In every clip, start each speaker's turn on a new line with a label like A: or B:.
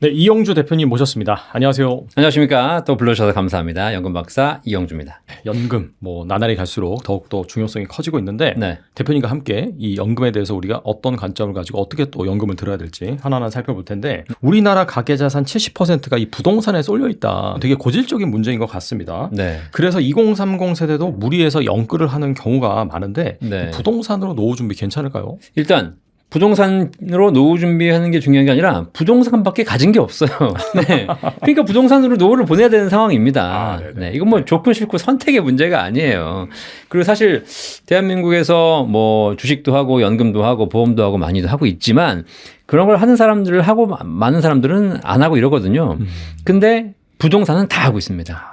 A: 네, 이영주 대표님 모셨습니다. 안녕하세요.
B: 안녕하십니까. 또 불러주셔서 감사합니다. 연금 박사 이영주입니다.
A: 연금, 나날이 갈수록 더욱더 중요성이 커지고 있는데
B: 네.
A: 대표님과 함께 이 연금에 대해서 우리가 어떤 관점을 가지고 어떻게 또 연금을 들어야 될지 하나하나 살펴볼 텐데 우리나라 가계자산 70%가 이 부동산에 쏠려 있다. 되게 고질적인 문제인 것 같습니다.
B: 네.
A: 그래서 2030 세대도 무리해서 연끌을 하는 경우가 많은데
B: 네.
A: 부동산으로 노후 준비 괜찮을까요?
B: 일단 부동산으로 노후 준비하는 게 중요한 게 아니라 부동산밖에 가진 게 없어요. 네. 그러니까 부동산으로 노후를 보내야 되는 상황입니다. 네. 이건 뭐 좋고 싫고 선택의 문제가 아니에요. 그리고 사실 대한민국에서 뭐 주식도 하고 연금도 하고 보험도 하고 많이도 하고 있지만 그런 걸 하는 사람들을 하고 많은 사람들은 안 하고 이러거든요. 근데 부동산은 다 하고 있습니다.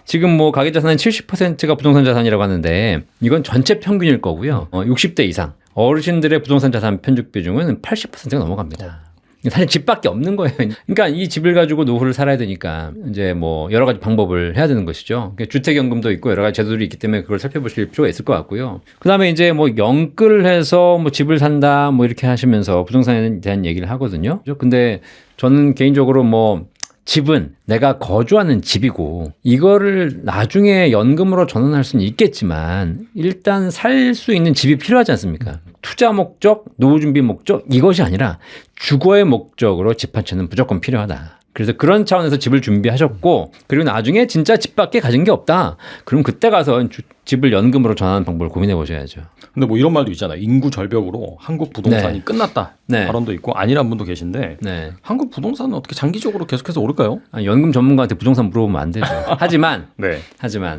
B: 지금 뭐 가계자산의 70%가 부동산 자산이라고 하는데 이건 전체 평균일 거고요. 60대 이상 어르신들의 부동산 자산 편중 비중은 80%가 넘어갑니다. 사실 집밖에 없는 거예요. 그러니까 이 집을 가지고 노후를 살아야 되니까 이제 뭐 여러 가지 방법을 해야 되는 것이죠. 그러니까 주택연금도 있고 여러 가지 제도들이 있기 때문에 그걸 살펴보실 필요가 있을 것 같고요. 그다음에 이제 뭐 연끌을 해서 뭐 집을 산다 뭐 이렇게 하시면서 부동산에 대한 얘기를 하거든요. 근데 저는 개인적으로 뭐 집은 내가 거주하는 집이고 이거를 나중에 연금으로 전환할 수는 있겠지만 일단 살 수 있는 집이 필요하지 않습니까? 투자 목적, 노후 준비 목적 이것이 아니라 주거의 목적으로 집 한 채는 무조건 필요하다. 그래서 그런 차원에서 집을 준비하셨고 그리고 나중에 진짜 집밖에 가진 게 없다. 그럼 그때 가서 집을 연금으로 전환하는 방법을 고민해 보셔야죠.
A: 근데 뭐 이런 말도 있잖아요. 인구 절벽으로 한국 부동산이
B: 네.
A: 끝났다.
B: 네.
A: 발언도 있고 아니란 분도 계신데
B: 네.
A: 한국 부동산은 어떻게 장기적으로 계속해서 오를까요?
B: 연금 전문가한테 부동산 물어보면 안 되죠. 하지만
A: 네.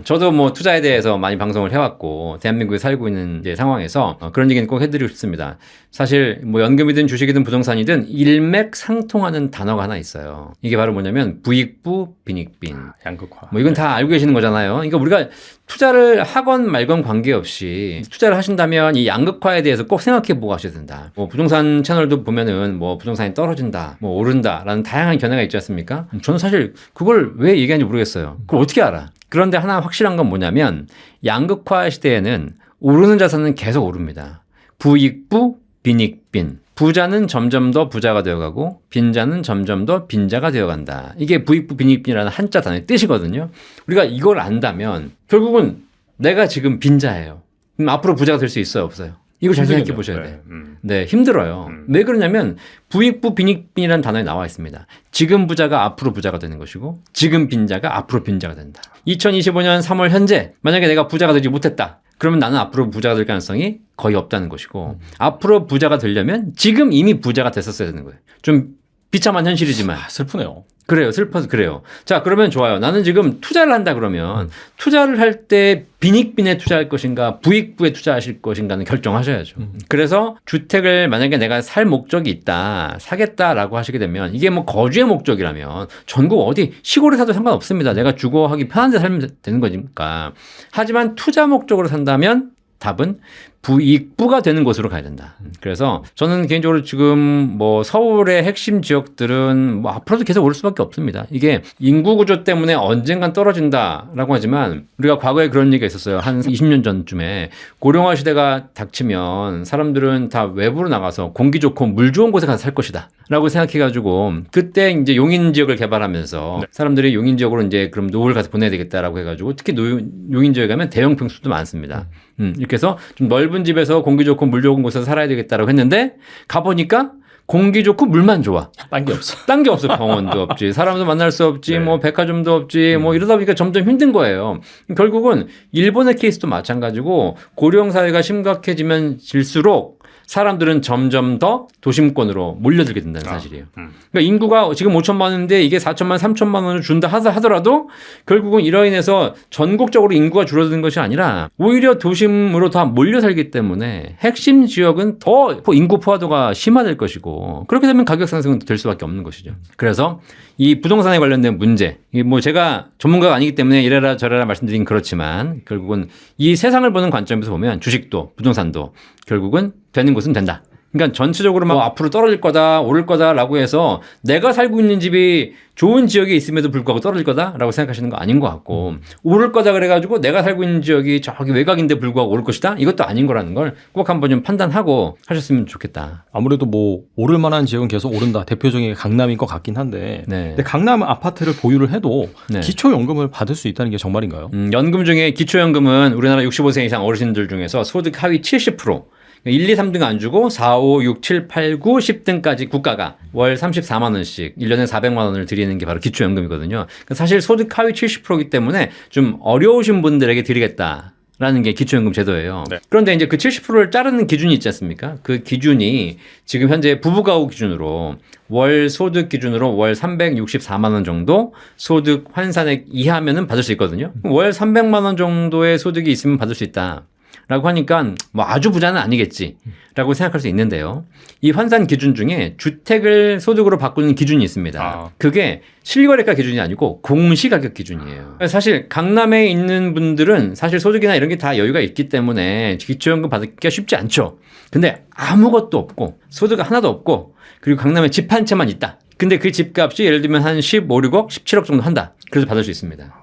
B: 저도 뭐 투자에 대해서 많이 방송을 해왔고 대한민국에 살고 있는 이제 상황에서 그런 얘기는 꼭 해드리고 싶습니다. 사실 뭐 연금이든 주식이든 부동산이든 일맥상통하는 단어가 하나 있어요. 이게 바로 뭐냐면 부익부 빈익빈.
A: 양극화.
B: 뭐 이건 다 알고 계시는 거잖아요. 그러니까 우리가 투자를 하건 말건 관계없이 투자를 하신다면 이 양극화에 대해서 꼭 생각해 보고 하셔야 된다. 뭐 부동산 채널도 보면은 뭐 부동산이 떨어진다, 뭐 오른다라는 다양한 견해가 있지 않습니까? 저는 사실 그걸 왜 얘기하는지 모르겠어요. 그걸 어떻게 알아? 그런데 하나 확실한 건 뭐냐면 양극화 시대에는 오르는 자산은 계속 오릅니다. 부익부 빈익빈. 부자는 점점 더 부자가 되어가고 빈자는 점점 더 빈자가 되어간다. 이게 부익부 빈익빈이라는 한자 단어의 뜻이거든요. 우리가 이걸 안다면 결국은 내가 지금 빈자예요. 그럼 앞으로 부자가 될 수 있어요, 없어요? 이걸 잘 생각해 보셔야 돼요. 네, 힘들어요. 왜 그러냐면 부익부 빈익빈이라는 단어에 나와 있습니다. 지금 부자가 앞으로 부자가 되는 것이고 지금 빈자가 앞으로 빈자가 된다. 2025년 3월 현재 만약에 내가 부자가 되지 못했다. 그러면 나는 앞으로 부자가 될 가능성이 거의 없다는 것이고 앞으로 부자가 되려면 지금 이미 부자가 됐었어야 되는 거예요. 좀 비참한 현실이지만.
A: 슬프네요.
B: 그래요. 슬퍼서 그래요. 자, 그러면 좋아요. 나는 지금 투자를 한다 그러면 투자를 할 때 빈익빈에 투자할 것인가 부익부에 투자하실 것인가는 결정하셔야죠. 그래서 주택을 만약에 내가 살 목적이 있다, 사겠다라고 하시게 되면 이게 뭐 거주의 목적이라면 전국 어디 시골에 사도 상관없습니다. 내가 주거하기 편한 데 살면 되는 거니까. 하지만 투자 목적으로 산다면 답은 부익부가 되는 곳으로 가야 된다. 그래서 저는 개인적으로 지금 뭐 서울의 핵심 지역들은 뭐 앞으로도 계속 오를 수밖에 없습니다. 이게 인구 구조 때문에 언젠간 떨어진다라고 하지만 우리가 과거에 그런 얘기가 있었어요. 한 20년 전쯤에 고령화 시대가 닥치면 사람들은 다 외부로 나가서 공기 좋고 물 좋은 곳에 가서 살 것이다. 라고 생각해가지고 그때 이제 용인 지역을 개발하면서 사람들이 용인 지역으로 이제 그럼 노후를 가서 보내야 되겠다라고 해가지고 특히 용인 지역에 가면 대형 평수도 많습니다. 이렇게 해서 좀 넓은 집에서 공기 좋고 물 좋은 곳에서 살아야 되겠다라고 했는데 가보니까 공기 좋고 물만 좋아.
A: 딴 게 없어.
B: 딴 게 없어. 병원도 없지. 사람도 만날 수 없지.
A: 네.
B: 뭐 백화점도 없지. 뭐 이러다 보니까 점점 힘든 거예요. 결국은 일본의 케이스도 마찬가지고 고령 사회가 심각해지면 질수록 사람들은 점점 더 도심권으로 몰려들게 된다는 사실이에요. 그러니까 인구가 지금 5천만 원인데 이게 4천만, 3천만 원을 준다 하더라도 결국은 이로 인해서 전국적으로 인구가 줄어드는 것이 아니라 오히려 도심으로 다 몰려 살기 때문에 핵심 지역은 더 인구 포화도가 심화될 것이고 그렇게 되면 가격 상승은 될 수밖에 없는 것이죠. 그래서 이 부동산에 관련된 문제, 뭐 제가 전문가가 아니기 때문에 이래라 저래라 말씀드리긴 그렇지만 결국은 이 세상을 보는 관점에서 보면 주식도 부동산도 결국은 되는 곳은 된다. 그러니까 전체적으로 막 앞으로 떨어질 거다, 오를 거다라고 해서 내가 살고 있는 집이 좋은 지역에 있음에도 불구하고 떨어질 거다라고 생각하시는 거 아닌 것 같고, 오를 거다 그래가지고 내가 살고 있는 지역이 저기 외곽인데 불구하고 오를 것이다? 이것도 아닌 거라는 걸 꼭 한번 좀 판단하고 하셨으면 좋겠다.
A: 아무래도 뭐 오를 만한 지역은 계속 오른다. 대표적인 게 강남인 것 같긴 한데,
B: 네.
A: 근데 강남 아파트를 보유를 해도
B: 네.
A: 기초연금을 받을 수 있다는 게 정말인가요?
B: 연금 중에 기초연금은 우리나라 65세 이상 어르신들 중에서 소득 하위 70%, 1, 2, 3등 안 주고 4, 5, 6, 7, 8, 9, 10등까지 국가가 월 34만 원씩 1년에 400만 원을 드리는 게 바로 기초연금이거든요. 그러니까 사실 소득 하위 70%이기 때문에 좀 어려우신 분들에게 드리겠다라는 게 기초연금 제도예요.
A: 네.
B: 그런데 이제 그 70%를 자르는 기준이 있지 않습니까? 그 기준이 지금 현재 부부가구 기준으로 월 소득 기준으로 월 364만 원 정도 소득 환산액 이하면은 받을 수 있거든요. 월 300만 원 정도의 소득이 있으면 받을 수 있다. 라고 하니까 뭐 아주 부자는 아니겠지라고 생각할 수 있는데요. 이 환산 기준 중에 주택을 소득으로 바꾸는 기준이 있습니다. 그게 실거래가 기준이 아니고 공시가격 기준이에요. 사실 강남에 있는 분들은 사실 소득이나 이런 게 다 여유가 있기 때문에 기초연금 받기가 쉽지 않죠. 근데 아무것도 없고 소득 하나도 없고 그리고 강남에 집 한 채만 있다. 근데 그 집값이 예를 들면 한 15, 6억, 17억 정도 한다. 그래서 받을 수 있습니다.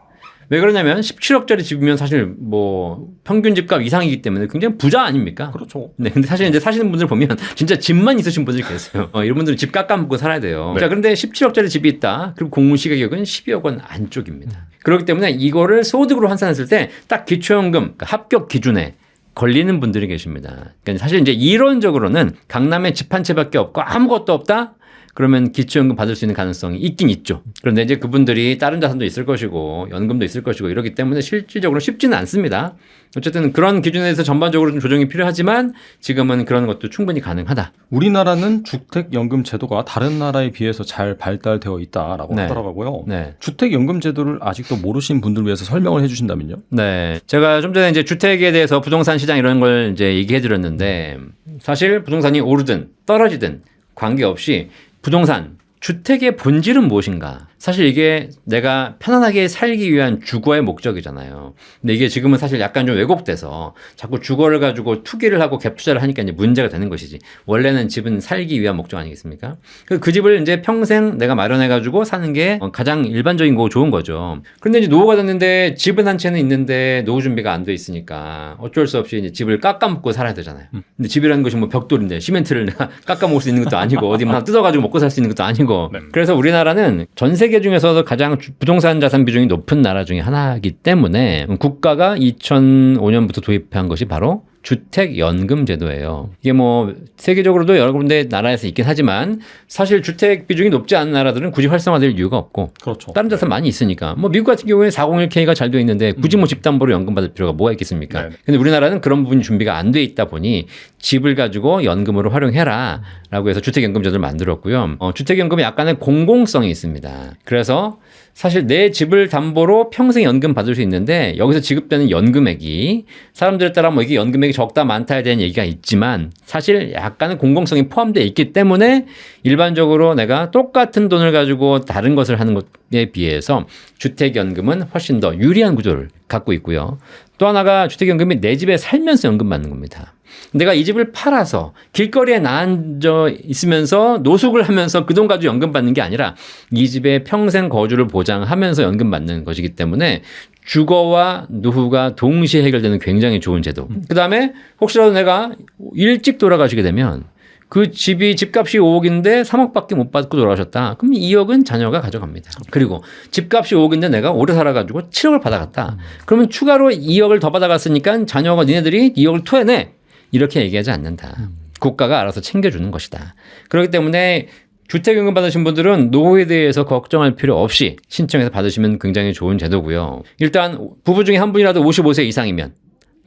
B: 왜 그러냐면 17억짜리 집이면 사실 뭐 평균 집값 이상이기 때문에 굉장히 부자 아닙니까?
A: 그렇죠.
B: 네, 근데 사실 이제 사시는 분들 보면 진짜 집만 있으신 분들이 계세요. 이런 분들은 집 깎아먹고 살아야 돼요.
A: 네.
B: 자, 그런데 17억짜리 집이 있다. 그리고 공시가격은 12억 원 안쪽입니다. 그렇기 때문에 이거를 소득으로 환산했을 때 딱 기초연금 그러니까 합격 기준에 걸리는 분들이 계십니다. 그러니까 사실 이제 이론적으로는 강남에 집 한 채밖에 없고 아무것도 없다? 그러면 기초연금 받을 수 있는 가능성이 있긴 있죠. 그런데 이제 그분들이 다른 자산도 있을 것이고 연금도 있을 것이고 이러기 때문에 실질적으로 쉽지는 않습니다. 어쨌든 그런 기준에서 전반적으로 좀 조정이 필요하지만 지금은 그런 것도 충분히 가능하다.
A: 우리나라는 주택연금 제도가 다른 나라에 비해서 잘 발달되어 있다라고
B: 네.
A: 하더라고요.
B: 네.
A: 주택연금 제도를 아직도 모르신 분들 위해서 설명을 해주신다면요?
B: 네. 제가 좀 전에 이제 주택에 대해서 부동산 시장 이런 걸 이제 얘기해 드렸는데 사실 부동산이 오르든 떨어지든 관계없이 부동산, 주택의 본질은 무엇인가? 사실 이게 내가 편안하게 살기 위한 주거의 목적이잖아요. 근데 이게 지금은 사실 약간 좀 왜곡돼서 자꾸 주거를 가지고 투기를 하고 갭 투자를 하니까 이제 문제가 되는 것이지. 원래는 집은 살기 위한 목적 아니겠습니까? 그 집을 이제 평생 내가 마련해가지고 사는 게 가장 일반적인 거고 좋은 거죠. 그런데 이제 노후가 됐는데 집은 한 채는 있는데 노후 준비가 안 돼 있으니까 어쩔 수 없이 이제 집을 깎아먹고 살아야 되잖아요. 근데 집이라는 것이 뭐 벽돌인데 시멘트를 내가 깎아먹을 수 있는 것도 아니고 어디 막 뜯어가지고 먹고 살 수 있는 것도 아니고.
A: 네.
B: 그래서 우리나라는 전 세계 중에서도 가장 부동산 자산 비중이 높은 나라 중에 하나이기 때문에 국가가 2005년부터 도입한 것이 바로 주택연금 제도예요. 이게 뭐 세계적으로도 여러 군데 나라에서 있긴 하지만 사실 주택 비중이 높지 않은 나라들은 굳이 활성화될 이유가 없고
A: 그렇죠.
B: 다른 자산 많이 있으니까 뭐 미국 같은 경우에 401k가 잘 되어 있는데 굳이 뭐 집담보로 연금 받을 필요가 뭐가 있겠습니까?
A: 네.
B: 근데 우리나라는 그런 부분이 준비가 안 돼 있다 보니 집을 가지고 연금으로 활용해라 라고 해서 주택연금 제도를 만들었고요. 주택연금이 약간의 공공성이 있습니다. 그래서 사실 내 집을 담보로 평생 연금 받을 수 있는데 여기서 지급되는 연금액이 사람들에 따라 뭐 이게 연금액이 적다 많다에 대한 얘기가 있지만 사실 약간의 공공성이 포함되어 있기 때문에 일반적으로 내가 똑같은 돈을 가지고 다른 것을 하는 것에 비해서 주택연금은 훨씬 더 유리한 구조를 갖고 있고요. 또 하나가 주택연금이 내 집에 살면서 연금 받는 겁니다. 내가 이 집을 팔아서 길거리에 나앉아 있으면서 노숙을 하면서 그 돈 가지고 연금 받는 게 아니라 이 집에 평생 거주를 보장하면서 연금 받는 것이기 때문에 주거와 노후가 동시에 해결되는 굉장히 좋은 제도. 그다음에 혹시라도 내가 일찍 돌아가시게 되면 그 집이 집값이 5억인데 3억밖에 못 받고 돌아가셨다. 그럼 2억은 자녀가 가져갑니다. 그리고 집값이 5억인데 내가 오래 살아가지고 7억을 받아갔다. 그러면 추가로 2억을 더 받아갔으니까 자녀가 니네들이 2억을 토해내. 이렇게 얘기하지 않는다. 국가가 알아서 챙겨주는 것이다. 그렇기 때문에 주택연금 받으신 분들은 노후에 대해서 걱정할 필요 없이 신청해서 받으시면 굉장히 좋은 제도고요. 일단 부부 중에 한 분이라도 55세 이상이면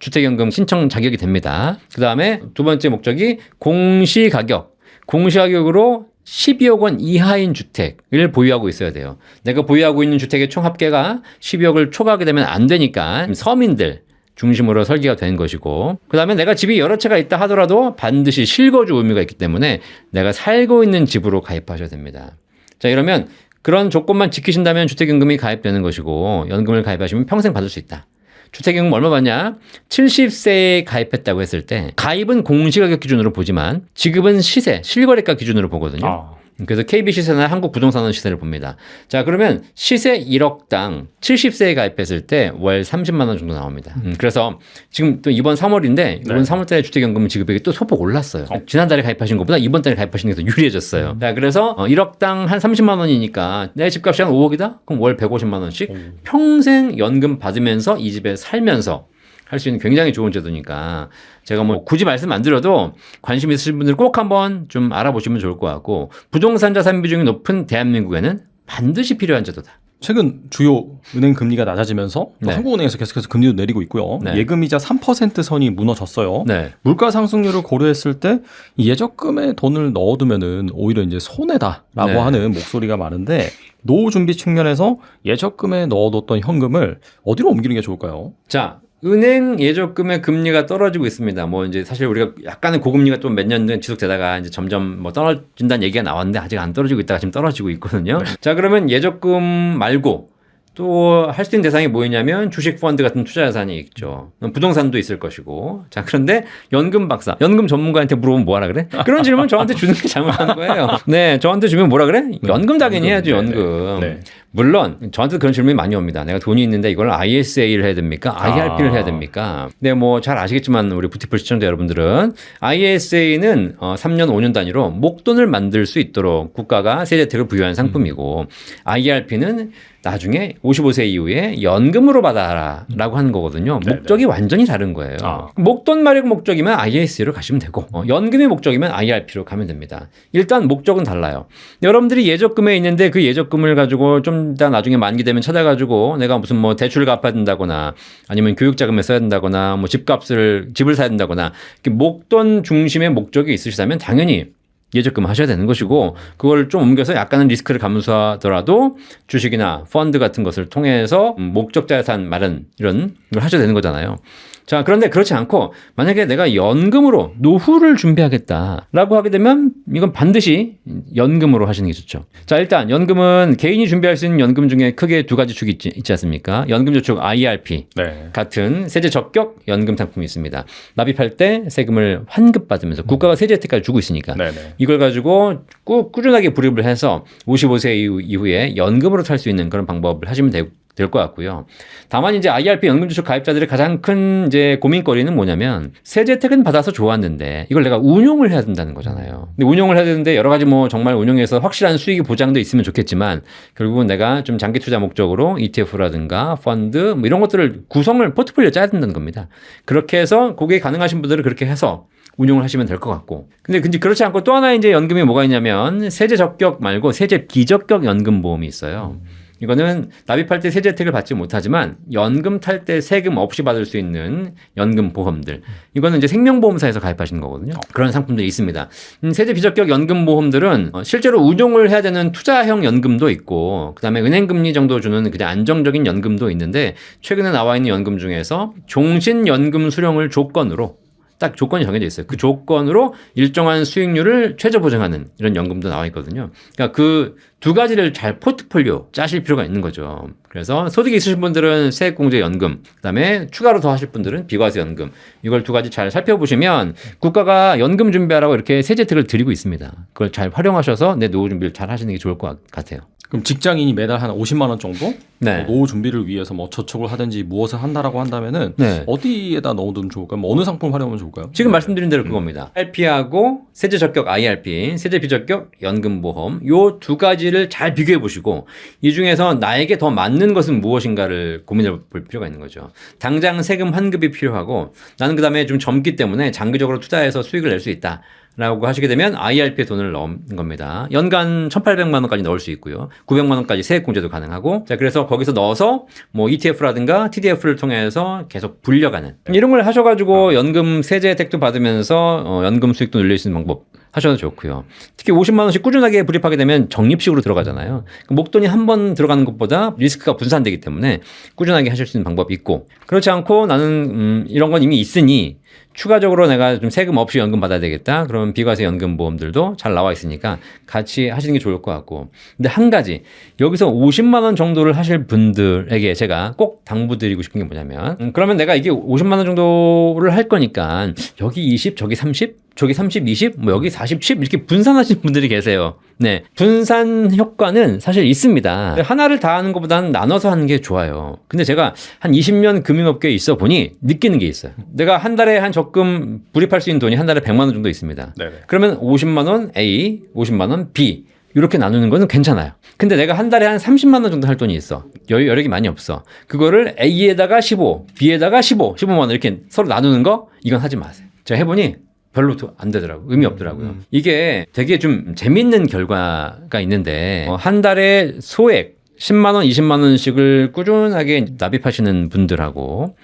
B: 주택연금 신청 자격이 됩니다. 그 다음에 두 번째 목적이 공시가격. 공시가격으로 12억 원 이하인 주택을 보유하고 있어야 돼요. 내가 보유하고 있는 주택의 총 합계가 12억을 초과하게 되면 안 되니까 서민들 중심으로 설계가 된 것이고 그 다음에 내가 집이 여러 채가 있다 하더라도 반드시 실거주 의무가 있기 때문에 내가 살고 있는 집으로 가입하셔야 됩니다. 자, 이러면 그런 조건만 지키신다면 주택연금이 가입되는 것이고 연금을 가입하시면 평생 받을 수 있다. 주택연금 얼마 받냐? 70세에 가입했다고 했을 때 가입은 공시가격 기준으로 보지만 지급은 시세, 실거래가 기준으로 보거든요. 그래서 KB 시세나 한국 부동산 시세를 봅니다. 자, 그러면 시세 1억당 70세에 가입했을 때 월 30만 원 정도 나옵니다. 그래서 지금 또 이번 3월인데 이번 3월달에 주택연금 지급액이 또 소폭 올랐어요. 지난달에 가입하신 것보다 이번 달에 가입하신 게 더 유리해졌어요. 자, 그래서 1억당 한 30만 원이니까 내 집값이 한 5억이다? 그럼 월 150만 원씩 평생 연금 받으면서 이 집에 살면서 할 수 있는 굉장히 좋은 제도니까 제가 뭐 굳이 말씀 안 드려도 관심 있으신 분들 꼭 한번 좀 알아보시면 좋을 것 같고 부동산 자산 비중이 높은 대한민국에는 반드시 필요한 제도다.
A: 최근 주요 은행 금리가 낮아지면서
B: 네.
A: 한국은행에서 계속해서 금리도 내리고 있고요.
B: 네.
A: 예금이자 3% 선이 무너졌어요.
B: 네.
A: 물가 상승률을 고려했을 때 예적금에 돈을 넣어두면은 오히려 이제 손해다라고
B: 네.
A: 하는 목소리가 많은데 노후 준비 측면에서 예적금에 넣어뒀던 현금을 어디로 옮기는 게 좋을까요?
B: 자, 은행 예적금의 금리가 떨어지고 있습니다. 뭐 이제 사실 우리가 약간의 고금리가 좀 몇 년 지속되다가 이제 점점 뭐 떨어진다는 얘기가 나왔는데 아직 안 떨어지고 있다가 지금 떨어지고 있거든요. 자, 그러면 예적금 말고 또 할 수 있는 대상이 뭐였냐면 주식 펀드 같은 투자 자산이 있죠. 부동산도 있을 것이고. 자, 그런데 연금 박사, 연금 전문가한테 물어보면 뭐하라 그래? 그런 질문 저한테 주는 게 잘못한 거예요. 네, 저한테 주면 뭐라 그래? 연금 당연히 해야죠, 연금.
A: 네.
B: 물론 저한테 그런 질문이 많이 옵니다. 내가 돈이 있는데 이걸 ISA를 해야 됩니까? IRP를 해야 됩니까? 네, 뭐 잘 아시겠지만 우리 부티풀 시청자 여러분들은 ISA는 3년, 5년 단위로 목돈을 만들 수 있도록 국가가 세제 혜택을 부여한 상품이고 IRP는 나중에 55세 이후에 연금으로 받아라라고 하는 거거든요. 목적이 완전히 다른 거예요. 목돈 마련 목적이면 ISA로 가시면 되고 연금의 목적이면 IRP로 가면 됩니다. 일단 목적은 달라요. 여러분들이 예적금에 있는데 그 예적금을 가지고 좀 이따 나중에 만기 되면 찾아가지고 내가 무슨 뭐 대출을 갚아야 된다거나 아니면 교육자금에 써야 된다거나 뭐 집을 사야 된다거나 목돈 중심의 목적이 있으시다면 당연히 예적금 하셔야 되는 것이고 그걸 좀 옮겨서 약간은 리스크를 감수하더라도 주식이나 펀드 같은 것을 통해서 목적 자산 마련 이런 걸 하셔야 되는 거잖아요. 자, 그런데 그렇지 않고 만약에 내가 연금으로 노후를 준비하겠다라고 하게 되면 이건 반드시 연금으로 하시는 게 좋죠. 자, 일단 연금은 개인이 준비할 수 있는 연금 중에 크게 두 가지 축이 있지 않습니까? 연금저축 IRP
A: 네.
B: 같은 세제 적격 연금 상품이 있습니다. 납입할 때 세금을 환급받으면서 국가가 세제 혜택까지 주고 있으니까
A: 네네.
B: 이걸 가지고 꼭 꾸준하게 불입을 해서 55세 이후에 연금으로 탈 수 있는 그런 방법을 하시면 될 것 같고요. 다만 이제 IRP 연금저축 가입자들의 가장 큰 이제 고민거리는 뭐냐면 세제 혜택은 받아서 좋았는데 이걸 내가 운용을 해야 된다는 거잖아요. 근데 운용을 해야 되는데 여러 가지 뭐 정말 운용해서 확실한 수익이 보장돼 있으면 좋겠지만 결국은 내가 좀 장기 투자 목적으로 ETF라든가 펀드 뭐 이런 것들을 구성을 포트폴리오 짜야 된다는 겁니다. 그렇게 해서 그게 가능하신 분들은 그렇게 해서 운용을 하시면 될 것 같고. 근데 그렇지 않고 또 하나 이제 연금이 뭐가 있냐면 세제 적격 말고 세제 비적격 연금 보험이 있어요. 이거는 납입할 때 세제 혜택을 받지 못하지만 연금 탈 때 세금 없이 받을 수 있는 연금 보험들. 이거는 이제 생명보험사에서 가입하시는 거거든요. 그런 상품들이 있습니다. 세제 비적격 연금 보험들은 실제로 운용을 해야 되는 투자형 연금도 있고 그다음에 은행금리 정도 주는 그냥 안정적인 연금도 있는데 최근에 나와 있는 연금 중에서 종신연금 수령을 조건으로 딱 조건이 정해져 있어요. 그 조건으로 일정한 수익률을 최저 보장하는 이런 연금도 나와 있거든요. 그러니까 그 두 가지를 잘 포트폴리오 짜실 필요가 있는 거죠. 그래서 소득이 있으신 분들은 세액공제연금, 그다음에 추가로 더 하실 분들은 비과세연금. 이걸 두 가지 잘 살펴보시면 국가가 연금 준비하라고 이렇게 세제 혜택을 드리고 있습니다. 그걸 잘 활용하셔서 내 노후 준비를 잘 하시는 게 좋을 것 같아요.
A: 그럼 직장인이 매달 한 50만 원 정도
B: 네.
A: 노후 준비를 위해서 뭐 저축을 하든지 무엇을 한다라고 한다면은
B: 네.
A: 어디에다 넣어두면 좋을까요? 뭐 어느 상품 활용하면 좋을까요?
B: 지금 말씀드린 대로 그겁니다. IRP하고 세제 적격 IRP, 세제 비적격 연금보험 요 두 가지를 잘 비교해 보시고 이 중에서 나에게 더 맞는 것은 무엇인가를 고민해 볼 필요가 있는 거죠. 당장 세금 환급이 필요하고 나는 그다음에 좀 젊기 때문에 장기적으로 투자해서 수익을 낼 수 있다. 라고 하시게 되면 IRP에 돈을 넣는 겁니다. 연간 1,800만 원까지 넣을 수 있고요. 900만 원까지 세액공제도 가능하고 자 그래서 거기서 넣어서 뭐 ETF라든가 TDF를 통해서 계속 불려가는 이런 걸 하셔가지고 연금 세제 혜택도 받으면서 연금 수익도 늘릴 수 있는 방법 하셔도 좋고요. 특히 50만 원씩 꾸준하게 불입하게 되면 적립식으로 들어가잖아요. 목돈이 한 번 들어가는 것보다 리스크가 분산되기 때문에 꾸준하게 하실 수 있는 방법이 있고, 그렇지 않고 나는 이런 건 이미 있으니 추가적으로 내가 좀 세금 없이 연금 받아야 되겠다. 그러면 비과세 연금 보험들도 잘 나와 있으니까 같이 하시는 게 좋을 것 같고. 근데 한 가지, 여기서 50만 원 정도를 하실 분들에게 제가 꼭 당부드리고 싶은 게 뭐냐면, 그러면 내가 이게 50만 원 정도를 할 거니까 여기 20, 저기 30, 저기 30, 20, 뭐 여기 40, 10 이렇게 분산하시는 분들이 계세요. 네. 분산 효과는 사실 있습니다. 하나를 다 하는 것보다는 나눠서 하는 게 좋아요. 근데 제가 한 20년 금융업계에 있어 보니 느끼는 게 있어요. 내가 한 달에 한 적금 불입할 수 있는 돈이 한 달에 100만 원 정도 있습니다. 네네. 그러면 50만 원 A, 50만 원 B 이렇게 나누는 거는 괜찮아요. 근데 내가 한 달에 한 30만 원 정도 할 돈이 있어. 여력이 많이 없어. 그거를 A에다가 15, B에다가 15만 원 이렇게 서로 나누는 거 이건 하지 마세요. 제가 해보니 별로 안 되더라고요. 의미 없더라고요. 이게 되게 좀 재밌는 결과가 있는데 한 달에 소액 10만 원, 20만 원씩을 꾸준하게 납입하시는 분들하고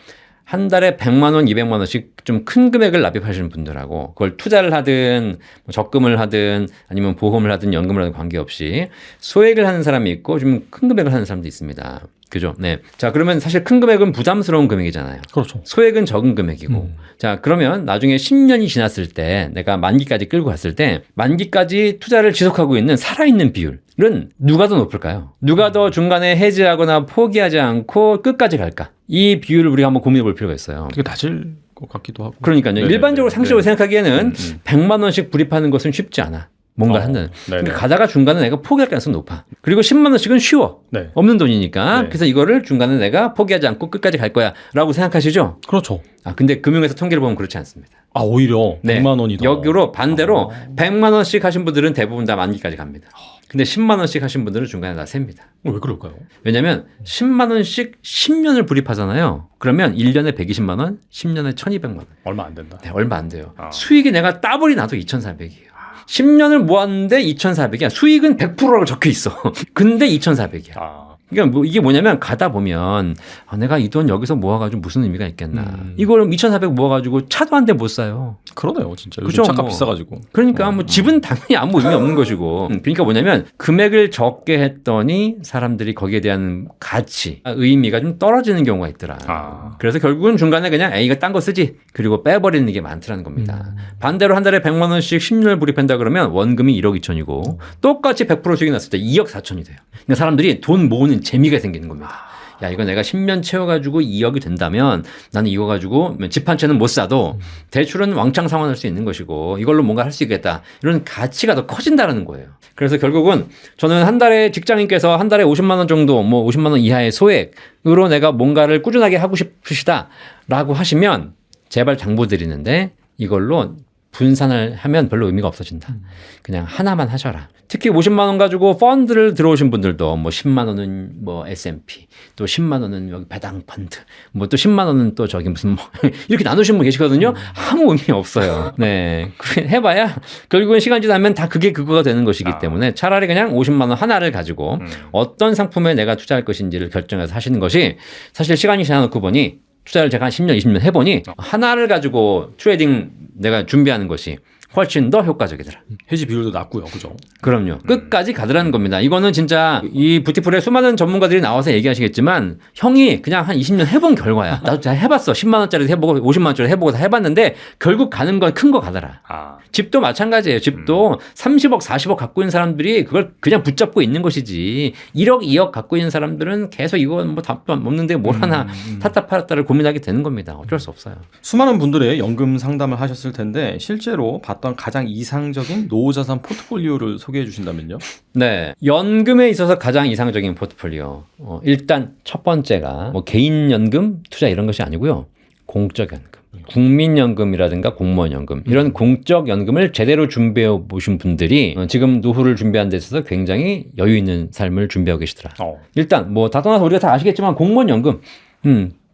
B: 한 달에 100만 원, 200만 원씩 좀 큰 금액을 납입하시는 분들하고 그걸 투자를 하든 적금을 하든 아니면 보험을 하든 연금을 하든 관계없이 소액을 하는 사람이 있고 좀 큰 금액을 하는 사람도 있습니다. 그죠? 네. 자, 그러면 사실 큰 금액은 부담스러운 금액이잖아요.
A: 그렇죠.
B: 소액은 적은 금액이고. 자, 그러면 나중에 10년이 지났을 때 내가 만기까지 끌고 갔을 때 만기까지 투자를 지속하고 있는 살아있는 비율은 누가 더 높을까요? 누가 더 중간에 해지하거나 포기하지 않고 끝까지 갈까? 이 비율을 우리가 한번 고민해 볼 필요가 있어요.
A: 되게 낮을 것 같기도 하고.
B: 그러니까요.
A: 네네네.
B: 일반적으로 상식적으로 생각하기에는 100만 원씩 불입하는 것은 쉽지 않아. 뭔가 하는. 그러니까 가다가 중간에 내가 포기할 가능성이 높아. 그리고 10만 원씩은 쉬워. 네. 없는 돈이니까. 네. 그래서 이거를 중간에 내가 포기하지 않고 끝까지 갈 거야 라고 생각하시죠?
A: 그렇죠.
B: 아, 근데 금융회사 통계를 보면 그렇지 않습니다.
A: 아, 오히려 100만 원이 더.
B: 여기로 반대로 100만 원씩 하신 분들은 대부분 다 만기까지 갑니다. 근데 10만 원씩 하신 분들은 중간에 다 셉니다.
A: 왜 그럴까요?
B: 왜냐면 10만 원씩 10년을 불입하잖아요. 그러면 1년에 120만 원, 10년에 1200만 원.
A: 얼마 안 된다.
B: 네, 얼마 안 돼요. 수익이 내가 따블이 나도 2400이에요. 10년을 모았는데 2,400이야. 수익은 100%라고 적혀 있어. 근데 2,400이야. 그러니까 뭐 이게 뭐냐면 가다 보면 내가 이 돈 여기서 모아가지고 무슨 의미가 있겠나. 이걸 2,400 모아가지고 차도 한 대 못 사요.
A: 그러네요, 진짜.
B: 그죠?
A: 차값 비싸가지고.
B: 그러니까 뭐 집은 당연히 아무 의미 없는 것이고. 그러니까 뭐냐면 금액을 적게 했더니 사람들이 거기에 대한 가치, 의미가 좀 떨어지는 경우가 있더라. 그래서 결국은 중간에 그냥 이거 딴 거 쓰지. 그리고 빼버리는 게 많더라는 겁니다. 반대로 한 달에 100만 원씩 10년을 불입한다 그러면 원금이 1억 2천이고 똑같이 100% 수익이 났을 때 2억 4천이 돼요. 그러니까 사람들이 돈 모으는 재미가 생기는 겁니다. 야, 이거 내가 10년 채워가지고 2억이 된다면 나는 이거 가지고 집 한 채는 못 사도 대출은 왕창 상환할 수 있는 것이고 이걸로 뭔가 할 수 있겠다. 이런 가치가 더 커진다는 거예요. 그래서 결국은 저는 한 달에 직장인께서 한 달에 50만 원 정도, 뭐 50만 원 이하의 소액으로 내가 뭔가를 꾸준하게 하고 싶으시다라고 하시면 제발 당부드리는데 이걸로 분산을 하면 별로 의미가 없어진다. 그냥 하나만 하셔라. 특히 50만 원 가지고 펀드를 들어오신 분들도 뭐 10만 원은 뭐 S&P, 또 10만 원은 여기 배당 펀드, 뭐 또 10만 원은 또 저기 무슨 뭐 이렇게 나누신 분 계시거든요. 아무 의미 없어요. 네. 해봐야 결국은 시간 지나면 다 그게 그거가 되는 것이기 때문에 차라리 그냥 50만 원 하나를 가지고 어떤 상품에 내가 투자할 것인지를 결정해서 하시는 것이 사실 시간이 지나놓고 보니 투자를 제가 한 10년, 20년 해보니 하나를 가지고 트레이딩 내가 준비하는 것이 훨씬 더 효과적이더라.
A: 해지 비율도 낮고요. 그죠?
B: 그럼요. 끝까지 가더라는 겁니다. 이거는 진짜 이 뷰티풀에 수많은 전문가들이 나와서 얘기하시겠지만 형이 그냥 한 20년 해본 결과야. 나도 다 해봤어. 10만 원짜리 해보고 50만 원짜리 해보고 다 해봤는데 결국 가는 건 큰 거 가더라. 집도 마찬가지예요. 집도 30억, 40억 갖고 있는 사람들이 그걸 그냥 붙잡고 있는 것이지 1억, 2억 갖고 있는 사람들은 계속 이건 뭐 답 없는데 뭘 하나 탔다 팔았다를 고민하게 되는 겁니다. 어쩔 수 없어요.
A: 수많은 분들의 연금 상담을 하셨을 텐데 실제로 봤던 가장 이상적인 노후자산 포트폴리오를 소개해 주신다면요?
B: 네, 연금에 있어서 가장 이상적인 포트폴리오. 일단 첫 번째가 뭐 개인연금 투자 이런 것이 아니고요. 공적연금. 국민연금이라든가 공무원연금 이런 공적연금을 제대로 준비해 보신 분들이 지금 노후를 준비하는 데 있어서 굉장히 여유 있는 삶을 준비하고 계시더라. 일단 뭐 다 떠나서 우리가 다 아시겠지만 공무원연금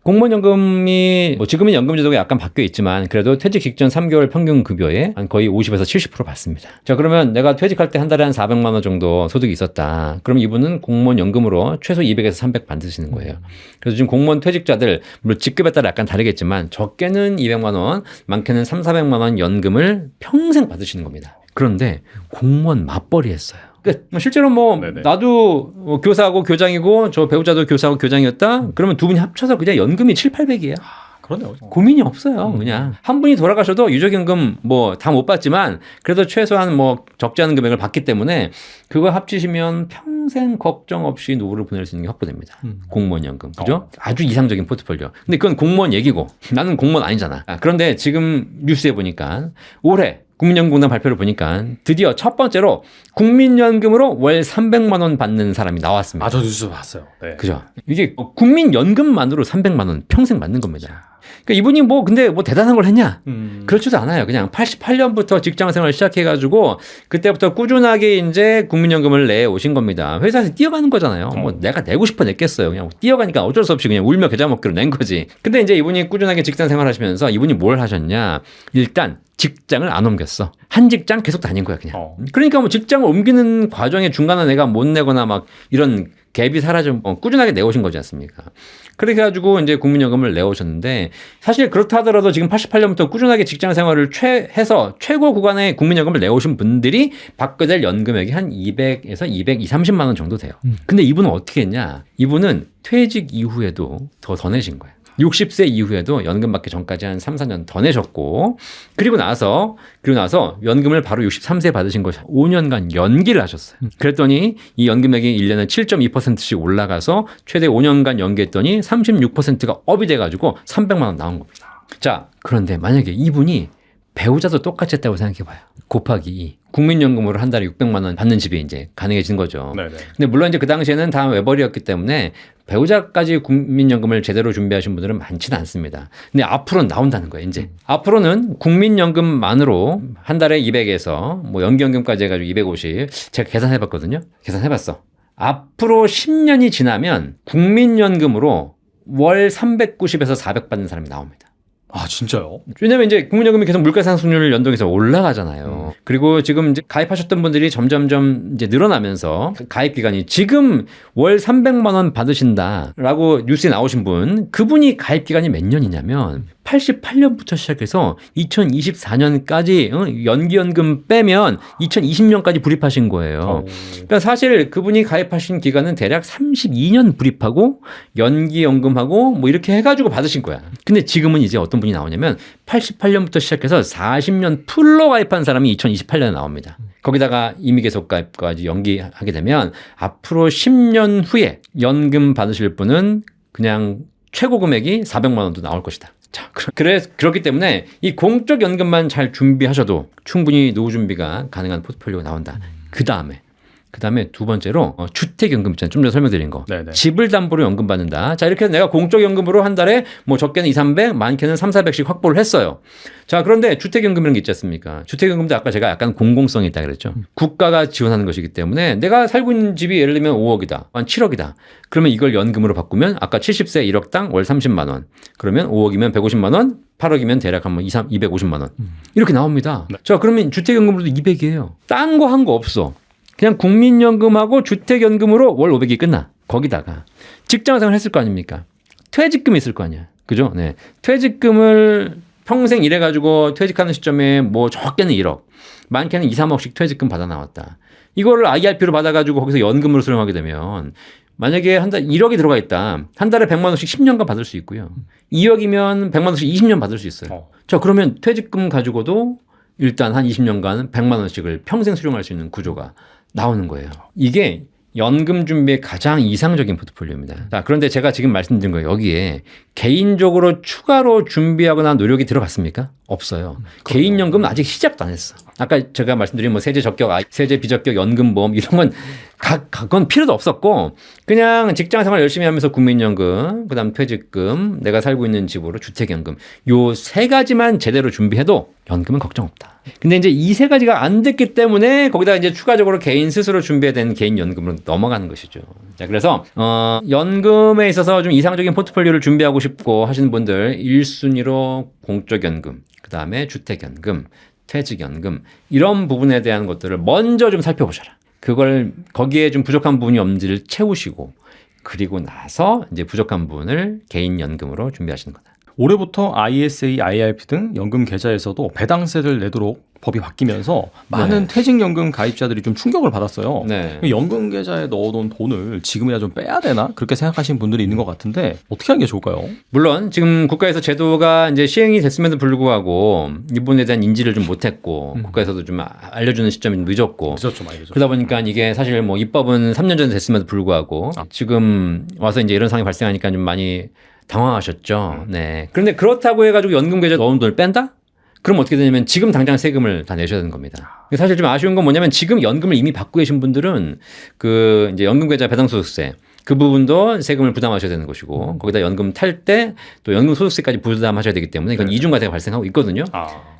B: 공무원연금이 뭐 지금은 연금제도가 약간 바뀌어 있지만 그래도 퇴직 직전 3개월 평균 급여의 한 거의 50에서 70% 받습니다. 자, 그러면 내가 퇴직할 때 한 달에 한 400만 원 정도 소득이 있었다. 그럼 이분은 공무원연금으로 최소 200에서 300 받으시는 거예요. 그래서 지금 공무원 퇴직자들 물론 직급에 따라 약간 다르겠지만 적게는 200만 원, 많게는 3, 400만 원 연금을 평생 받으시는 겁니다. 그런데 공무원 맞벌이 했어요. 그러니까 실제로 뭐
A: 네네.
B: 나도 교사하고 교장이고 저 배우자도 교사하고 교장이었다. 그러면 두 분이 합쳐서 그냥 연금이 7,800이에요.
A: 그러네요.
B: 고민이 없어요. 그냥 한 분이 돌아가셔도 유족연금 뭐 다 못 받지만 그래도 최소한 뭐 적지 않은 금액을 받기 때문에 그거 합치시면 평생 걱정 없이 노후를 보낼 수 있는 게 확보됩니다. 공무원 연금. 그죠? 아주 이상적인 포트폴리오. 근데 그건 공무원 얘기고 나는 공무원 아니잖아. 그런데 지금 뉴스에 보니까 올해 국민연금공단 발표를 보니까 드디어 첫 번째로 국민연금으로 월 300만 원 받는 사람이 나왔습니다.
A: 아, 저 뉴스 봤어요. 네.
B: 그죠? 이게 국민연금만으로 300만 원 평생 받는 겁니다. 그러니까 이분이 뭐 근데 뭐 대단한 걸 했냐? 그렇지도 않아요. 그냥 88년부터 직장 생활 시작해가지고 그때부터 꾸준하게 이제 국민연금을 내 오신 겁니다. 회사에서 뛰어가는 거잖아요. 뭐 내가 내고 싶어 냈겠어요. 그냥 뛰어가니까 어쩔 수 없이 그냥 울며 겨자 먹기로 낸 거지. 근데 이제 이분이 꾸준하게 직장 생활하시면서 이분이 뭘 하셨냐? 일단 직장을 안 옮겼어. 한 직장 계속 다닌 거야 그냥. 그러니까 뭐 직장을 옮기는 과정에 중간에 내가 못 내거나 막 이런 갭이 사라져 꾸준하게 내오신 거지 않습니까? 그렇게 해가지고 이제 국민연금을 내오셨는데 사실 그렇다 하더라도 지금 88년부터 꾸준하게 직장 생활을 해서 최고 구간의 국민연금을 내오신 분들이 받게 될 연금액이 한 200에서 230만 원 정도 돼요. 근데 이분은 어떻게 했냐? 이분은 퇴직 이후에도 더 내신 거예요. 60세 이후에도 연금 받기 전까지 한 3, 4년 더 내셨고 그리고 나서 연금을 바로 63세에 받으신 것이 5년간 연기를 하셨어요. 그랬더니 이 연금액이 1년에 7.2%씩 올라가서 최대 5년간 연기했더니 36%가 업이 돼가지고 300만 원 나온 겁니다. 자, 그런데 만약에 이분이 배우자도 똑같이 했다고 생각해봐요. 곱하기 2. 국민연금으로 한 달에 600만 원 받는 집이 이제 가능해진 거죠.
A: 네네.
B: 근데 물론 이제 그 당시에는 다 외벌이였기 때문에 배우자까지 국민연금을 제대로 준비하신 분들은 많지는 않습니다. 근데 앞으로는 나온다는 거예요, 이제. 앞으로는 국민연금만으로 한 달에 200에서 뭐 연기연금까지 해가지고 250. 제가 계산해봤거든요. 계산해봤어. 앞으로 10년이 지나면 국민연금으로 월 390에서 400 받는 사람이 나옵니다.
A: 아, 진짜요?
B: 왜냐면 이제 국민연금이 계속 물가 상승률을 연동해서 올라가잖아요. 그리고 지금 이제 가입하셨던 분들이 점점점 이제 늘어나면서 가입 기간이 지금 월 300만 원 받으신다라고 뉴스에 나오신 분, 그분이 가입 기간이 몇 년이냐면 88년부터 시작해서 2024년까지 연기연금 빼면 2020년까지 불입하신 거예요. 그러니까 사실 그분이 가입하신 기간은 대략 32년 불입하고 연기연금하고 뭐 이렇게 해가지고 받으신 거야. 근데 지금은 이제 어떤 분이 나오냐면 88년부터 시작해서 40년 풀로 가입한 사람이 2028년에 나옵니다. 거기다가 임의계속 가입까지 연기하게 되면 앞으로 10년 후에 연금 받으실 분은 그냥 최고 금액이 400만 원도 나올 것이다. 자, 그렇기 때문에 이 공적 연금만 잘 준비하셔도 충분히 노후 준비가 가능한 포트폴리오가 나온다. 그 다음에 두 번째로 주택연금 있잖아요. 좀 전에 설명드린 거.
A: 네네.
B: 집을 담보로 연금 받는다. 자, 이렇게 해서 내가 공적 연금으로 한 달에 뭐 적게는 2, 300, 많게는 3, 400씩 확보를 했어요. 자, 그런데 주택연금이라는 게 있지 않습니까? 주택연금도 아까 제가 약간 공공성이 있다 그랬죠. 국가가 지원하는 것이기 때문에 내가 살고 있는 집이 예를 들면 5억이다. 한 7억이다. 그러면 이걸 연금으로 바꾸면 아까 70세 1억당 월 30만 원. 그러면 5억이면 150만 원, 8억이면 대략 한 250만 원. 이렇게 나옵니다.
A: 네.
B: 자, 그러면 주택연금으로도 200이에요. 딴 거 한 거 없어. 그냥 국민연금하고 주택연금으로 월 500이 끝나. 거기다가 직장생활 했을 거 아닙니까? 퇴직금이 있을 거 아니야. 그죠? 네. 퇴직금을 평생 일해가지고 퇴직하는 시점에 뭐 적게는 1억, 많게는 2, 3억씩 퇴직금 받아 나왔다. 이거를 IRP로 받아가지고 거기서 연금으로 수령하게 되면 만약에 한 달 1억이 들어가 있다. 한 달에 100만 원씩 10년간 받을 수 있고요. 2억이면 100만 원씩 20년 받을 수 있어요. 자, 그러면 퇴직금 가지고도 일단 한 20년간 100만 원씩을 평생 수령할 수 있는 구조가 나오는 거예요. 이게 연금 준비의 가장 이상적인 포트폴리오입니다. 자, 그런데 제가 지금 말씀드린 거예요. 여기에 개인적으로 추가로 준비하거나 노력이 들어갔습니까? 없어요. 개인연금은 아직 시작도 안 했어. 아까 제가 말씀드린 뭐 세제 적격, 세제 비적격 연금보험 이런 건 그건 필요도 없었고 그냥 직장생활 열심히 하면서 국민연금, 그다음 퇴직금, 내가 살고 있는 집으로 주택연금 요 세 가지만 제대로 준비해도 연금은 걱정 없다. 근데 이제 이 세 가지가 안 됐기 때문에 거기다 이제 추가적으로 개인 스스로 준비해야 되는 개인 연금으로 넘어가는 것이죠. 자, 그래서 연금에 있어서 좀 이상적인 포트폴리오를 준비하고 싶고 하시는 분들 1순위로 공적연금, 그다음에 주택연금, 퇴직연금 이런 부분에 대한 것들을 먼저 좀 살펴보셔라. 그걸 거기에 좀 부족한 부분이 없는지를 채우시고 그리고 나서 이제 부족한 부분을 개인 연금으로 준비하시는 거다.
A: 올해부터 ISA, IRP 등 연금 계좌에서도 배당세를 내도록 법이 바뀌면서 많은 퇴직연금 가입자들이 좀 충격을 받았어요.
B: 네.
A: 연금 계좌에 넣어놓은 돈을 지금이라 좀 빼야 되나 그렇게 생각하시는 분들이 있는 것 같은데 어떻게 하는 게 좋을까요?
B: 물론 지금 국가에서 제도가 이제 시행이 됐음에도 불구하고 이 부분에 대한 인지를 좀 못했고 국가에서도 좀 알려주는 시점이 늦었고
A: 늦었죠, 많이 늦었죠.
B: 그러다 보니까 이게 사실 뭐 입법은 3년 전에 됐음에도 불구하고 지금 와서 이제 이런 상황이 발생하니까 좀 많이 당황하셨죠. 네. 그런데 그렇다고 해가지고 연금 계좌에 넣은 돈을 뺀다? 그럼 어떻게 되냐면 지금 당장 세금을 다 내셔야 되는 겁니다. 사실 좀 아쉬운 건 뭐냐면 지금 연금을 이미 받고 계신 분들은 그 이제 연금계좌 배당소득세 그 부분도 세금을 부담하셔야 되는 것이고 거기다 연금 탈 때 또 연금 소득세까지 부담하셔야 되기 때문에 이건 이중과세가 발생하고 있거든요.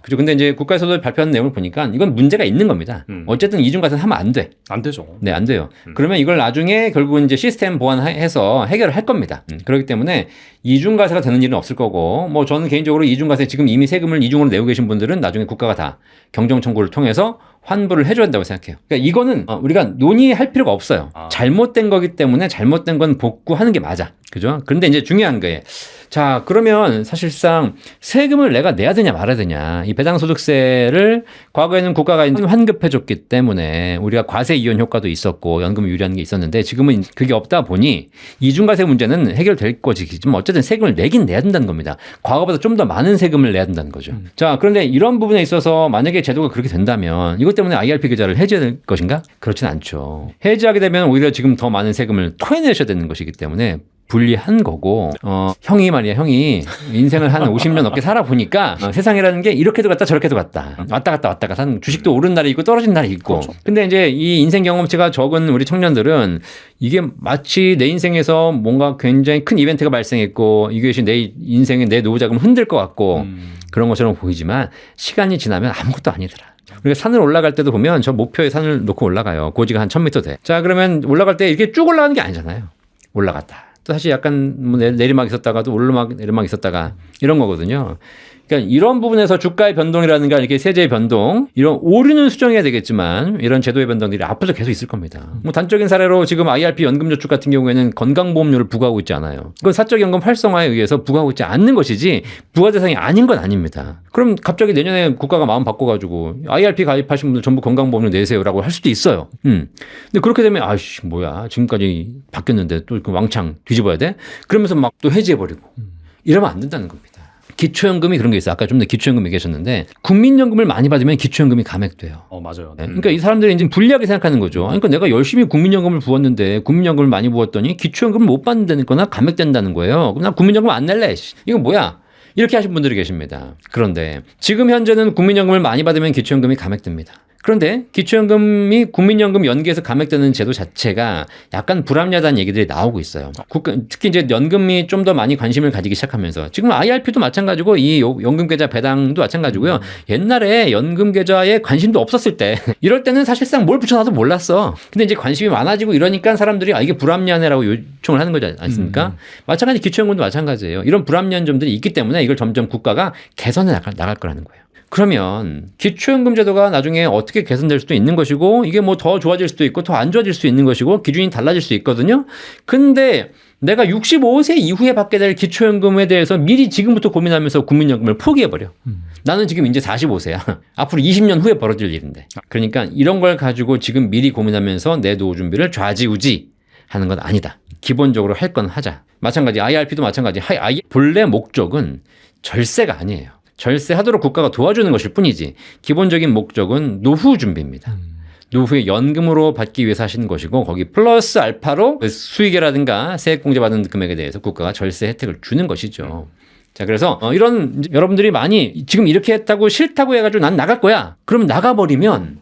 B: 그죠? 근데 이제 국가에서도 발표한 내용을 보니까 이건 문제가 있는 겁니다. 어쨌든 이중과세는 하면 안 돼.
A: 안 되죠.
B: 네, 안 돼요. 그러면 이걸 나중에 결국은 이제 시스템 보완해서 해결을 할 겁니다. 그렇기 때문에 이중과세가 되는 일은 없을 거고, 뭐 저는 개인적으로 이중과세 지금 이미 세금을 이중으로 내고 계신 분들은 나중에 국가가 다 경정 청구를 통해서 환불을 해줘야 된다고 생각해요. 그러니까 이거는 우리가 논의할 필요가 없어요. 잘못된 거기 때문에 잘못된 건 복구하는 게 맞아. 그죠? 그런데 이제 중요한 거예요. 자, 그러면 사실상 세금을 내가 내야 되냐 말아야 되냐. 이 배당소득세를 과거에는 국가가 환급해줬기 때문에 우리가 과세 이혼 효과도 있었고 연금을 유리하는 게 있었는데 지금은 그게 없다 보니 이중과세 문제는 해결될 거지만 어쨌든 세금을 내긴 내야 된다는 겁니다. 과거보다 좀 더 많은 세금을 내야 된다는 거죠. 자, 그런데 이런 부분에 있어서 만약에 제도가 그렇게 된다면 이것 때문에 IRP 계좌를 해지할 것인가? 그렇진 않죠. 해지하게 되면 오히려 지금 더 많은 세금을 토해내셔야 되는 것이기 때문에 불리한 거고, 형이 말이야, 형이 인생을 한 50년 넘게 살아보니까 세상이라는 게 이렇게도 갔다 저렇게도 갔다. 왔다 갔다 사는 주식도 오른 날이 있고 떨어진 날이 있고. 그렇죠. 근데 이제 이 인생 경험치가 적은 우리 청년들은 이게 마치 내 인생에서 뭔가 굉장히 큰 이벤트가 발생했고 이것이 내 인생의 내 노후 자금을 흔들 것 같고 그런 것처럼 보이지만 시간이 지나면 아무것도 아니더라. 우리가 산을 올라갈 때도 보면 저 목표에 산을 놓고 올라가요. 고지가 한 1000m 돼. 자, 그러면 올라갈 때 이렇게 쭉 올라가는 게 아니잖아요. 올라갔다. 또 사실 약간 뭐 내리막 있었다가도 오르막 내리막 있었다가 이런 거거든요. 그러니까 이런 부분에서 주가의 변동이라든가 이렇게 세제의 변동, 이런 오류는 수정해야 되겠지만 이런 제도의 변동들이 앞으로도 계속 있을 겁니다. 뭐 단적인 사례로 지금 IRP 연금저축 같은 경우에는 건강보험료를 부과하고 있지 않아요. 그건 사적연금 활성화에 의해서 부과하고 있지 않는 것이지 부과 대상이 아닌 건 아닙니다. 그럼 갑자기 내년에 국가가 마음 바꿔가지고 IRP 가입하신 분들 전부 건강보험료 내세요라고 할 수도 있어요. 근데 그렇게 되면 아이씨 뭐야 지금까지 바뀌었는데 또 그 왕창 뒤집어야 돼? 그러면서 막 또 해지해버리고 이러면 안 된다는 겁니다. 기초연금이 그런 게 있어요. 아까 좀 더 기초연금 얘기하셨는데 국민연금을 많이 받으면 기초연금이 감액돼요.
A: 맞아요.
B: 네. 그러니까 이 사람들이 이제 불리하게 생각하는 거죠. 그러니까 내가 열심히 국민연금을 부었는데 국민연금을 많이 부었더니 기초연금을 못 받는다는 거나 감액된다는 거예요. 그럼 나 국민연금 안 낼래. 이거 뭐야? 이렇게 하신 분들이 계십니다. 그런데 지금 현재는 국민연금을 많이 받으면 기초연금이 감액됩니다. 그런데 기초연금이 국민연금 연계해서 감액되는 제도 자체가 약간 불합리하다는 얘기들이 나오고 있어요. 특히 이제 연금이 좀 더 많이 관심을 가지기 시작하면서 지금 IRP도 마찬가지고 이 연금계좌 배당도 마찬가지고요. 옛날에 연금계좌에 관심도 없었을 때 이럴 때는 사실상 뭘 붙여놔도 몰랐어. 근데 이제 관심이 많아지고 이러니까 사람들이 이게 불합리하네라고 요청을 하는 거지 않습니까? 마찬가지 기초연금도 마찬가지예요. 이런 불합리한 점들이 있기 때문에 이걸 점점 국가가 개선해 나갈 거라는 거예요. 그러면 기초연금 제도가 나중에 어떻게 개선될 수도 있는 것이고 이게 뭐 더 좋아질 수도 있고 더 안 좋아질 수 있는 것이고 기준이 달라질 수 있거든요. 근데 내가 65세 이후에 받게 될 기초연금에 대해서 미리 지금부터 고민하면서 국민연금을 포기해버려. 나는 지금 이제 45세야. 앞으로 20년 후에 벌어질 일인데. 그러니까 이런 걸 가지고 지금 미리 고민하면서 내 노후 준비를 좌지우지 하는 건 아니다. 기본적으로 할 건 하자. 마찬가지 IRP도 마찬가지. 본래 목적은 절세가 아니에요. 절세하도록 국가가 도와주는 것일 뿐이지 기본적인 목적은 노후 준비입니다. 노후에 연금으로 받기 위해서 하시는 것이고 거기 플러스 알파로 수익이라든가 세액공제 받은 금액에 대해서 국가가 절세 혜택을 주는 것이죠. 자, 그래서 이런 여러분들이 많이 지금 이렇게 했다고 싫다고 해가지고 난 나갈 거야. 그럼 나가버리면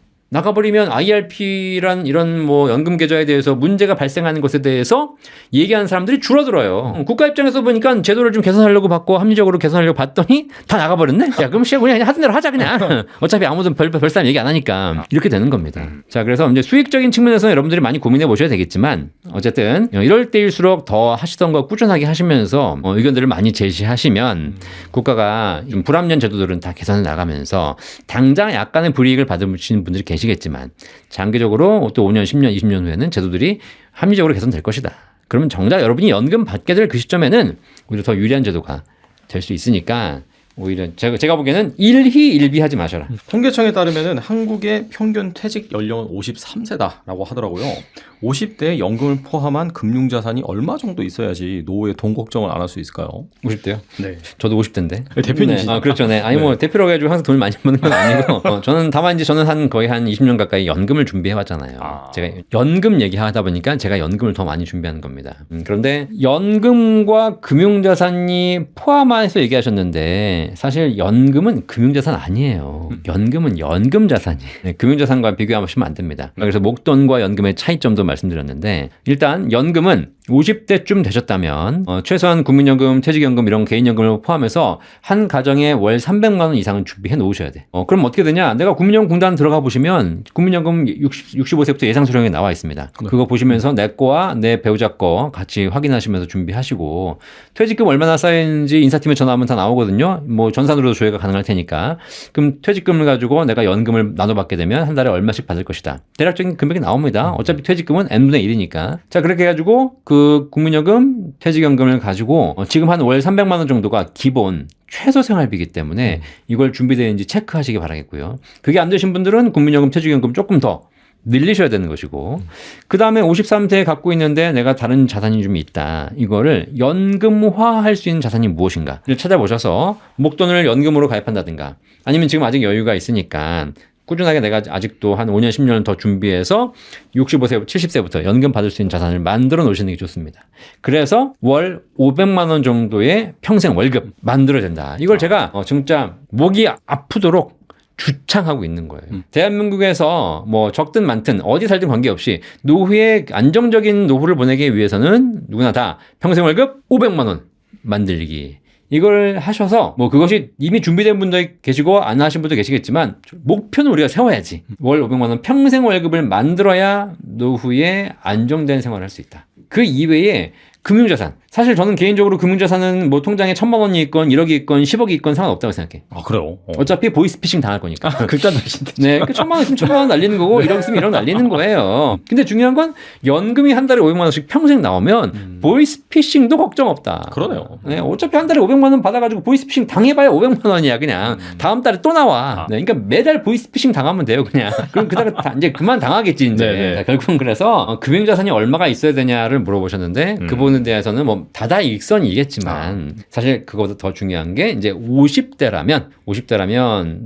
B: IRP란 이런 뭐 연금 계좌에 대해서 문제가 발생하는 것에 대해서 얘기하는 사람들이 줄어들어요. 국가 입장에서 보니까 제도를 좀 개선하려고 받고 합리적으로 개선하려고 봤더니 다 나가버렸네? 야, 그럼 그냥 하던 대로 하자 그냥. 어차피 아무도 별 사람 얘기 안 하니까. 이렇게 되는 겁니다. 자, 그래서 이제 수익적인 측면에서 여러분들이 많이 고민해 보셔야 되겠지만 어쨌든 이럴 때일수록 더 하시던 거 꾸준하게 하시면서 의견들을 많이 제시하시면 국가가 좀 불합리한 제도들은 다 개선해 나가면서 당장 약간의 불이익을 받으시는 분들이 계시겠지만 장기적으로 또 5년, 10년, 20년 후에는 제도들이 합리적으로 개선될 것이다. 그러면 정작 여러분이 연금 받게 될 그 시점에는 오히려 더 유리한 제도가 될 수 있으니까 오히려 제가 보기에는 일희일비하지 마셔라.
A: 통계청에 따르면은 한국의 평균 퇴직 연령은 53세다라고 하더라고요. 50대에 연금을 포함한 금융자산이 얼마 정도 있어야지 노후에 돈 걱정을 안 할 수 있을까요?
B: 50대요?
A: 네.
B: 저도 50대인데.
A: 대표님이시죠?
B: 네. 그렇죠. 네. 아니 뭐 대표라고 해가지고 항상 돈을 많이 버는 건 아니고 저는 다만 이제 저는 거의 한 20년 가까이 연금을 준비해왔잖아요. 제가 연금 얘기하다 보니까 제가 연금을 더 많이 준비하는 겁니다. 그런데 연금과 금융자산이 포함해서 얘기하셨는데 사실 연금은 금융자산 아니에요. 연금은 연금자산이에요. 네, 금융자산과 비교하시면 안 됩니다. 그래서 목돈과 연금의 차이점도 말씀드렸는데 일단 연금은 50대쯤 되셨다면 최소한 국민연금, 퇴직연금 이런 개인연금을 포함해서 한 가정에 월 300만 원 이상은 준비해 놓으셔야 돼. 그럼 어떻게 되냐? 내가 국민연금 공단 들어가 보시면 국민연금 65세부터 예상 수령에 나와 있습니다. 그거 보시면서 내 거와 내 배우자 거 같이 확인하시면서 준비하시고 퇴직금 얼마나 쌓였는지 인사팀에 전화하면 다 나오거든요. 뭐 전산으로도 조회가 가능할 테니까. 그럼 퇴직금을 가지고 내가 연금을 나눠받게 되면 한 달에 얼마씩 받을 것이다. 대략적인 금액이 나옵니다. 어차피 퇴직금은 n분의 1이니까. 자, 그렇게 해가지고 그 국민연금, 퇴직연금을 가지고 지금 한 월 300만 원 정도가 기본 최소 생활비이기 때문에 이걸 준비되는지 체크하시기 바라겠고요. 그게 안 되신 분들은 국민연금, 퇴직연금 조금 더 늘리셔야 되는 것이고 그 다음에 53세에 갖고 있는데 내가 다른 자산이 좀 있다. 이거를 연금화할 수 있는 자산이 무엇인가를 찾아보셔서 목돈을 연금으로 가입한다든가 아니면 지금 아직 여유가 있으니까 꾸준하게 내가 아직도 한 5년, 10년 더 준비해서 65세, 70세부터 연금 받을 수 있는 자산을 만들어 놓으시는 게 좋습니다. 그래서 월 500만 원 정도의 평생 월급 만들어야 된다. 이걸 제가 진짜 목이 아프도록 주창하고 있는 거예요. 대한민국에서 뭐 적든 많든 어디 살든 관계없이 노후에 안정적인 노후를 보내기 위해서는 누구나 다 평생 월급 500만 원 만들기. 이걸 하셔서 뭐 그것이 이미 준비된 분도 계시고 안 하신 분도 계시겠지만 목표는 우리가 세워야지. 월 500만 원 평생 월급을 만들어야 노후에 안정된 생활을 할 수 있다. 그 이외에 금융자산. 사실 저는 개인적으로 금융자산은 뭐 통장에 1,000만 원이 있건 1억이 있건 10억이 있건 상관없다고 생각해.
A: 아, 그래요?
B: 어차피 보이스피싱 당할 거니까.
A: 극단적이신데.
B: 네, 그 1,000만 원 있으면 1,000만 원 날리는 거고 1억 있으면 1억 날리는 거예요. 근데 중요한 건 연금이 한 달에 500만 원씩 평생 나오면 보이스피싱도 걱정 없다.
A: 그러네요.
B: 네, 어차피 한 달에 500만 원 받아가지고 보이스피싱 당해봐야 500만 원이야 그냥. 다음 달에 또 나와. 네, 그러니까 매달 보이스피싱 당하면 돼요 그냥. 그럼 그다음에 이제 그만 당하겠지 이제.
A: 네네.
B: 결국은 그래서 금융자산이 얼마가 있어야 되냐를 물어보셨는데 그 부분에 대해서는 뭐 다다익선이겠지만 사실 그거보다 더 중요한 게 이제 50대라면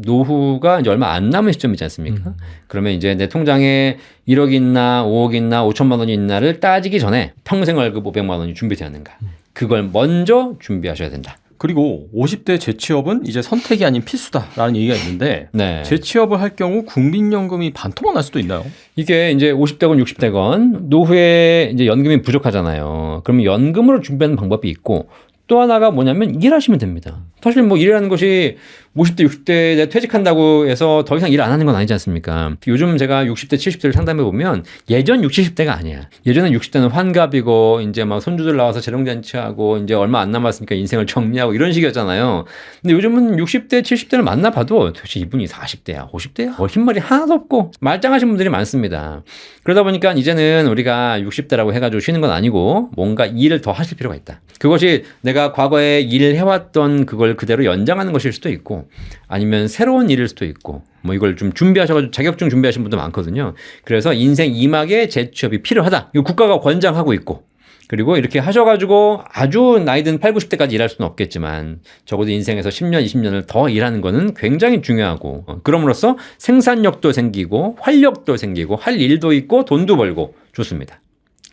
B: 노후가 이제 얼마 안 남은 시점이지 않습니까? 그러면 이제 내 통장에 1억 있나 5억 있나 5천만 원이 있나를 따지기 전에 평생 월급 500만 원이 준비되었는가. 그걸 먼저 준비하셔야 된다.
A: 그리고 50대 재취업은 이제 선택이 아닌 필수다라는 얘기가 있는데
B: 네.
A: 재취업을 할 경우 국민연금이 반토막 날 수도 있나요?
B: 이게 이제 50대건 60대건 노후에 이제 연금이 부족하잖아요. 그러면 연금으로 준비하는 방법이 있고 또 하나가 뭐냐면 일하시면 됩니다. 사실 뭐 일이라는 것이 50대, 60대에 내가 퇴직한다고 해서 더 이상 일 안 하는 건 아니지 않습니까? 요즘 제가 60대, 70대를 상담해 보면 예전 60, 70대가 아니야. 예전에 60대는 환갑이고 이제 막 손주들 나와서 재롱잔치하고 이제 얼마 안 남았으니까 인생을 정리하고 이런 식이었잖아요. 근데 요즘은 60대, 70대를 만나봐도 도대체 이분이 40대야, 50대야? 흰머리 하나도 없고 말짱하신 분들이 많습니다. 그러다 보니까 이제는 우리가 60대라고 해가지고 쉬는 건 아니고 뭔가 일을 더 하실 필요가 있다. 그것이 내가 과거에 일을 해왔던 그걸 그대로 연장하는 것일 수도 있고 아니면 새로운 일일 수도 있고 뭐 이걸 좀 준비하셔가지고 자격증 준비하신 분도 많거든요. 그래서 인생 2막의 재취업이 필요하다. 이거 국가가 권장하고 있고 그리고 이렇게 하셔가지고 아주 나이든 8, 90대까지 일할 수는 없겠지만 적어도 인생에서 10년, 20년을 더 일하는 거는 굉장히 중요하고 그럼으로써 생산력도 생기고 활력도 생기고 할 일도 있고 돈도 벌고 좋습니다.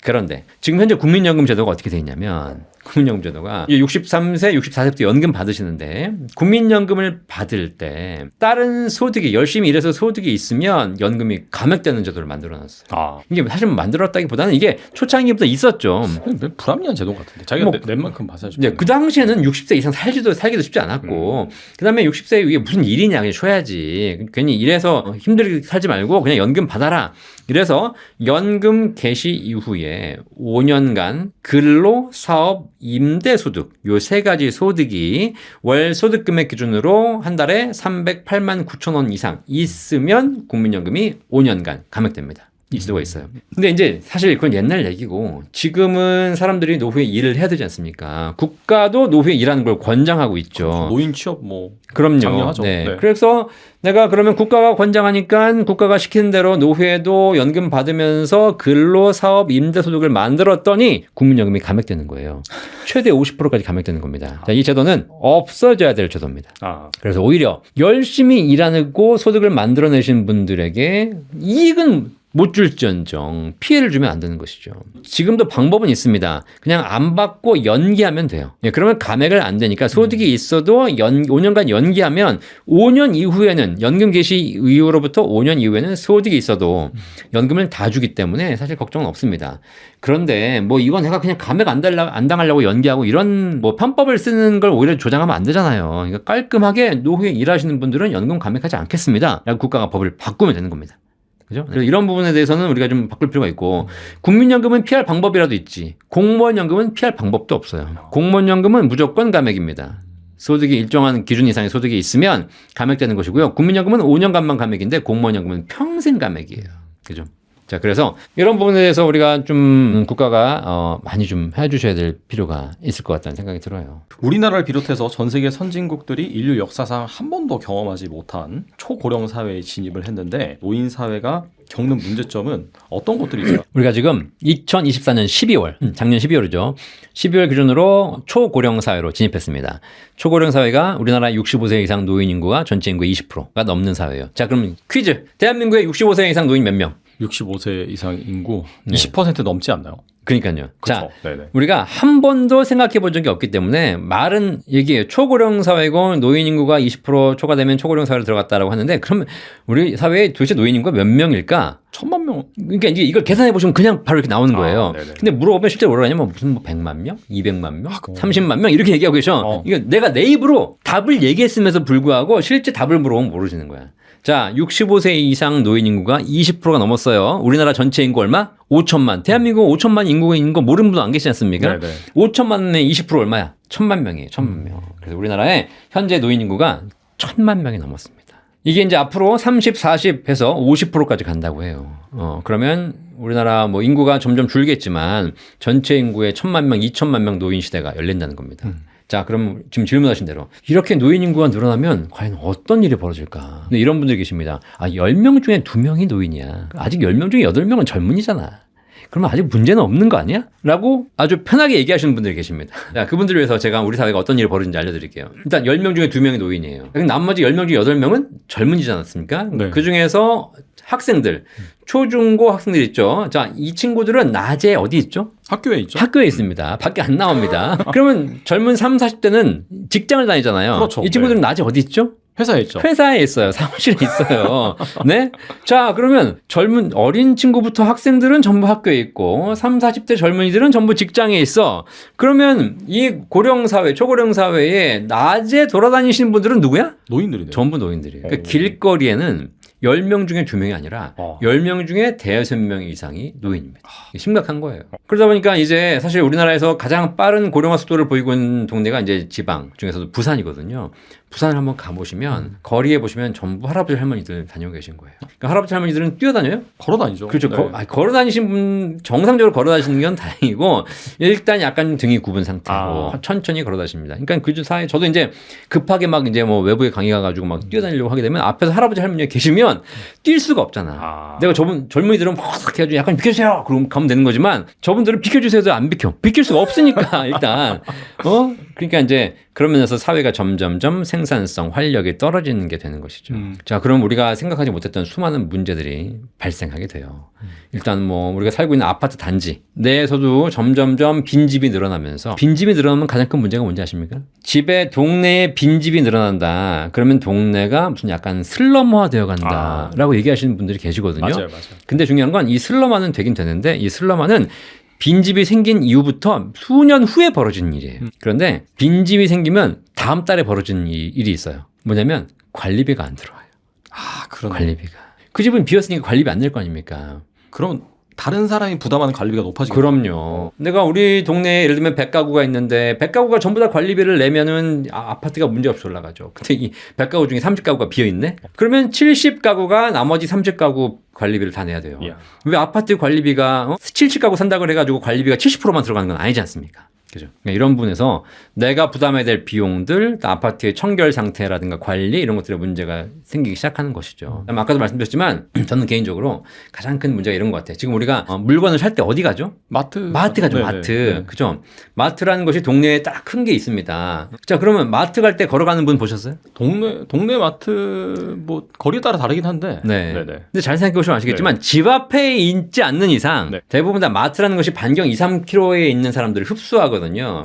B: 그런데 지금 현재 국민연금 제도가 어떻게 되어 있냐면 국민연금 제도가 63세, 64세부터 연금 받으시는데 국민연금을 받을 때 다른 소득이 열심히 일해서 소득이 있으면 연금이 감액되는 제도를 만들어놨어요. 이게 사실 만들었다기보다는 이게 초창기부터 있었죠.
A: 불합리한 제도 같은데 자기가
B: 뭐,
A: 낸 만큼 받아야지.
B: 네, 그 당시에는 60세 이상 살기도 쉽지 않았고 그다음에 60세 이게 무슨 일이냐 그냥 쉬어야지. 괜히 일해서 힘들게 살지 말고 그냥 연금 받아라. 그래서 연금 개시 이후에 5년간 근로, 사업, 임대소득 요 세 가지 소득이 월 소득금액 기준으로 한 달에 308만 9천 원 이상 있으면 국민연금이 5년간 감액됩니다. 수가 있어요. 근데 이제 사실 그건 옛날 얘기고 지금은 사람들이 노후에 일을 해야 되지 않습니까? 국가도 노후에 일하는 걸 권장하고 있죠.
A: 노인 취업 뭐
B: 그럼요.
A: 장려하죠.
B: 네.
A: 네.
B: 그래서 내가 그러면 국가가 권장하니까 국가가 시키는 대로 노후에도 연금 받으면서 근로 사업 임대 소득을 만들었더니 국민연금이 감액되는 거예요. 최대 50%까지 감액되는 겁니다. 자, 이 제도는 없어져야 될 제도입니다. 그래서 오히려 열심히 일하고 소득을 만들어내신 분들에게 이익은 못 줄지언정 피해를 주면 안 되는 것이죠. 지금도 방법은 있습니다. 그냥 안 받고 연기하면 돼요. 예, 그러면 감액을 안 되니까 소득이 있어도 5년간 연기하면 5년 이후에는 연금 개시 이후로부터 5년 이후에는 소득이 있어도 연금을 다 주기 때문에 사실 걱정은 없습니다. 그런데 뭐 이건 내가 그냥 감액 안 당하려고 연기하고 이런 뭐 편법을 쓰는 걸 오히려 조장하면 안 되잖아요. 그러니까 깔끔하게 노후에 일하시는 분들은 연금 감액하지 않겠습니다. 라고 국가가 법을 바꾸면 되는 겁니다. 그죠? 그래서 이런 부분에 대해서는 우리가 좀 바꿀 필요가 있고, 국민연금은 피할 방법이라도 있지, 공무원연금은 피할 방법도 없어요. 공무원연금은 무조건 감액입니다. 소득이 일정한 기준 이상의 소득이 있으면 감액되는 것이고요. 국민연금은 5년간만 감액인데 공무원연금은 평생 감액이에요. 그죠? 자, 그래서 이런 부분에 대해서 우리가 좀 국가가 많이 좀 해주셔야 될 필요가 있을 것 같다는 생각이 들어요.
A: 우리나라를 비롯해서 전 세계 선진국들이 인류 역사상 한 번도 경험하지 못한 초고령 사회에 진입을 했는데 노인 사회가 겪는 문제점은 어떤 것들이 있어요?
B: 우리가 지금 2024년 12월, 작년 12월이죠. 12월 기준으로 초고령 사회로 진입했습니다. 초고령 사회가 우리나라 65세 이상 노인 인구가 전체 인구의 20%가 넘는 사회예요. 자, 그럼 퀴즈. 대한민국의 65세 이상 노인 몇 명?
A: 65세 이상 인구 20% 넘지 않나요?
B: 그러니까요.
A: 그렇죠.
B: 자,
A: 네네.
B: 우리가 한 번도 생각해 본 적이 없기 때문에 말은 얘기해요. 초고령 사회고 노인 인구가 20% 초과되면 초고령 사회로 들어갔다라고 하는데 그러면 우리 사회에 도대체 노인 인구가 몇 명일까?
A: 1000만 명.
B: 그러니까 이제 이걸 계산해 보시면 그냥 바로 이렇게 나오는 거예요.
A: 네네.
B: 근데 물어보면 실제로 뭐라냐면 무슨 뭐 100만 명, 200만 명, 30만 명 이렇게 얘기하고 계셔. 이거 내가 내 입으로 답을 얘기했음에도 불구하고 실제 답을 물어보면 모르시는 거야. 자, 65세 이상 노인 인구가 20%가 넘었어요. 우리나라 전체 인구 얼마? 5천만. 대한민국 5천만 인구가 있는 거 모르는 분 안 계시지 않습니까?
A: 네네.
B: 5천만의 20% 얼마야? 1000만 명이에요. 1000만 명. 그래서 우리나라의 현재 노인 인구가 1000만 명이 넘었습니다. 이게 이제 앞으로 30, 40 해서 50%까지 간다고 해요. 그러면 우리나라 뭐 인구가 점점 줄겠지만 전체 인구의 1000만 명, 2000만 명 노인 시대가 열린다는 겁니다. 자, 그럼 지금 질문하신 대로 이렇게 노인 인구가 늘어나면 과연 어떤 일이 벌어질까? 근데 이런 분들이 계십니다. 아, 10명 중에 2명이 노인이야. 아직 10명 중에 8명은 젊은이잖아. 그러면 아직 문제는 없는 거 아니야? 라고 아주 편하게 얘기하시는 분들이 계십니다. 자, 그분들을 위해서 제가 우리 사회가 어떤 일이 벌어지는지 알려드릴게요. 일단 10명 중에 2명이 노인이에요. 그럼 나머지 10명 중에 8명은 젊은이지 않았습니까?
A: 네.
B: 그 중에서 학생들, 초중고 학생들 있죠. 자, 이 친구들은 낮에 어디 있죠?
A: 학교에 있죠.
B: 학교에 있습니다. 밖에 안 나옵니다. 그러면 젊은 30, 40대는 직장을 다니잖아요.
A: 그렇죠.
B: 이 친구들은 낮에 어디 있죠?
A: 회사에 있죠.
B: 회사에 있어요. 사무실에 있어요. 네? 자, 그러면 젊은 어린 친구부터 학생들은 전부 학교에 있고 30, 40대 젊은이들은 전부 직장에 있어. 그러면 이 고령 사회, 초고령 사회에 낮에 돌아다니시는 분들은 누구야?
A: 노인들이네요.
B: 전부 노인들이에요. 그러니까 길거리에는 10명 중에 2명이 아니라 10명 중에 5명 이상이 노인입니다. 심각한 거예요. 그러다 보니까 이제 사실 우리나라에서 가장 빠른 고령화 속도를 보이고 있는 동네가 이제 지방 중에서도 부산이거든요. 부산을 한번 가보시면 거리에 보시면 전부 할아버지 할머니들 다니고 계신 거예요. 그러니까 할아버지 할머니들은 뛰어다녀요?
A: 걸어다니죠.
B: 그렇죠.
A: 네.
B: 걸어 다니신 분 정상적으로 걸어 다니시는 건 다행이고 일단 약간 등이 굽은 상태고 천천히 걸어 다십니다. 그러니까 그 사이에 저도 이제 급하게 막 이제 뭐 외부에 강의 가가지고 막 뛰어다니려고 하게 되면 앞에서 할아버지 할머니가 계시면 뛸 수가 없잖아. 내가 젊은이들은 막 해가지고 약간 비켜주세요. 그럼 가면 되는 거지만 저분들은 비켜주세요도 안 비켜. 비킬 수가 없으니까 일단 그러니까 이제 그런 면에서 사회가 점점점 생산성, 활력이 떨어지는 게 되는 것이죠. 자, 그럼 우리가 생각하지 못했던 수많은 문제들이 발생하게 돼요. 일단 뭐 우리가 살고 있는 아파트 단지 내에서도 점점점 빈집이 늘어나면서 빈집이 늘어나면 가장 큰 문제가 뭔지 아십니까? 집에 동네에 빈집이 늘어난다. 그러면 동네가 무슨 약간 슬럼화 되어 간다라고 얘기하시는 분들이 계시거든요.
A: 맞아요.
B: 근데 중요한 건 이 슬럼화는 되긴 되는데 이 슬럼화는 빈집이 생긴 이후부터 수년 후에 벌어지는 일이에요. 그런데 빈집이 생기면 다음 달에 벌어지는 일이 있어요. 뭐냐면 관리비가 안 들어와요.
A: 그러네.
B: 관리비가. 그 집은 비었으니까 관리비 안 낼 거 아닙니까?
A: 그럼 다른 사람이 부담하는 관리비가 높아지죠.
B: 그럼요. 내가 우리 동네에 예를 들면 100가구가 있는데 100가구가 전부 다 관리비를 내면은 아파트가 문제없이 올라가죠. 근데 이 100가구 중에 30가구가 비어있네? 그러면 70가구가 나머지 30가구 관리비를 다 내야 돼요. 왜 아파트 관리비가 70가구 산다고 해가지고 관리비가 70%만 들어가는 건 아니지 않습니까? 그죠? 그러니까 이런 부분에서 내가 부담해야 될 비용들, 아파트의 청결 상태라든가 관리 이런 것들의 문제가 생기기 시작하는 것이죠. 아까도 말씀드렸지만 저는 개인적으로 가장 큰 문제가 이런 것 같아요. 지금 우리가 물건을 살 때 어디 가죠?
A: 마트
B: 가죠.
A: 네네.
B: 마트.
A: 네.
B: 그죠? 마트라는 것이 동네에 딱 큰 게 있습니다. 자, 그러면 마트 갈 때 걸어가는 분 보셨어요?
A: 동네 마트 뭐 거리에 따라 다르긴 한데.
B: 네.
A: 네네.
B: 근데 잘 생각해 보시면 아시겠지만 집 앞에 있지 않는 이상
A: 네.
B: 대부분 다 마트라는 것이 반경 2, 3km에 있는 사람들을 흡수하거든요.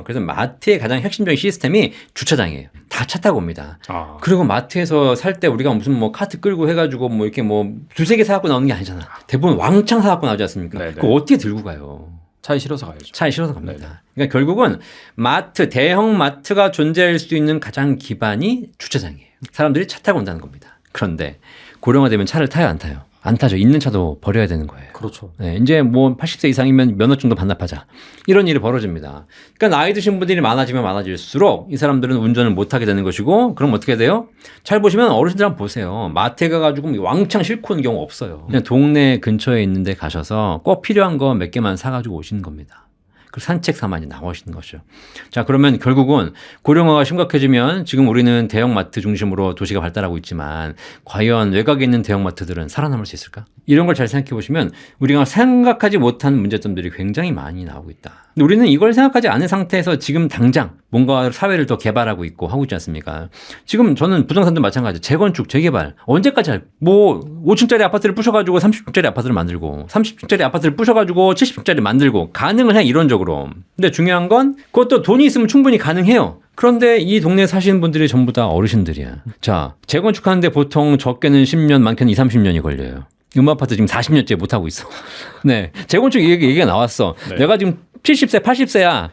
B: 그래서 마트의 가장 핵심적인 시스템이 주차장이에요. 다 차 타고 옵니다. 그리고 마트에서 살 때 우리가 무슨 뭐 카트 끌고 해가지고 뭐 이렇게 뭐 두세 개 사갖고 나오는 게 아니잖아. 대부분 왕창 사갖고 나오지 않습니까?
A: 네네.
B: 그거 어떻게 들고 가요?
A: 차에 실어서 가야죠.
B: 차에 실어서 갑니다. 그러니까 결국은 마트, 대형 마트가 존재할 수 있는 가장 기반이 주차장이에요. 사람들이 차 타고 온다는 겁니다. 그런데 고령화되면 차를 타요, 안 타요? 안 타죠. 있는 차도 버려야 되는 거예요.
A: 그렇죠.
B: 네, 이제 뭐 80세 이상이면 면허증도 반납하자. 이런 일이 벌어집니다. 그러니까 나이 드신 분들이 많아지면 많아질수록 이 사람들은 운전을 못하게 되는 것이고, 그럼 어떻게 돼요? 잘 보시면 어르신들 한번 보세요. 마트에 가가지고 왕창 싣고 오는 경우 없어요. 그냥 동네 근처에 있는 데 가셔서 꼭 필요한 거 몇 개만 사가지고 오시는 겁니다. 그 산책 삼아니 나오시는 것이죠. 자, 그러면 결국은 고령화가 심각해지면 지금 우리는 대형마트 중심으로 도시가 발달하고 있지만 과연 외곽에 있는 대형마트들은 살아남을 수 있을까? 이런 걸 잘 생각해 보시면 우리가 생각하지 못한 문제점들이 굉장히 많이 나오고 있다. 근데 우리는 이걸 생각하지 않은 상태에서 지금 당장 뭔가 사회를 더 개발하고 있고 하고 있지 않습니까? 지금 저는 부동산도 마찬가지예요. 재건축, 재개발 언제까지 할? 뭐 5층짜리 아파트를 부셔가지고 30층짜리 아파트를 만들고 30층짜리 아파트를 부셔가지고 70층짜리 만들고 가능을 해 이론적으로. 근데 중요한 건 그것도 돈이 있으면 충분히 가능해요. 그런데 이 동네에 사시는 분들이 전부 다 어르신들이야. 자, 재건축하는데 보통 적게는 10년, 많게는 2, 30년이 걸려요. 음아파트 지금 40년째 못하고 있어. 네. 재건축 얘기가 나왔어.
A: 네.
B: 내가 지금 70세, 80세야.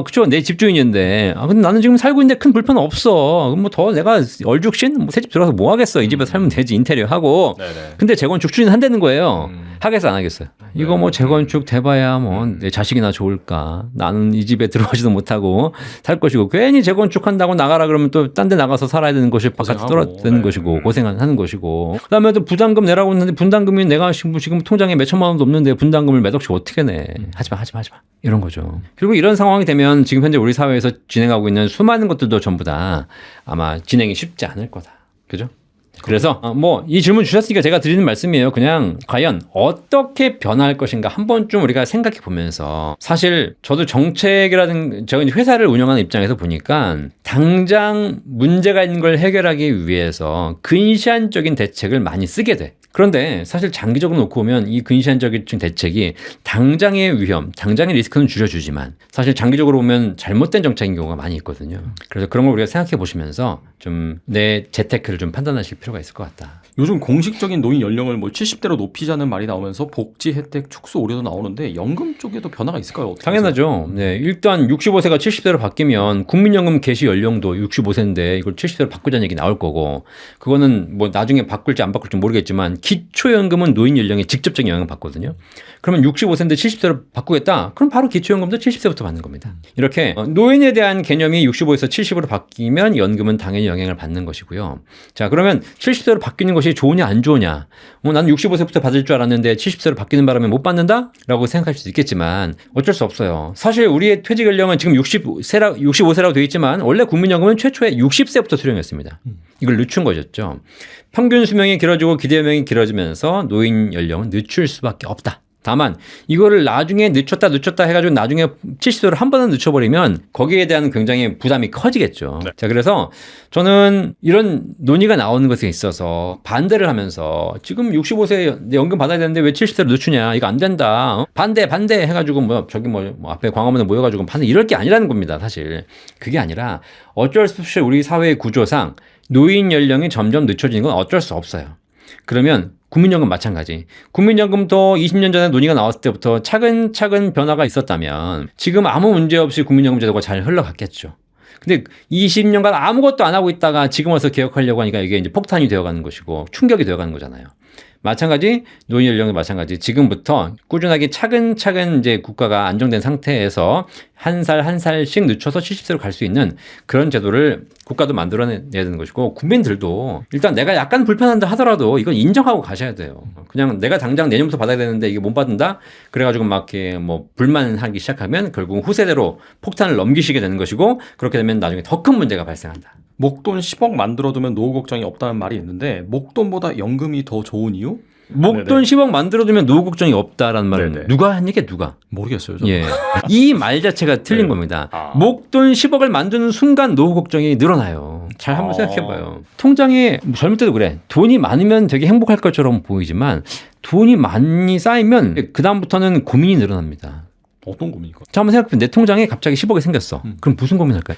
B: 그쵸. 내 집주인인데. 근데 나는 지금 살고 있는데 큰 불편은 없어. 그럼 뭐 더 내가 얼죽신? 뭐 새 집 들어가서 뭐 하겠어. 이 집에 살면 되지. 인테리어 하고.
A: 네네.
B: 근데 재건축 추진한다는 거예요. 하겠어, 안 하겠어요? 이거 뭐 재건축 돼봐야 뭐 내 자식이나 좋을까. 나는 이 집에 들어가지도 못하고 살 것이고. 괜히 재건축한다고 나가라 그러면 또 딴 데 나가서 살아야 되는 것이 바깥에
A: 고생하고.
B: 떨어지는 것이고. 고생하는 것이고. 그 다음에 또 부담금 내라고 했는데 분담금이 내가 지금 통장에 몇 천만 원도 없는데 분담금을 몇 억씩 어떻게 내. 하지마. 이런 거죠. 그리고 이런 상황이 되면 지금 현재 우리 사회에서 진행하고 있는 수많은 것들도 전부 다 아마 진행이 쉽지 않을 거다. 그죠? 그래서 뭐 이 질문 주셨으니까 제가 드리는 말씀이에요. 그냥 과연 어떻게 변화할 것인가 한 번쯤 우리가 생각해 보면서 사실 저도 정책이라든 제가 이제 회사를 운영하는 입장에서 보니까 당장 문제가 있는 걸 해결하기 위해서 근시안적인 대책을 많이 쓰게 돼. 그런데 사실 장기적으로 놓고 보면 이 근시안적인 대책이 당장의 위험, 당장의 리스크는 줄여주지만 사실 장기적으로 보면 잘못된 정책인 경우가 많이 있거든요. 그래서 그런 걸 우리가 생각해 보시면서 좀 내 재테크를 좀 판단하실 필요가 있을 것 같다.
A: 요즘 공식적인 노인 연령을 뭐 70대로 높이자는 말이 나오면서 복지 혜택 축소 우려도 나오는데 연금 쪽에도 변화가 있을까요? 어떻게
B: 당연하죠. 네, 일단 65세가 70세로 바뀌면 국민연금 개시 연령도 65세인데 이걸 70세로 바꾸자는 얘기 나올 거고 그거는 뭐 나중에 바꿀지 안 바꿀지 모르겠지만 기초연금은 노인 연령에 직접적인 영향을 받거든요. 그러면 65세인데 70세로 바꾸겠다? 그럼 바로 기초연금도 70세부터 받는 겁니다. 이렇게 노인에 대한 개념이 65에서 70으로 바뀌면 연금은 당연히 영향을 받는 것이고요. 자, 그러면 70세로 바뀌는 것이 좋으냐 안 좋으냐? 나는 65세부터 받을 줄 알았는데 70세로 바뀌는 바람에 못 받는다? 라고 생각할 수도 있겠지만 어쩔 수 없어요. 사실 우리의 퇴직 연령은 지금 65세라고 되어 있지만 원래 국민연금은 최초에 60세부터 수령했습니다. 이걸 늦춘 거였죠. 평균 수명이 길어지고 기대 수명이 길어지면서 노인 연령은 늦출 수밖에 없다. 다만 이거를 나중에 늦췄다 해가지고 나중에 70세로 한 번은 늦춰버리면 거기에 대한 굉장히 부담이 커지겠죠.
A: 네.
B: 자, 그래서 저는 이런 논의가 나오는 것에 있어서 반대를 하면서 지금 65세 연금 받아야 되는데 왜 70세로 늦추냐, 이거 안 된다, 반대 해가지고 뭐 앞에 광화문에 모여가지고 반대, 이럴 게 아니라는 겁니다. 사실 그게 아니라 어쩔 수 없이 우리 사회의 구조상 노인 연령이 점점 늦춰지는 건 어쩔 수 없어요. 그러면 국민연금 마찬가지. 국민연금도 20년 전에 논의가 나왔을 때부터 차근차근 변화가 있었다면 지금 아무 문제 없이 국민연금 제도가 잘 흘러갔겠죠. 근데 20년간 아무것도 안 하고 있다가 지금 와서 개혁하려고 하니까 이게 이제 폭탄이 되어가는 것이고 충격이 되어가는 거잖아요. 마찬가지 노인 연령도 마찬가지. 지금부터 꾸준하게 차근차근 이제 국가가 안정된 상태에서 한 살 한 살씩 늦춰서 70세로 갈 수 있는 그런 제도를 국가도 만들어내야 되는 것이고 국민들도 일단 내가 약간 불편한다 하더라도 이건 인정하고 가셔야 돼요. 그냥 내가 당장 내년부터 받아야 되는데 이게 못 받는다 그래가지고 막 이렇게 뭐 불만하기 시작하면 결국 후세대로 폭탄을 넘기시게 되는 것이고 그렇게 되면 나중에 더 큰 문제가 발생한다.
A: 목돈 10억 만들어두면 노후 걱정이 없다는 말이 있는데 목돈보다 연금이 더 좋은 이유?
B: 목돈
A: 네네.
B: 10억 만들어두면 노후 걱정이 없다라는 말은
A: 네네.
B: 누가 한 얘기야 누가?
A: 모르겠어요. 저는.
B: 예. 이 말 자체가 틀린
A: 네.
B: 겁니다.
A: 아.
B: 목돈 10억을 만드는 순간 노후 걱정이 늘어나요. 잘 한번 생각해봐요. 통장에 젊을 때도 그래. 돈이 많으면 되게 행복할 것처럼 보이지만 돈이 많이 쌓이면 그 다음부터는 고민이 늘어납니다.
A: 어떤 고민일까?
B: 자, 한번 생각해보면 내 통장에 갑자기 10억이 생겼어. 그럼 무슨 고민할까? 야,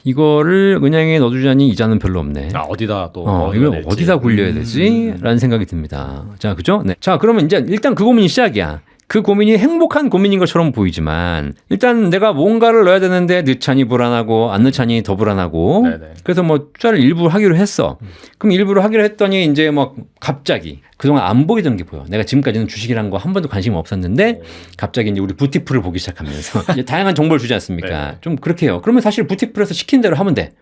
B: 이거를 은행에 넣어두자니 이자는 별로 없네.
A: 아, 어디다 또
B: 이걸
A: 될지.
B: 어디다 굴려야 되지? 라는 생각이 듭니다. 자, 그죠? 네. 자, 그러면 이제 일단 그 고민이 시작이야. 그 고민이 행복한 고민인 것처럼 보이지만 일단 내가 뭔가를 넣어야 되는데 넣자니 불안하고 안 넣자니 더 불안하고
A: 네네.
B: 그래서 뭐 투자를 일부 하기로 했어. 그럼 일부러 하기로 했더니 이제 막 갑자기 그동안 안 보이던 게 보여. 내가 지금까지는 주식이란 거 한 번도 관심이 없었는데 갑자기 이제 우리 부티프를 보기 시작하면서 이제 다양한 정보를 주지 않습니까?
A: 네.
B: 좀 그렇게 해요. 그러면 사실 부티프에서 시킨 대로 하면 돼.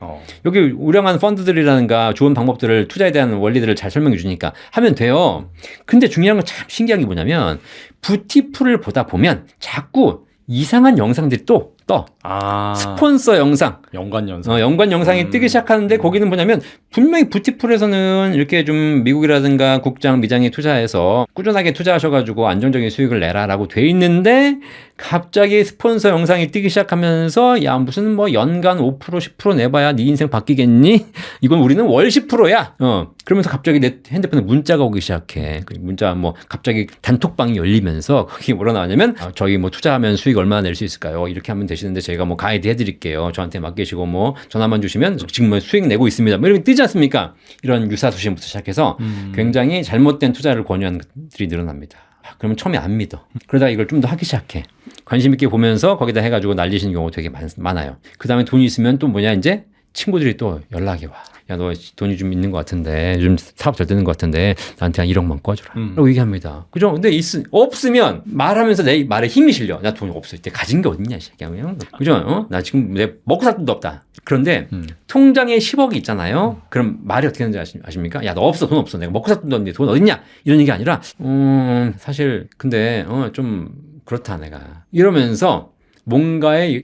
B: 여기 우량한 펀드들이라든가 좋은 방법들을 투자에 대한 원리들을 잘 설명해 주니까 하면 돼요. 근데 중요한 건 참 신기한 게 뭐냐면 부티프를 보다 보면 자꾸 이상한 영상들이 또 떠.
A: 아,
B: 스폰서 영상,
A: 연관 연상.
B: 연관 영상이 뜨기 시작하는데 거기는 뭐냐면 분명히 부티풀에서는 이렇게 좀 미국이라든가 국장, 미장에 투자해서 꾸준하게 투자하셔가지고 안정적인 수익을 내라라고 돼 있는데 갑자기 스폰서 영상이 뜨기 시작하면서 야 무슨 뭐 연간 5% 10% 내봐야 네 인생 바뀌겠니? 이건 우리는 월 10%야. 그러면서 갑자기 내 핸드폰에 문자가 오기 시작해. 그 문자 뭐 갑자기 단톡방이 열리면서 거기 뭐라 나왔냐면 저희 뭐 투자하면 수익 얼마나 낼 수 있을까요? 이렇게 하면 되시는데 저희가 뭐 가이드 해드릴게요. 저한테 맡기시고 뭐 전화만 주시면 지금 뭐 수익 내고 있습니다. 뭐 이렇게 뜨지 않습니까? 이런 유사수신부터 시작해서 굉장히 잘못된 투자를 권유하는 것들이 늘어납니다. 그러면 처음에 안 믿어. 그러다가 이걸 좀 더 하기 시작해. 관심 있게 보면서 거기다 해가지고 날리시는 경우가 되게 많아요. 그 다음에 돈이 있으면 또 뭐냐 이제 친구들이 또 연락이 와. 야, 너 돈이 좀 있는 것 같은데, 요즘 사업 잘 되는 것 같은데, 나한테 한 1억만 꿔주라. 라고 얘기합니다. 그죠? 근데 없으면 말하면서 내 말에 힘이 실려. 나 돈이 없어. 이때 가진 게 어딨냐, 이 새끼야. 그죠? 나 지금 내 먹고 살 돈도 없다. 그런데 통장에 10억이 있잖아요. 그럼 말이 어떻게 되는지 아십니까? 야, 너 없어. 돈 없어. 내가 먹고 살 돈도 없는데 돈 어딨냐? 이런 얘기 아니라, 사실, 근데, 좀 그렇다, 내가. 이러면서, 뭔가의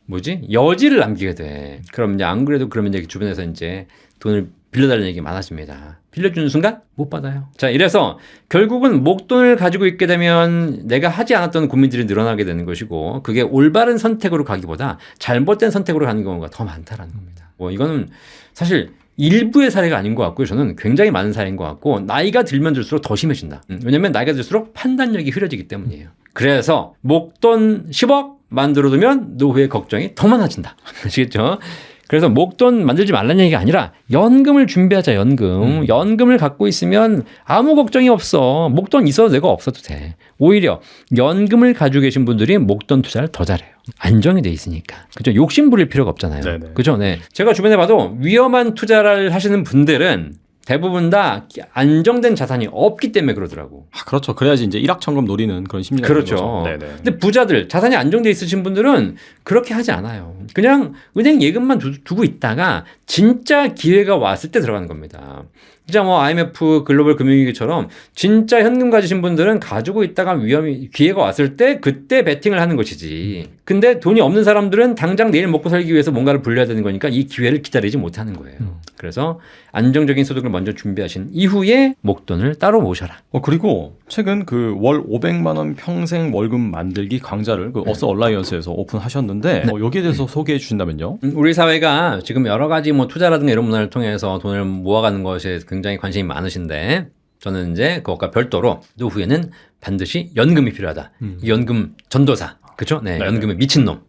B: 여지를 남기게 돼. 그럼 이제 안 그래도 그러면 이제 주변에서 이제 돈을 빌려달라는 얘기 많아집니다. 빌려주는 순간 못 받아요. 자, 이래서 결국은 목돈을 가지고 있게 되면 내가 하지 않았던 고민들이 늘어나게 되는 것이고 그게 올바른 선택으로 가기보다 잘못된 선택으로 가는 경우가 더 많다라는 겁니다. 뭐 이거는 사실 일부의 사례가 아닌 것 같고요. 저는 굉장히 많은 사례인 것 같고 나이가 들면 들수록 더 심해진다. 왜냐하면 나이가 들수록 판단력이 흐려지기 때문이에요. 그래서 목돈 10억 만들어두면 노후의 걱정이 더 많아진다. 아시겠죠? 그래서 목돈 만들지 말라는 얘기가 아니라 연금을 준비하자. 연금을 갖고 있으면 아무 걱정이 없어. 목돈 있어도 내가 없어도 돼. 오히려 연금을 가지고 계신 분들이 목돈 투자를 더 잘해요. 안정이 돼 있으니까. 그죠? 욕심 부릴 필요가 없잖아요.
A: 네네.
B: 그죠? 네. 제가 주변에 봐도 위험한 투자를 하시는 분들은 대부분 다 안정된 자산이 없기 때문에 그러더라고.
A: 그렇죠. 그래야지 이제 일확천금 노리는 그런 심리가
B: 그렇죠.
A: 있는 거죠. 네네.
B: 근데 부자들, 자산이 안정돼 있으신 분들은 그렇게 하지 않아요. 그냥 은행 예금만 두고 있다가 진짜 기회가 왔을 때 들어가는 겁니다. 진짜 뭐 IMF 글로벌 금융위기처럼 진짜 현금 가지신 분들은 가지고 있다가 기회가 왔을 때 그때 베팅을 하는 것이지. 근데 돈이 없는 사람들은 당장 내일 먹고 살기 위해서 뭔가를 불려야 되는 거니까 이 기회를 기다리지 못하는 거예요. 그래서 안정적인 소득을 먼저 준비하신 이후에 목돈을 따로 모셔라.
A: 그리고 최근 그 월 500만 원 평생 월급 만들기 강좌를 그 어스 얼라이언스에서 오픈하셨는데 여기에 대해서 소개해 주신다면요?
B: 우리 사회가 지금 여러 가지 뭐 투자라든가 이런 문화를 통해서 돈을 모아가는 것에 굉장히 관심이 많으신데 저는 이제 그것과 별도로 노후에는 반드시 연금이 필요하다. 이 연금 전도사. 그렇죠? 네, 연금에 미친놈.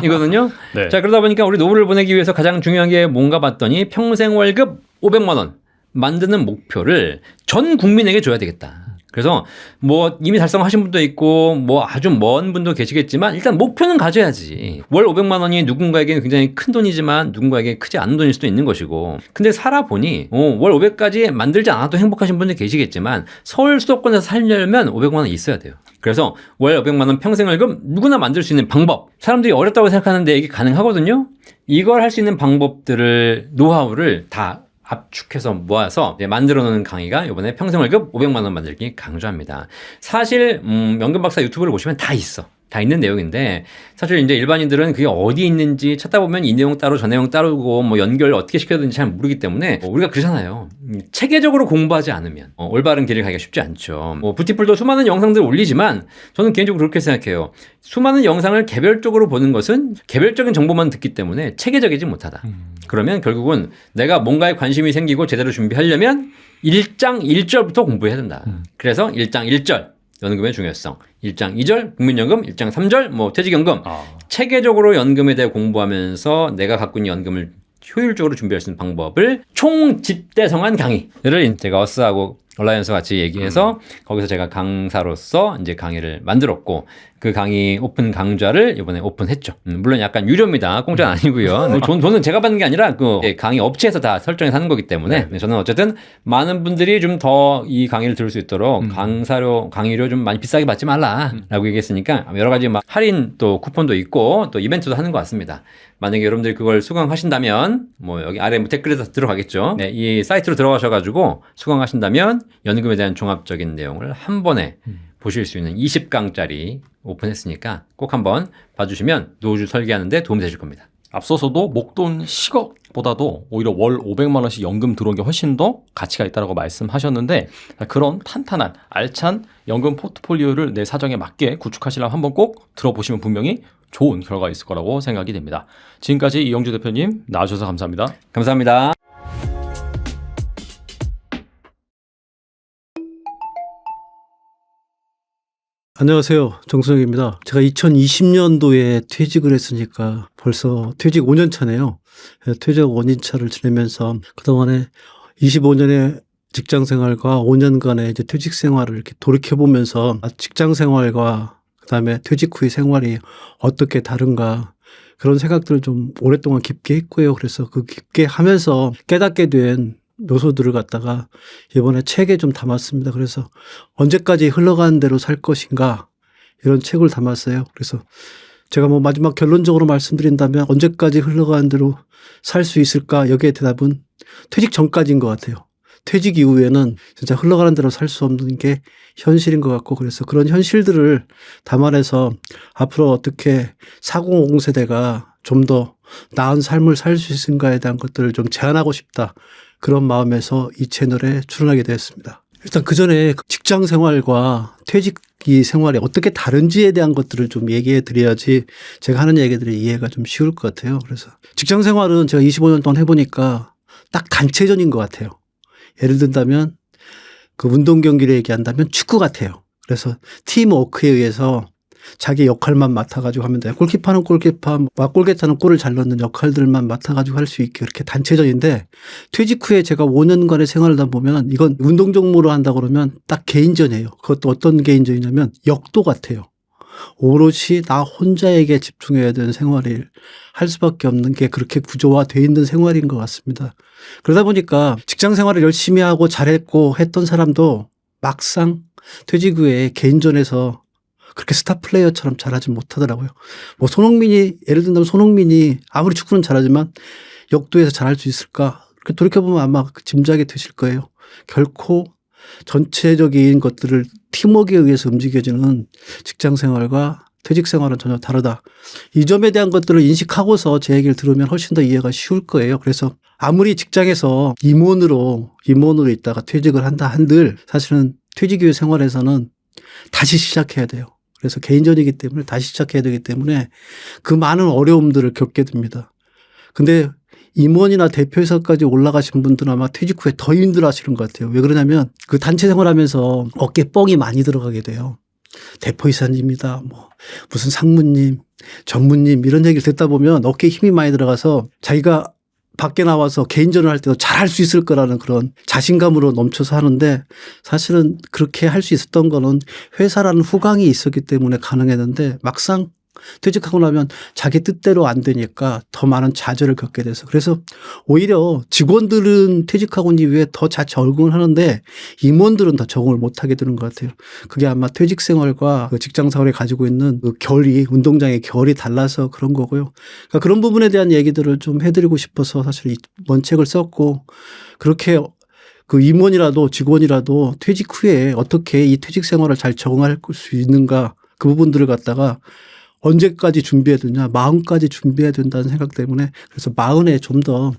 B: 이거든요.
A: 네.
B: 자, 그러다 보니까 우리 노후를 보내기 위해서 가장 중요한 게 뭔가 봤더니 평생 월급 500만 원 만드는 목표를 전 국민에게 줘야 되겠다. 그래서 뭐 이미 달성하신 분도 있고 뭐 아주 먼 분도 계시겠지만 일단 목표는 가져야지. 월 500만 원이 누군가에게는 굉장히 큰 돈이지만 누군가에게 크지 않은 돈일 수도 있는 것이고. 근데 살아보니 월 500까지 만들지 않아도 행복하신 분들 계시겠지만 서울 수도권에서 살려면 500만 원 있어야 돼요. 그래서 월 500만 원 평생월급 누구나 만들 수 있는 방법. 사람들이 어렵다고 생각하는데 이게 가능하거든요. 이걸 할 수 있는 방법들을 노하우를 다 압축해서 모아서 만들어 놓는 강의가 이번에 평생월급 500만 원 만들기 강조합니다. 사실 연금 박사 유튜브를 보시면 다 있어. 다 있는 내용인데 사실 이제 일반인들은 그게 어디 있는지 찾다 보면 이 내용 따로 저 내용 따르고 뭐 연결 어떻게 시켜야 되는지 잘 모르기 때문에 우리가 그러잖아요. 체계적으로 공부하지 않으면 올바른 길을 가기가 쉽지 않죠. 부티풀도 수많은 영상들을 올리지만 저는 개인적으로 그렇게 생각해요. 수많은 영상을 개별적으로 보는 것은 개별적인 정보만 듣기 때문에 체계적이지 못하다. 그러면 결국은 내가 뭔가에 관심이 생기고 제대로 준비하려면 1장 1절부터 공부해야 된다. 그래서 1장 1절 연금의 중요성, 1장 2절 국민연금, 1장 3절 뭐 퇴직연금. 체계적으로 연금에 대해 공부하면서 내가 갖고 있는 연금을 효율적으로 준비할 수 있는 방법을 총집대성한 강의를 제가 어스하고 얼라이언스 같이 얘기해서 거기서 제가 강사로서 이제 강의를 만들었고 그 강의 오픈 강좌를 이번에 오픈했죠. 물론 약간 유료입니다. 공짜는 아니고요. 돈은 제가 받는 게 아니라 그 강의 업체에서 다 설정해서 하는 거기 때문에 저는 어쨌든 많은 분들이 좀 더 이 강의를 들을 수 있도록 강의료 좀 많이 비싸게 받지 말라라고 얘기했으니까 여러 가지 막 할인 또 쿠폰도 있고 또 이벤트도 하는 것 같습니다. 만약에 여러분들이 그걸 수강하신다면 뭐 여기 아래 댓글에서 들어가겠죠. 네, 이 사이트로 들어가셔가지고 수강하신다면 연금에 대한 종합적인 내용을 한 번에 보실 수 있는 20강짜리 오픈했으니까 꼭 한번 봐주시면 노후주 설계하는데 도움이 되실 겁니다.
A: 앞서서도 목돈 10억보다도 오히려 월 500만 원씩 연금 들어온 게 훨씬 더 가치가 있다고 말씀하셨는데 그런 탄탄한 알찬 연금 포트폴리오를 내 사정에 맞게 구축하시려면 한번 꼭 들어보시면 분명히 좋은 결과가 있을 거라고 생각이 됩니다. 지금까지 이영주 대표님 나와주셔서 감사합니다.
B: 감사합니다.
C: 안녕하세요. 정수영입니다. 제가 2020년도에 퇴직을 했으니까 벌써 퇴직 5년 차네요. 퇴직 5년 차를 지내면서 그동안에 25년의 직장 생활과 5년간의 이제 퇴직 생활을 이렇게 돌이켜보면서 직장 생활과 그다음에 퇴직 후의 생활이 어떻게 다른가 그런 생각들을 좀 오랫동안 깊게 했고요. 그래서 그 깊게 하면서 깨닫게 된 요소들을 갖다가 이번에 책에 좀 담았습니다. 그래서 언제까지 흘러가는 대로 살 것인가 이런 책을 담았어요. 그래서 제가 뭐 마지막 결론적으로 말씀드린다면 언제까지 흘러가는 대로 살 수 있을까 여기에 대답은 퇴직 전까지인 것 같아요. 퇴직 이후에는 진짜 흘러가는 대로 살 수 없는 게 현실인 것 같고 그래서 그런 현실들을 담아내서 앞으로 어떻게 4050 세대가 좀 더 나은 삶을 살 수 있을까에 대한 것들을 좀 제안하고 싶다. 그런 마음에서 이 채널에 출연하게 되었습니다. 일단 그 전에 직장 생활과 퇴직 생활이 어떻게 다른지에 대한 것들을 좀 얘기해 드려야지 제가 하는 얘기들이 이해가 좀 쉬울 것 같아요. 그래서 직장 생활은 제가 25년 동안 해보니까 딱 단체전인 것 같아요. 예를 든다면 그 운동 경기를 얘기한다면 축구 같아요. 그래서 팀워크에 의해서 자기 역할만 맡아가지고 하면 돼요. 골키퍼는 골키퍼, 골게타는 골을 잘 넣는 역할들만 맡아가지고 할 수 있게 그렇게 단체전인데 퇴직 후에 제가 5년간의 생활을 하다 보면 이건 운동 종목으로 한다 그러면 딱 개인전이에요. 그것도 어떤 개인전이냐면 역도 같아요. 오롯이 나 혼자에게 집중해야 되는 생활을 할 수밖에 없는 게 그렇게 구조화되어 있는 생활인 것 같습니다. 그러다 보니까 직장 생활을 열심히 하고 잘했고 했던 사람도 막상 퇴직 후에 개인전에서 그렇게 스타 플레이어처럼 잘하지 못하더라고요. 뭐 손흥민이 예를 들면 손흥민이 아무리 축구는 잘하지만 역도에서 잘할 수 있을까? 그렇게 돌이켜보면 아마 짐작이 되실 거예요. 결코 전체적인 것들을 팀워크에 의해서 움직여지는 직장 생활과 퇴직 생활은 전혀 다르다. 이 점에 대한 것들을 인식하고서 제 얘기를 들으면 훨씬 더 이해가 쉬울 거예요. 그래서 아무리 직장에서 임원으로 있다가 퇴직을 한다 한들 사실은 퇴직 이후 생활에서는 다시 시작해야 돼요. 그래서 개인전이기 때문에 다시 시작해야 되기 때문에 그 많은 어려움들을 겪게 됩니다. 근데 임원이나 대표이사까지 올라가신 분들은 아마 퇴직 후에 더 힘들어 하시는 것 같아요. 왜 그러냐면 그 단체 생활하면서 어깨 뻥이 많이 들어가게 돼요. 대표이사님이다, 뭐 무슨 상무님, 전무님 이런 얘기를 듣다 보면 어깨에 힘이 많이 들어가서 자기가 밖에 나와서 개인전을 할 때도 잘할 수 있을 거라는 그런 자신감으로 넘쳐서 하는데 사실은 그렇게 할 수 있었던 거는 회사라는 후광이 있었기 때문에 가능했는데 막상 퇴직하고 나면 자기 뜻대로 안 되니까 더 많은 좌절을 겪게 돼서 그래서 오히려 직원들은 퇴직하고 난 이후에 더 잘 적응을 하는데 임원들은 더 적응을 못 하게 되는 것 같아요. 그게 아마 퇴직 생활과 그 직장 생활이 가지고 있는 그 결이 운동장의 결이 달라서 그런 거고요. 그러니까 그런 부분에 대한 얘기들을 좀 해드리고 싶어서 사실 이번 책을 썼고 그렇게 그 임원이라도 직원이라도 퇴직 후에 어떻게 이 퇴직 생활을 잘 적응할 수 있는가 그 부분들을 갖다가 언제까지 준비해야 되냐, 마흔까지 준비해야 된다는 생각 때문에 그래서 마흔에 좀 더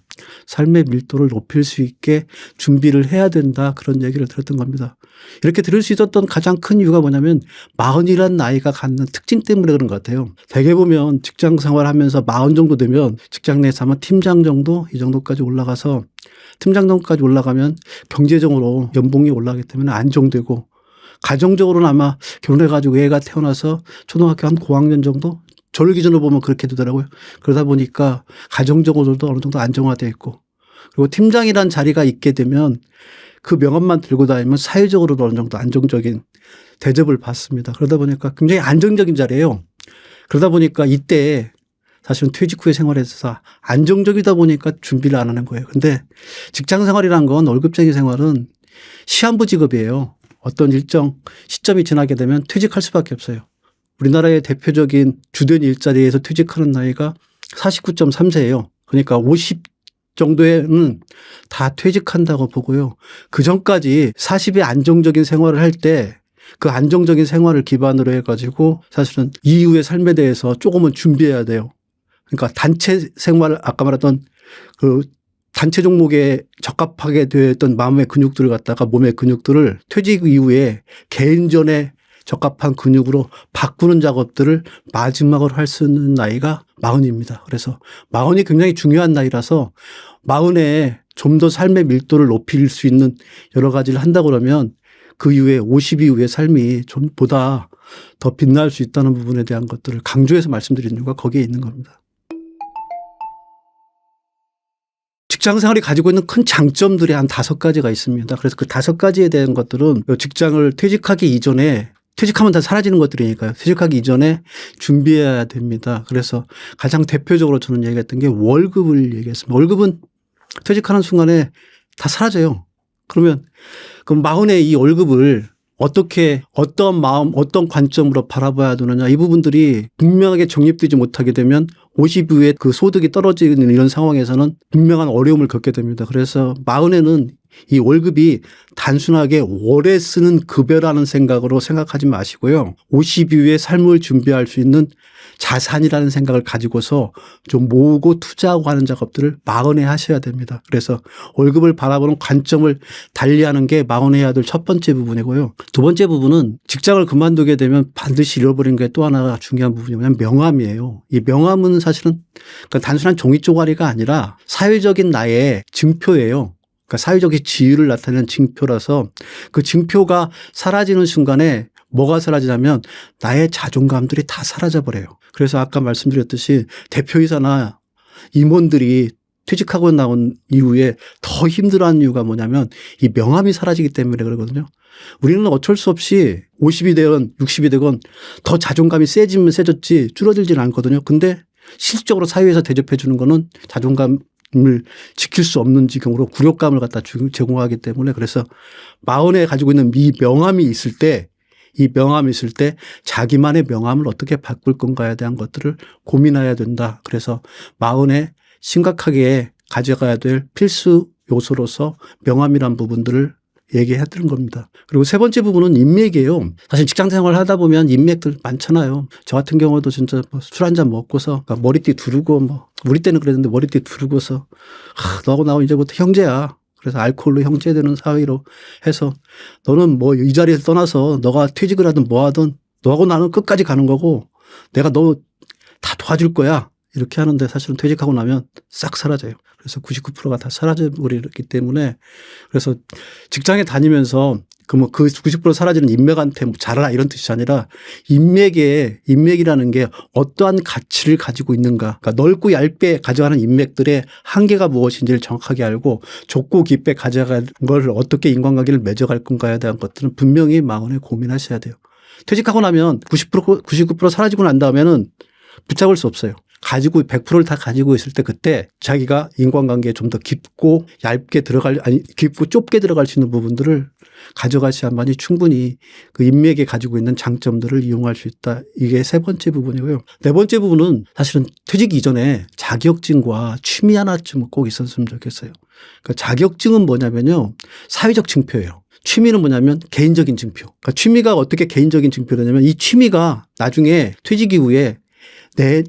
C: 삶의 밀도를 높일 수 있게 준비를 해야 된다 그런 얘기를 들었던 겁니다. 이렇게 들을 수 있었던 가장 큰 이유가 뭐냐면 마흔이란 나이가 갖는 특징 때문에 그런 것 같아요. 대개 보면 직장 생활하면서 마흔 정도 되면 직장 내에서 아마 팀장 정도 이 정도까지 올라가서 팀장 정도까지 올라가면 경제적으로 연봉이 올라가기 때문에 안정되고 가정적으로는 아마 결혼해가지고 애가 태어나서 초등학교 한 고학년 정도? 저를 기준으로 보면 그렇게 되더라고요. 그러다 보니까 가정적으로도 어느 정도 안정화되어 있고 그리고 팀장이란 자리가 있게 되면 그 명함만 들고 다니면 사회적으로도 어느 정도 안정적인 대접을 받습니다. 그러다 보니까 굉장히 안정적인 자리예요. 그러다 보니까 이때 사실은 퇴직 후의 생활에 있어서 안정적이다 보니까 준비를 안 하는 거예요. 근데 직장 생활이란 건 월급쟁이 생활은 시한부 직업이에요. 어떤 일정 시점이 지나게 되면 퇴직할 수밖에 없어요. 우리나라의 대표적인 주된 일자리에서 퇴직하는 나이가 49.3세예요. 그러니까 50 정도에는 다 퇴직한다고 보고요. 그 전까지 40의 안정적인 생활을 할 때 그 안정적인 생활을 기반으로 해가지고 사실은 이후의 삶에 대해서 조금은 준비해야 돼요. 그러니까 단체 생활 아까 말했던 그 단체 종목에 적합하게 되었던 마음의 근육들을 갖다가 몸의 근육들을 퇴직 이후에 개인전에 적합한 근육으로 바꾸는 작업들을 마지막으로 할 수 있는 나이가 마흔입니다. 그래서 마흔이 굉장히 중요한 나이라서 마흔에 좀 더 삶의 밀도를 높일 수 있는 여러 가지를 한다고 그러면 그 이후에 50 이후의 삶이 좀 보다 더 빛날 수 있다는 부분에 대한 것들을 강조해서 말씀드리는 이유가 거기에 있는 겁니다. 직장 생활이 가지고 있는 큰 장점들이 한 5가지가 있습니다. 그래서 그 5가지에 대한 것들은 직장을 퇴직하기 이전에 퇴직하면 다 사라지는 것들이니까요. 퇴직하기 이전에 준비해야 됩니다. 그래서 가장 대표적으로 저는 얘기했던 게 월급을 얘기했습니다. 월급은 퇴직하는 순간에 다 사라져요. 그러면 그럼 마흔에 이 월급을 어떻게 어떤 마음 어떤 관점으로 바라봐야 되느냐 이 부분들이 분명하게 정립되지 못하게 되면 50 이후에 그 소득이 떨어지는 이런 상황에서는 분명한 어려움을 겪게 됩니다. 그래서 마흔에는 이 월급이 단순하게 월에 쓰는 급여라는 생각으로 생각하지 마시고요. 50 이후에 삶을 준비할 수 있는 자산이라는 생각을 가지고서 좀 모으고 투자하고 하는 작업들을 마흔에 하셔야 됩니다. 그래서 월급을 바라보는 관점을 달리하는 게 마흔에 해야 될 첫 번째 부분이고요. 두 번째 부분은 직장을 그만두게 되면 반드시 잃어버리는 게 또 하나가 중요한 부분이 뭐냐면 명함이에요. 이 명함은 사실은 그러니까 단순한 종이 쪼가리가 아니라 사회적인 나의 증표예요. 그러니까 사회적인 지위를 나타내는 증표라서 그 증표가 사라지는 순간에 뭐가 사라지냐면 나의 자존감들이 다 사라져 버려요. 그래서 아까 말씀드렸듯이 대표이사나 임원들이 퇴직하고 나온 이후에 더 힘들어하는 이유가 뭐냐면 이 명함이 사라지기 때문에 그러거든요. 우리는 어쩔 수 없이 50이 되건 60이 되건 더 자존감이 세지면 세졌지 줄어들지는 않거든요. 근데 실질적으로 사회에서 대접해 주는 거는 자존감을 지킬 수 없는 지경으로 굴욕감을 갖다 제공하기 때문에 그래서 마흔에 가지고 있는 이 명함이 있을 때 이 명함이 있을 때 자기만의 명함을 어떻게 바꿀 건가에 대한 것들을 고민해야 된다. 그래서 마흔에 심각하게 가져가야 될 필수 요소로서 명함이란 부분들을 얘기해 드린 겁니다. 그리고 세 번째 부분은 인맥이에요. 사실 직장 생활을 하다 보면 인맥들 많잖아요. 저 같은 경우도 진짜 술 한잔 먹고서 머리띠 두르고 우리 때는 그랬는데 머리띠 두르고서 너하고 나하고 이제부터 형제야. 그래서 알코올로 형제되는 사이로 해서 너는 뭐 이 자리에서 떠나서 너가 퇴직을 하든 뭐 하든 너하고 나는 끝까지 가는 거고 내가 너 다 도와줄 거야. 이렇게 하는데 사실은 퇴직하고 나면 싹 사라져요. 그래서 99%가 다 사라져버리기 때문에 그래서 직장에 다니면서 그 90% 사라지는 인맥한테 뭐 잘하라 이런 뜻이 아니라 인맥이라는 게 어떠한 가치를 가지고 있는가. 그러니까 넓고 얇게 가져가는 인맥들의 한계가 무엇인지를 정확하게 알고 좁고 깊게 가져갈 걸 어떻게 인간관계를 맺어갈 건가에 대한 것들은 분명히 마음에 고민하셔야 돼요. 퇴직하고 나면 99% 사라지고 난 다음에는 붙잡을 수 없어요. 가지고 100%를 다 가지고 있을 때 그때 자기가 인간관계에 좀 더 깊고 깊고 좁게 들어갈 수 있는 부분들을 가져가셔야만이 충분히 그 인맥에 가지고 있는 장점들을 이용할 수 있다. 이게 세 번째 부분이고요. 네 번째 부분은 사실은 퇴직 이전에 자격증과 취미 하나쯤은 꼭 있었으면 좋겠어요. 그러니까 자격증은 뭐냐면요. 사회적 증표예요. 취미는 뭐냐면 개인적인 증표. 그러니까 취미가 어떻게 개인적인 증표냐면 이 취미가 나중에 퇴직 이후에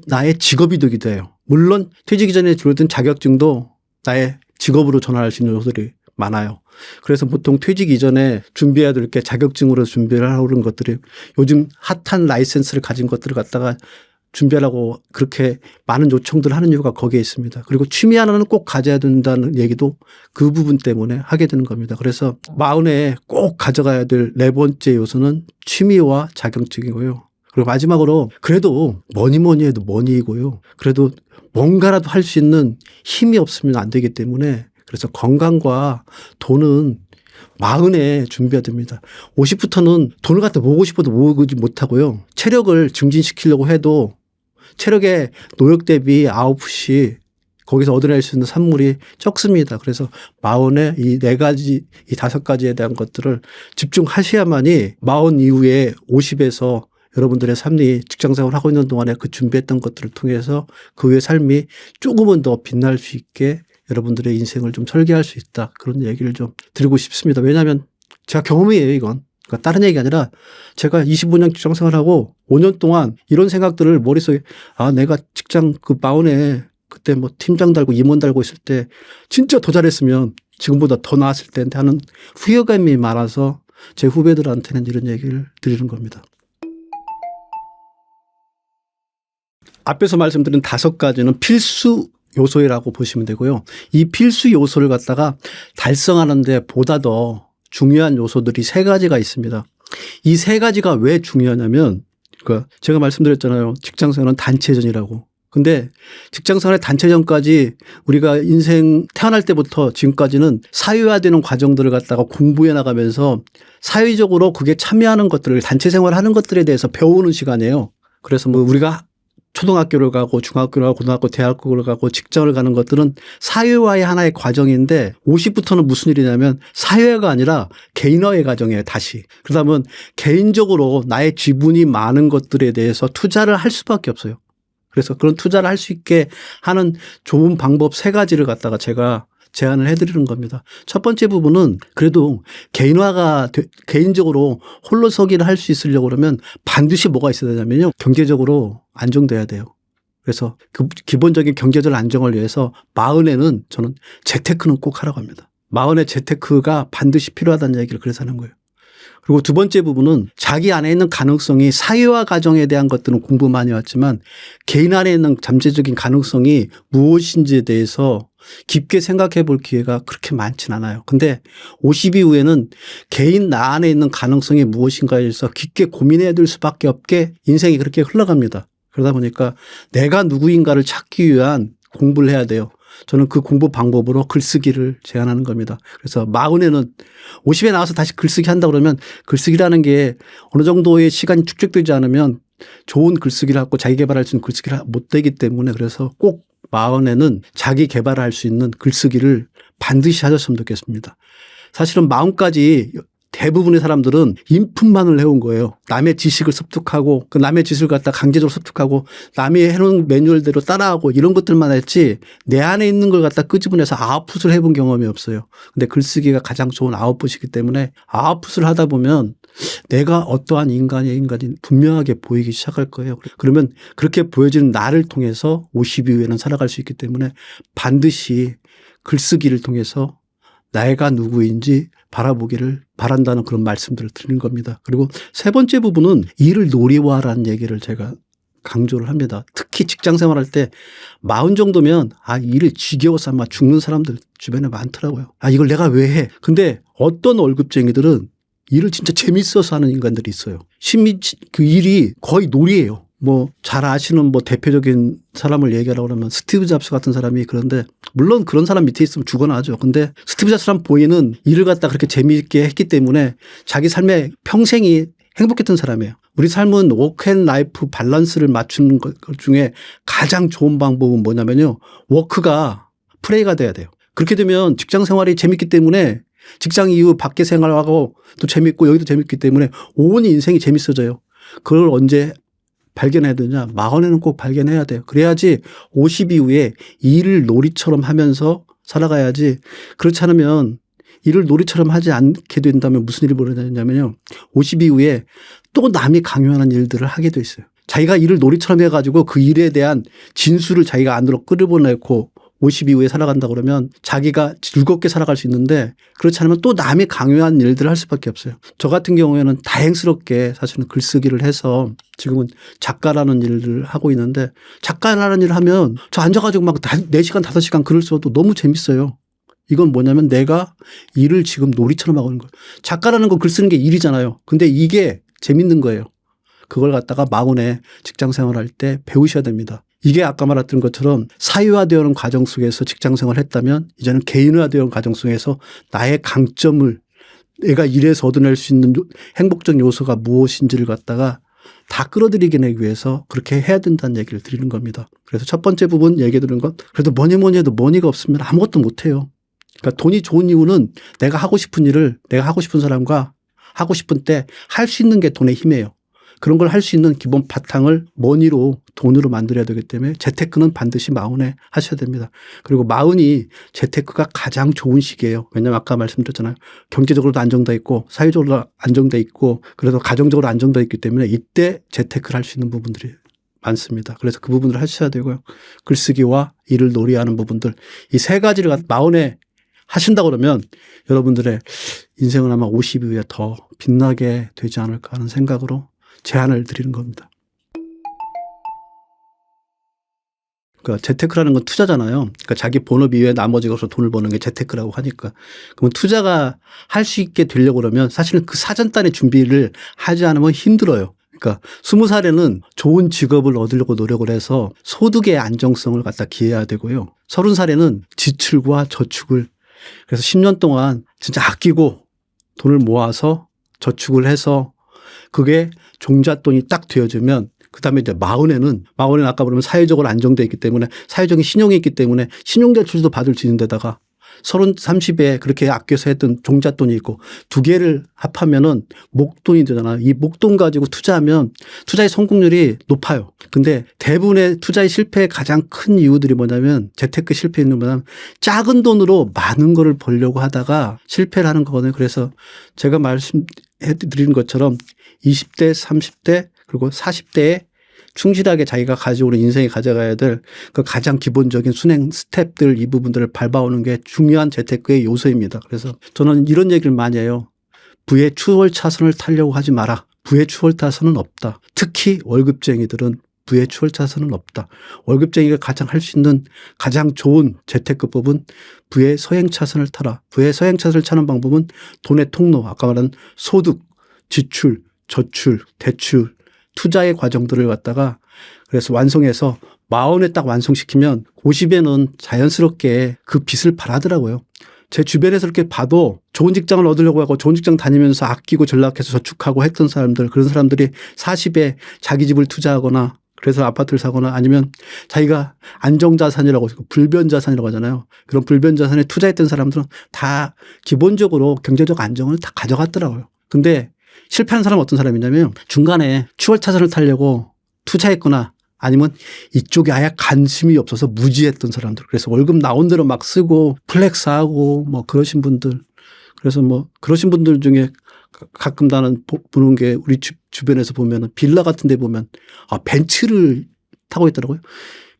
C: 나의 직업이 되기도 해요. 물론 퇴직 이전에 줄어든 자격증도 나의 직업으로 전환할 수 있는 요소들이 많아요. 그래서 보통 퇴직 이전에 준비해야 될 게 자격증으로 준비를 하는 것들이 요즘 핫한 라이센스를 가진 것들을 갖다가 준비하라고 그렇게 많은 요청들을 하는 이유가 거기에 있습니다. 그리고 취미 하나는 꼭 가져야 된다는 얘기도 그 부분 때문에 하게 되는 겁니다. 그래서 마흔에 꼭 가져가야 될 네 번째 요소는 취미와 자격증이고요. 그리고 마지막으로 그래도 뭐니 해도 머니이고요. 그래도 뭔가라도 할 수 있는 힘이 없으면 안 되기 때문에 그래서 건강과 돈은 마흔에 준비해야 됩니다. 50부터는 돈을 갖다 모으고 싶어도 모으지 못하고요. 체력을 증진시키려고 해도 체력의 노력 대비 아웃풋이 거기서 얻어낼 수 있는 산물이 적습니다. 그래서 마흔에 이 네 가지, 이 다섯 가지에 대한 것들을 집중하셔야만이 마흔 이후에 50에서 여러분들의 삶이 직장생활을 하고 있는 동안에 그 준비했던 것들을 통해서 그 후의 삶이 조금은 더 빛날 수 있게 여러분들의 인생을 좀 설계할 수 있다. 그런 얘기를 좀 드리고 싶습니다. 왜냐하면 제가 경험이에요, 이건. 그러니까 다른 얘기가 아니라 제가 25년 직장생활하고 5년 동안 이런 생각들을 머릿속에 내가 직장 그 마흔에 그때 뭐 팀장 달고 임원 달고 있을 때 진짜 더 잘했으면 지금보다 더 나았을 텐데 하는 후회감이 많아서 제 후배들한테는 이런 얘기를 드리는 겁니다. 앞에서 말씀드린 다섯 가지는 필수 요소라고 보시면 되고요. 이 필수 요소를 갖다가 달성하는 데 보다 더 중요한 요소들이 세 가지가 있습니다. 이 세 가지가 왜 중요하냐면 그러니까 제가 말씀드렸잖아요. 직장생활은 단체전이라고. 근데 직장생활의 단체전까지 우리가 인생 태어날 때부터 지금까지는 사회화되는 과정들을 갖다가 공부해 나가면서 사회적으로 그게 참여하는 것들을 단체 생활하는 것들에 대해서 배우는 시간이에요. 그래서 뭐 우리가 초등학교를 가고 중학교를 가고 고등학교 대학교를 가고 직장을 가는 것들은 사회화의 하나의 과정인데 50부터는 무슨 일이냐면 사회화가 아니라 개인화의 과정이에요. 다시. 그러다 보면 개인적으로 나의 지분이 많은 것들에 대해서 투자를 할 수밖에 없어요. 그래서 그런 투자를 할 수 있게 하는 좋은 방법 세 가지를 갖다가 제가 제안을 해드리는 겁니다. 첫 번째 부분은 그래도 개인적으로 홀로서기를 할 수 있으려고 그러면 반드시 뭐가 있어야 되냐면요. 경제적으로 안정돼야 돼요. 그래서 그 기본적인 경제적 안정을 위해서 마흔에는 저는 재테크는 꼭 하라고 합니다. 마흔에 재테크가 반드시 필요하다는 얘기를 그래서 하는 거예요. 그리고 두 번째 부분은 자기 안에 있는 가능성이 사회화 과정에 대한 것들은 공부 많이 왔지만 개인 안에 있는 잠재적인 가능성이 무엇인지에 대해서 깊게 생각해 볼 기회가 그렇게 많진 않아요. 근데 50 이후에는 개인 나 안에 있는 가능성이 무엇인가에 대해서 깊게 고민해야 될 수밖에 없게 인생이 그렇게 흘러갑니다. 그러다 보니까 내가 누구인가를 찾기 위한 공부를 해야 돼요. 저는 그 공부 방법으로 글쓰기를 제안하는 겁니다. 그래서 마흔에는 50에 나와서 다시 글쓰기 한다 그러면 글쓰기라는 게 어느 정도의 시간이 축적되지 않으면 좋은 글쓰기를 하고 자기 개발할 수 있는 글쓰기를 못 되기 때문에 그래서 꼭 마흔에는 자기 개발할 수 있는 글쓰기를 반드시 하셨으면 좋겠습니다. 사실은 마흔까지 대부분의 사람들은 인풋만을 해온 거예요. 남의 지식을 습득하고 그 남의 지식을 갖다 강제적으로 습득하고 남이 해놓은 매뉴얼대로 따라하고 이런 것들만 했지 내 안에 있는 걸 갖다 끄집어내서 아웃풋을 해본 경험이 없어요. 근데 글쓰기가 가장 좋은 아웃풋이기 때문에 아웃풋을 하다 보면 내가 어떠한 인간이 분명하게 보이기 시작할 거예요. 그러면 그렇게 보여지는 나를 통해서 50 이후에는 살아갈 수 있기 때문에 반드시 글쓰기를 통해서 내가 누구인지 바라보기를 바란다는 그런 말씀들을 드리는 겁니다. 그리고 세 번째 부분은 일을 노리화라는 얘기를 제가 강조를 합니다. 특히 직장 생활할 때 40 정도면 일을 지겨워서 아마 죽는 사람들 주변에 많더라고요. 이걸 내가 왜 해? 근데 어떤 월급쟁이들은 일을 진짜 재밌어서 하는 인간들이 있어요. 그 일이 거의 놀이예요. 뭐 잘 아시는 뭐 대표적인 사람을 얘기하라고 그러면 스티브 잡스 같은 사람이 그런데 물론 그런 사람 밑에 있으면 죽어나 하죠. 근데 스티브 잡스란 보이는 일을 갖다 그렇게 재미있게 했기 때문에 자기 삶의 평생이 행복했던 사람이에요. 우리 삶은 워크앤라이프 밸런스를 맞추는 것 중에 가장 좋은 방법은 뭐냐면요. 워크가 플레이가 돼야 돼요. 그렇게 되면 직장 생활이 재밌기 때문에 직장 이후 밖에 생활하고 또 재밌고 여기도 재밌기 때문에 온 인생이 재밌어져요. 그걸 언제 발견해야 되냐? 40에는 꼭 발견해야 돼요. 그래야지 50 이후에 일을 놀이처럼 하면서 살아가야지. 그렇지 않으면 일을 놀이처럼 하지 않게 된다면 무슨 일이 벌어지냐면요. 50 이후에 또 남이 강요하는 일들을 하게 돼 있어요. 자기가 일을 놀이처럼 해가지고 그 일에 대한 진수를 자기가 안으로 끌어보내고 50 이후에 살아간다 그러면 자기가 즐겁게 살아갈 수 있는데 그렇지 않으면 또 남이 강요한 일들을 할 수밖에 없어요. 저 같은 경우에는 다행스럽게 사실은 글쓰기를 해서 지금은 작가라는 일을 하고 있는데 작가라는 일을 하면 저 앉아가지고 막 4시간 5시간 글을 써도 너무 재밌어요. 이건 뭐냐면 내가 일을 지금 놀이처럼 하고 있는 거예요. 작가라는 건 글 쓰는 게 일이잖아요. 근데 이게 재밌는 거예요. 그걸 갖다가 40에 직장 생활할 때 배우셔야 됩니다. 이게 아까 말했던 것처럼 사회화되어오는 과정 속에서 직장 생활을 했다면 이제는 개인화되어오는 과정 속에서 나의 강점을 내가 일에서 얻어낼 수 있는 행복적 요소가 무엇인지를 갖다가 다 끌어들이게 내기 위해서 그렇게 해야 된다는 얘기를 드리는 겁니다. 그래서 첫 번째 부분 얘기 드리는 건 그래도 뭐니 해도 머니가 없으면 아무것도 못 해요. 그러니까 돈이 좋은 이유는 내가 하고 싶은 일을 내가 하고 싶은 사람과 하고 싶은 때 할 수 있는 게 돈의 힘이에요. 그런 걸 할 수 있는 기본 바탕을 머니로 돈으로 만들어야 되기 때문에 재테크는 반드시 40에 하셔야 됩니다. 그리고 40이 재테크가 가장 좋은 시기예요. 왜냐하면 아까 말씀드렸잖아요. 경제적으로도 안정돼 있고 사회적으로도 안정돼 있고 그래서 가정적으로 안정돼 있기 때문에 이때 재테크를 할 수 있는 부분들이 많습니다. 그래서 그 부분들을 하셔야 되고요. 글쓰기와 일을 놀이하는 부분들 이 세 가지를 40에 하신다고 그러면 여러분들의 인생은 아마 50 이후에 더 빛나게 되지 않을까 하는 생각으로 제안을 드리는 겁니다. 그러니까 재테크라는 건 투자잖아요. 그러니까 자기 본업 이외에 나머지 것으로 돈을 버는 게 재테크라고 하니까. 그럼 투자가 할 수 있게 되려고 그러면 사실은 그 사전단의 준비를 하지 않으면 힘들어요. 그러니까 20살에는 좋은 직업을 얻으려고 노력을 해서 소득의 안정성을 갖다 기해야 되고요. 30살에는 지출과 저축을 그래서 10년 동안 진짜 아끼고 돈을 모아서 저축을 해서 그게 종잣돈이 딱 되어지면 그다음에 이제 40에는 아까 보면 사회적으로 안정돼 있기 때문에 사회적인 신용이 있기 때문에 신용대출도 받을 수 있는 데다가 30, 30에 그렇게 아껴서 했던 종잣돈이 있고 두 개를 합하면은 목돈이 되잖아요. 이 목돈 가지고 투자하면 투자의 성공률이 높아요. 근데 대부분의 투자의 실패의 가장 큰 이유들이 뭐냐면 재테크 실패는 뭐냐면 작은 돈으로 많은 거를 벌려고 하다가 실패를 하는 거거든요. 그래서 제가 말씀해 드리는 것처럼 20대, 30대 그리고 40대에 충실하게 자기가 가져오는 인생이 가져가야 될 그 가장 기본적인 순행 스텝들 이 부분들을 밟아오는 게 중요한 재테크의 요소입니다. 그래서 저는 이런 얘기를 많이 해요. 부의 추월차선을 타려고 하지 마라. 부의 추월차선은 없다. 특히 월급쟁이들은 부의 추월차선은 없다. 월급쟁이가 가장 할 수 있는 가장 좋은 재테크법은 부의 서행차선을 타라. 부의 서행차선을 타는 방법은 돈의 통로, 아까 말한 소득, 지출, 저출, 대출, 투자의 과정들을 갖다가 그래서 완성해서 40에 딱 완성시키면 50에는 자연스럽게 그 빚을 발하더라고요. 제 주변에서 이렇게 봐도 좋은 직장을 얻으려고 하고 좋은 직장 다니면서 아끼고 전락해서 저축하고 했던 사람들 그런 사람들이 40에 자기 집을 투자하거나 그래서 아파트를 사거나 아니면 자기가 안정자산이라고 불변자산이라고 하잖아요. 그런 불변자산에 투자했던 사람들은 다 기본적으로 경제적 안정을 다 가져갔더라고요. 근데 실패한 사람은 어떤 사람이냐면 중간에 추월차선을 타려고 투자했거나 아니면 이쪽에 아예 관심이 없어서 무지했던 사람들. 그래서 월급 나온 대로 막 쓰고 플렉스하고 뭐 그러신 분들. 그래서 뭐 그러신 분들 중에 가끔 나는 보는 게 우리 주변에서 보면은 빌라 같은 데 보면 벤츠를 타고 있더라고요.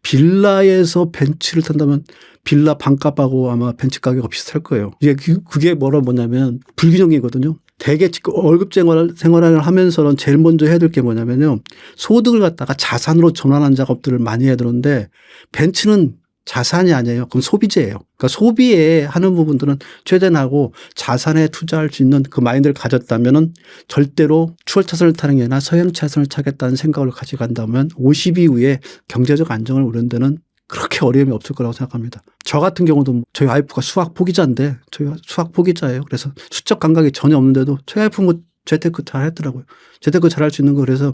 C: 빌라에서 벤츠를 탄다면 빌라 반값하고 아마 벤츠 가격이 비슷할 거예요. 이게 그게 뭐냐면 불균형이거든요. 대개 월급 생활을 하면서는 제일 먼저 해야 될 게 뭐냐면요. 소득을 갖다가 자산으로 전환하는 작업들을 많이 해야 되는데 벤츠는 자산이 아니에요. 그럼 소비재예요. 그러니까 소비에 하는 부분들은 최대한하고 자산에 투자할 수 있는 그 마인드를 가졌다면은 절대로 추월차선을 타는 게 아니라 서행차선을 타겠다는 생각을 가져간다면 50 이후에 경제적 안정을 오는 데는 그렇게 어려움이 없을 거라고 생각합니다. 저 같은 경우도 저희 와이프가 수학 포기자인데 저희가 수학 포기자예요. 그래서 수적 감각이 전혀 없는데도 저희 와이프 뭐 재테크 잘 했더라고요. 재테크 잘할 수 있는 거 그래서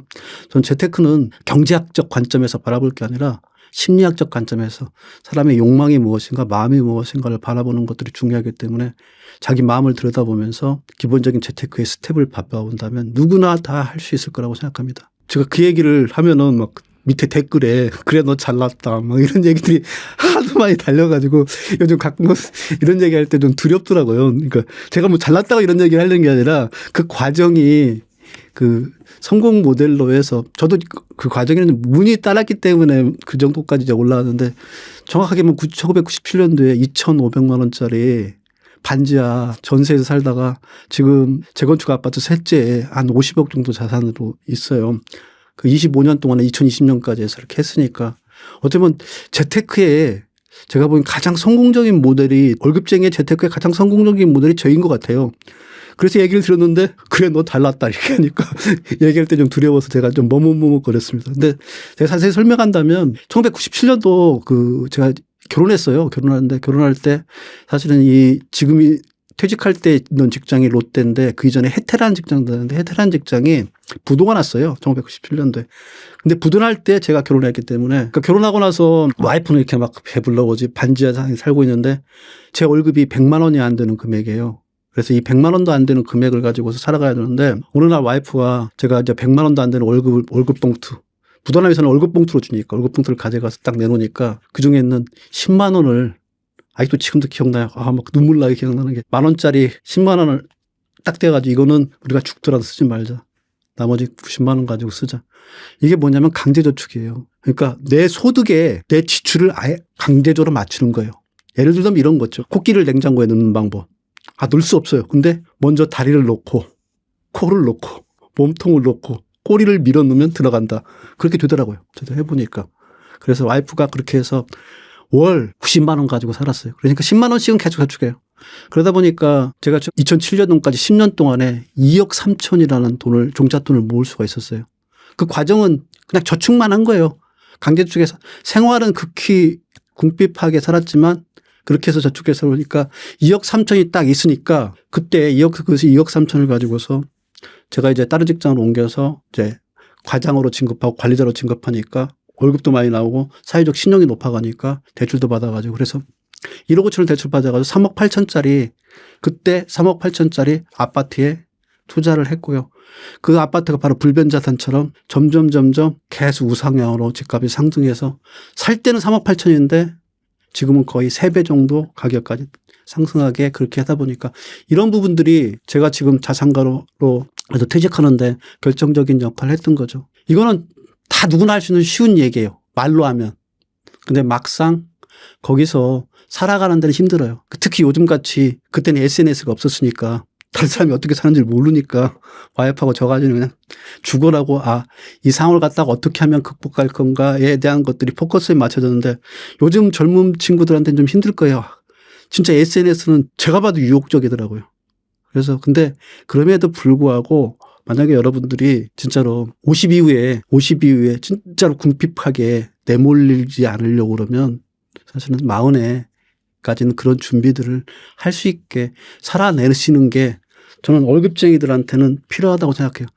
C: 전 재테크는 경제학적 관점에서 바라볼 게 아니라 심리학적 관점에서 사람의 욕망이 무엇인가 마음이 무엇인가를 바라보는 것들이 중요하기 때문에 자기 마음을 들여다보면서 기본적인 재테크의 스텝을 밟아온다면 누구나 다 할 수 있을 거라고 생각합니다. 제가 그 얘기를 하면은 막 밑에 댓글에 그래 너 잘났다 막 이런 얘기들이 하도 많이 달려가지고 요즘 가끔 이런 얘기할 때 좀 두렵더라고요. 그러니까 제가 뭐 잘났다고 이런 얘기를 하는 게 아니라 그 과정이 그 성공 모델로 해서 저도 그 과정에는 운이 따랐기 때문에 그 정도까지 이제 올라왔는데 정확하게 보면 1997년도에 2,500만 원짜리 반지하 전세에서 살다가 지금 재건축 아파트 셋째에 한 50억 정도 자산으로 있어요. 그 25년 동안에 2020년까지 해서 이렇게 했으니까 어떻게 보면 재테크에 제가 보기엔 가장 성공적인 모델이 월급쟁이의 재테크의 가장 성공적인 모델이 저인 것 같아요. 그래서 얘기를 들었는데 그래 너 달랐다 이렇게 하니까 얘기할 때 좀 두려워서 제가 좀 머뭇머뭇거렸습니다. 근데 제가 자세히 설명한다면 1997년도 그 제가 결혼했어요. 결혼하는데 결혼할 때 사실은 이 지금이 퇴직할 때 있는 직장이 롯데인데 그 이전에 해태라는 직장 다녔는데 해태라는 직장이 부도가 났어요. 1997년도에. 근데 부도날 때 제가 결혼했기 때문에 그러니까 결혼하고 나서 와이프는 이렇게 막 배불러 오지 반지하에 살고 있는데 제 월급이 100만 원이 안 되는 금액이에요. 그래서 이 100만 원도 안 되는 금액을 가지고서 살아가야 되는데 어느 날 와이프가 제가 이제 100만 원도 안 되는 월급 봉투 부도남에서는 월급 봉투로 주니까 월급 봉투를 가져가서 딱 내놓으니까 그중에 있는 10만 원을 아직도 지금도 기억나요. 아, 막 눈물 나게 기억나는 게 10,000원짜리 10만 원을 딱 떼가지고 이거는 우리가 죽더라도 쓰지 말자. 나머지 90만 원 가지고 쓰자. 이게 뭐냐면 강제저축이에요. 그러니까 내 소득에 내 지출을 아예 강제적으로 맞추는 거예요. 예를 들면 이런 거죠. 코끼리를 냉장고에 넣는 방법. 아, 넣을 수 없어요. 근데 먼저 다리를 놓고 코를 놓고 몸통을 놓고 꼬리를 밀어 넣으면 들어간다. 그렇게 되더라고요. 저도 해보니까. 그래서 와이프가 그렇게 해서 월 90만 원 가지고 살았어요. 그러니까 10만 원씩은 계속 저축해요. 그러다 보니까 제가 2007년도까지 10년 동안에 2억 3천이라는 돈을 종잣돈을 모을 수가 있었어요. 그 과정은 그냥 저축만 한 거예요. 강제저축에서 생활은 극히 궁핍하게 살았지만 그렇게 해서 저축해서 그러니까 2억 3천이 딱 있으니까 그때 2억 3천을 가지고서 제가 이제 다른 직장으로 옮겨서 이제 과장으로 진급하고 관리자로 진급하니까 월급도 많이 나오고 사회적 신용이 높아가니까 대출도 받아가지고 그래서 1억 5천을 대출 받아가지고 3억 8천짜리 그때 3억 8천짜리 아파트에 투자를 했고요. 그 아파트가 바로 불변자산처럼 점점 계속 우상향으로 집값이 상승해서 살 때는 3억 8천인데 지금은 거의 3배 정도 가격까지 상승하게 그렇게 하다 보니까 이런 부분들이 제가 지금 자산가로 퇴직하는데 결정적인 역할을 했던 거죠. 이거는 다 누구나 할 수 있는 쉬운 얘기예요. 말로 하면. 근데 막상 거기서 살아가는 데는 힘들어요. 특히 요즘같이 그때는 SNS가 없었으니까 다른 사람이 어떻게 사는지 모르니까 와이프하고 저 가지고 그냥 죽으라고 이 상황을 갖다가 어떻게 하면 극복할 건가에 대한 것들이 포커스에 맞춰졌는데 요즘 젊은 친구들한테는 좀 힘들 거예요. 진짜 SNS는 제가 봐도 유혹적이더라고요. 그래서 근데 그럼에도 불구하고 만약에 여러분들이 진짜로 50 이후에 진짜로 궁핍하게 내몰리지 않으려고 그러면 사실은 40에까지는 그런 준비들을 할 수 있게 살아내시는 게 저는 월급쟁이들한테는 필요하다고 생각해요.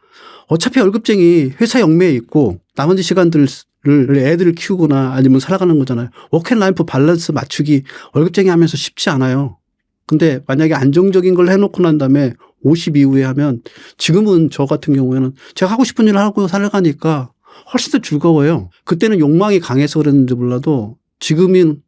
C: 어차피 월급쟁이 회사 영매에 있고 나머지 시간들을 애들을 키우거나 아니면 살아가는 거잖아요. 워크앤라이프 밸런스 맞추기 월급쟁이 하면서 쉽지 않아요. 근데 만약에 안정적인 걸 해놓고 난 다음에 50 이후에 하면 지금은 저 같은 경우에는 제가 하고 싶은 일을 하고 살아가니까 훨씬 더 즐거워요. 그때는 욕망이 강해서 그랬는지 몰라도 지금은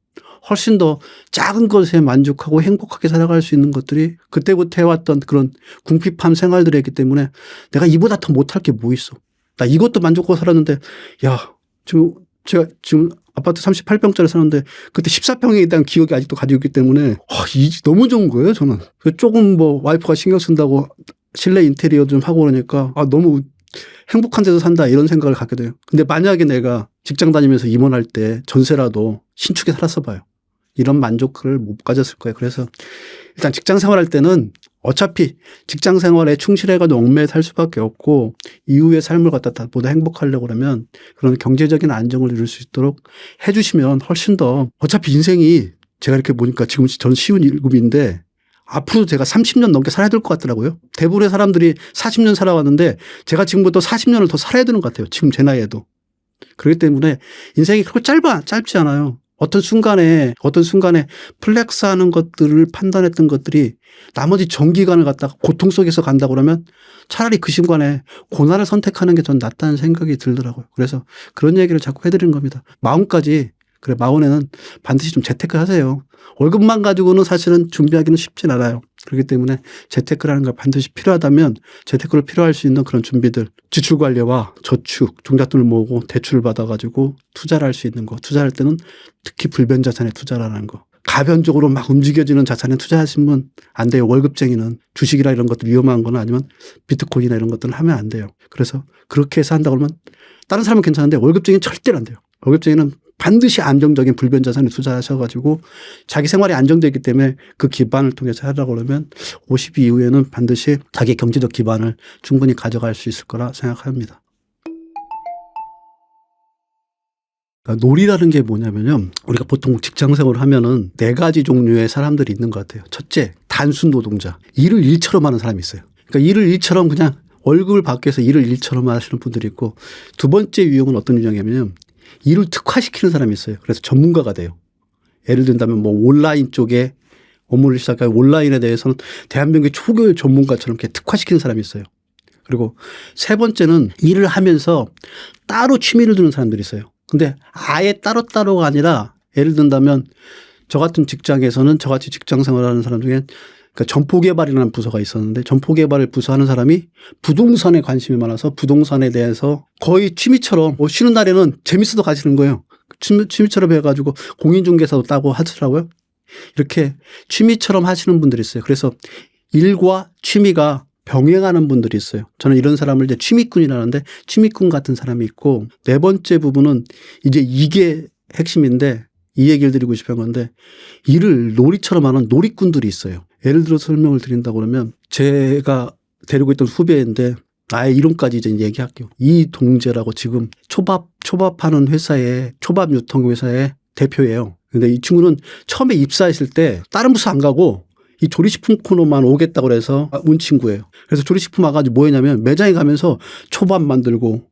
C: 훨씬 더 작은 것에 만족하고 행복하게 살아갈 수 있는 것들이 그때부터 해왔던 그런 궁핍한 생활들이었기 때문에 내가 이보다 더 못할 게 뭐 있어. 나 이것도 만족하고 살았는데 제가 지금 아파트 38평짜리 사는데 그때 14평에 대한 기억이 아직도 가지고 있기 때문에 너무 좋은 거예요 저는. 조금 와이프가 신경 쓴다고 실내 인테리어 좀 하고 그러니까 너무 행복한 데서 산다 이런 생각을 갖게 돼요. 근데 만약에 내가 직장 다니면서 임원할 때 전세라도 신축에 살았어 봐요. 이런 만족을 못 가졌을 거예요. 그래서 일단 직장 생활할 때는 어차피 직장 생활에 충실해가지고 얽매여 살 수밖에 없고 이후의 삶을 갖다 보다 행복하려고 그러면 그런 경제적인 안정을 이룰 수 있도록 해주시면 훨씬 더 어차피 인생이 제가 이렇게 보니까 지금 저는 쉬운 일급인데 앞으로 제가 30년 넘게 살아야 될 것 같더라고요. 대부분의 사람들이 40년 살아왔는데 제가 지금부터 40년을 더 살아야 되는 것 같아요. 지금 제 나이에도. 그렇기 때문에 인생이 그렇게 짧지 않아요. 어떤 순간에 플렉스하는 것들을 판단했던 것들이 나머지 전 기간을 갖다가 고통 속에서 간다 그러면 차라리 그 순간에 고난을 선택하는 게 전 낫다는 생각이 들더라고요. 그래서 그런 얘기를 자꾸 해드리는 겁니다. 마흔까지 그래 마흔에는 반드시 좀 재테크 하세요. 월급만 가지고는 사실은 준비하기는 쉽진 않아요. 그렇기 때문에 재테크라는 걸 반드시 필요하다면 재테크를 필요할 수 있는 그런 준비들 지출 관리와 저축, 종잣돈을 모으고 대출을 받아가지고 투자를 할 수 있는 거. 투자할 때는 특히 불변 자산에 투자라는 거. 가변적으로 막 움직여지는 자산에 투자하시면 안 돼요. 월급쟁이는 주식이나 이런 것들 위험한 거나 아니면 비트코인이나 이런 것들은 하면 안 돼요. 그래서 그렇게 해서 한다 그러면 다른 사람은 괜찮은데 월급쟁이는 절대로 안 돼요. 월급쟁이는 반드시 안정적인 불변 자산에 투자하셔가지고 자기 생활이 안정되기 때문에 그 기반을 통해서 하려고 그러면 50 이후에는 반드시 자기 경제적 기반을 충분히 가져갈 수 있을 거라 생각합니다. 그러니까 놀이라는 게 뭐냐면요. 우리가 보통 직장 생활을 하면은 4가지 종류의 사람들이 있는 것 같아요. 첫째, 단순 노동자. 일을 일처럼 하는 사람이 있어요. 그러니까 일을 일처럼 그냥 월급을 받기 위해서 일을 일처럼 하시는 분들이 있고 두 번째 유형은 어떤 유형이냐면요. 일을 특화시키는 사람이 있어요. 그래서 전문가가 돼요. 예를 든다면 뭐 온라인 쪽에 업무를 시작하고 온라인에 대해서는 대한민국의 초교의 전문가처럼 이렇게 특화시키는 사람이 있어요. 그리고 세 번째는 일을 하면서 따로 취미를 두는 사람들이 있어요. 근데 아예 따로따로가 아니라 예를 든다면 저 같은 직장에서는 저같이 직장 생활하는 사람 중에 그러니까 점포개발이라는 부서가 있었는데 점포개발을 부서하는 사람이 부동산에 관심이 많아서 부동산에 대해서 거의 취미처럼 쉬는 날에는 재밌어도 가시는 거예요. 취미처럼 해가지고 공인중개사도 따고 하더라고요. 이렇게 취미처럼 하시는 분들이 있어요. 그래서 일과 취미가 병행하는 분들이 있어요. 저는 이런 사람을 이제 취미꾼이라는데 취미꾼 같은 사람이 있고 네 번째 부분은 이제 이게 핵심인데 이 얘기를 드리고 싶은 건데 일을 놀이처럼 하는 놀이꾼들이 있어요. 예를 들어 설명을 드린다고 그러면 제가 데리고 있던 후배인데 아예 이름까지 이제 얘기할게요. 이동재라고 지금 초밥하는 회사의 초밥 유통 회사의 대표예요. 근데 이 친구는 처음에 입사했을 때 다른 부서 안 가고 이 조리식품 코너만 오겠다고 그래서 온 친구예요. 그래서 조리식품 와가지고 뭐 했냐면 매장에 가면서 초밥 만들고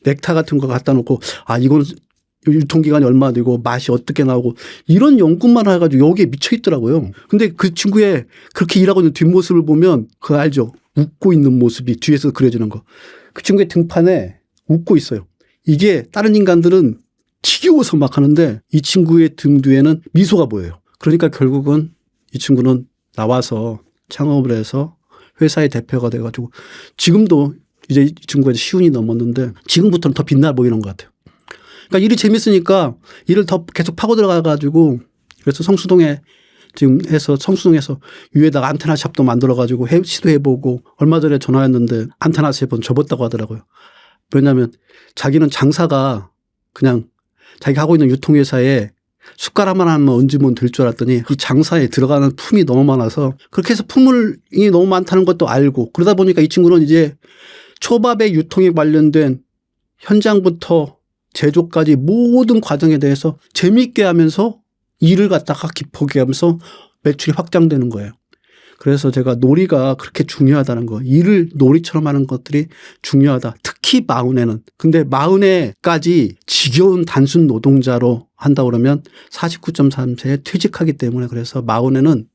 C: 넥타 같은 거 갖다 놓고 이건 유통기간이 얼마 되고 맛이 어떻게 나오고 이런 연구만 해가지고 여기에 미쳐 있더라고요. 근데 그 친구의 그렇게 일하고 있는 뒷모습을 보면 그거 알죠? 웃고 있는 모습이 뒤에서 그려지는 거. 그 친구의 등판에 웃고 있어요. 이게 다른 인간들은 지겨워서 막 하는데 이 친구의 등 뒤에는 미소가 보여요. 그러니까 결국은 이 친구는 나와서 창업을 해서 회사의 대표가 돼가지고 지금도 이제 이 친구가 시운이 넘었는데 지금부터는 더 빛나 보이는 것 같아요. 그러니까 일이 재밌으니까 일을 더 계속 파고 들어가가지고 그래서 성수동에 지금 해서 성수동에서 위에다가 안테나 샵도 만들어가지고 시도해보고 얼마 전에 전화했는데 안테나 샵은 접었다고 하더라고요. 왜냐하면 자기는 장사가 그냥 자기가 하고 있는 유통회사에 숟가락만 하면 얹으면 될 줄 알았더니 이 장사에 들어가는 품이 너무 많아서 그렇게 해서 품이 너무 많다는 것도 알고 그러다 보니까 이 친구는 이제 초밥의 유통에 관련된 현장부터 제조까지 모든 과정에 대해서 재미있게 하면서 일을 갖다가 깊게 하면서 매출이 확장되는 거예요. 그래서 제가 놀이가 그렇게 중요하다는 거. 일을 놀이처럼 하는 것들이 중요하다. 특히 마흔에는. 근데 마흔에까지 지겨운 단순 노동자로 한다 그러면 49.3세에 퇴직하기 때문에 그래서 마흔에는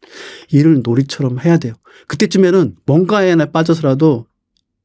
C: 일을 놀이처럼 해야 돼요. 그때쯤에는 뭔가에 빠져서라도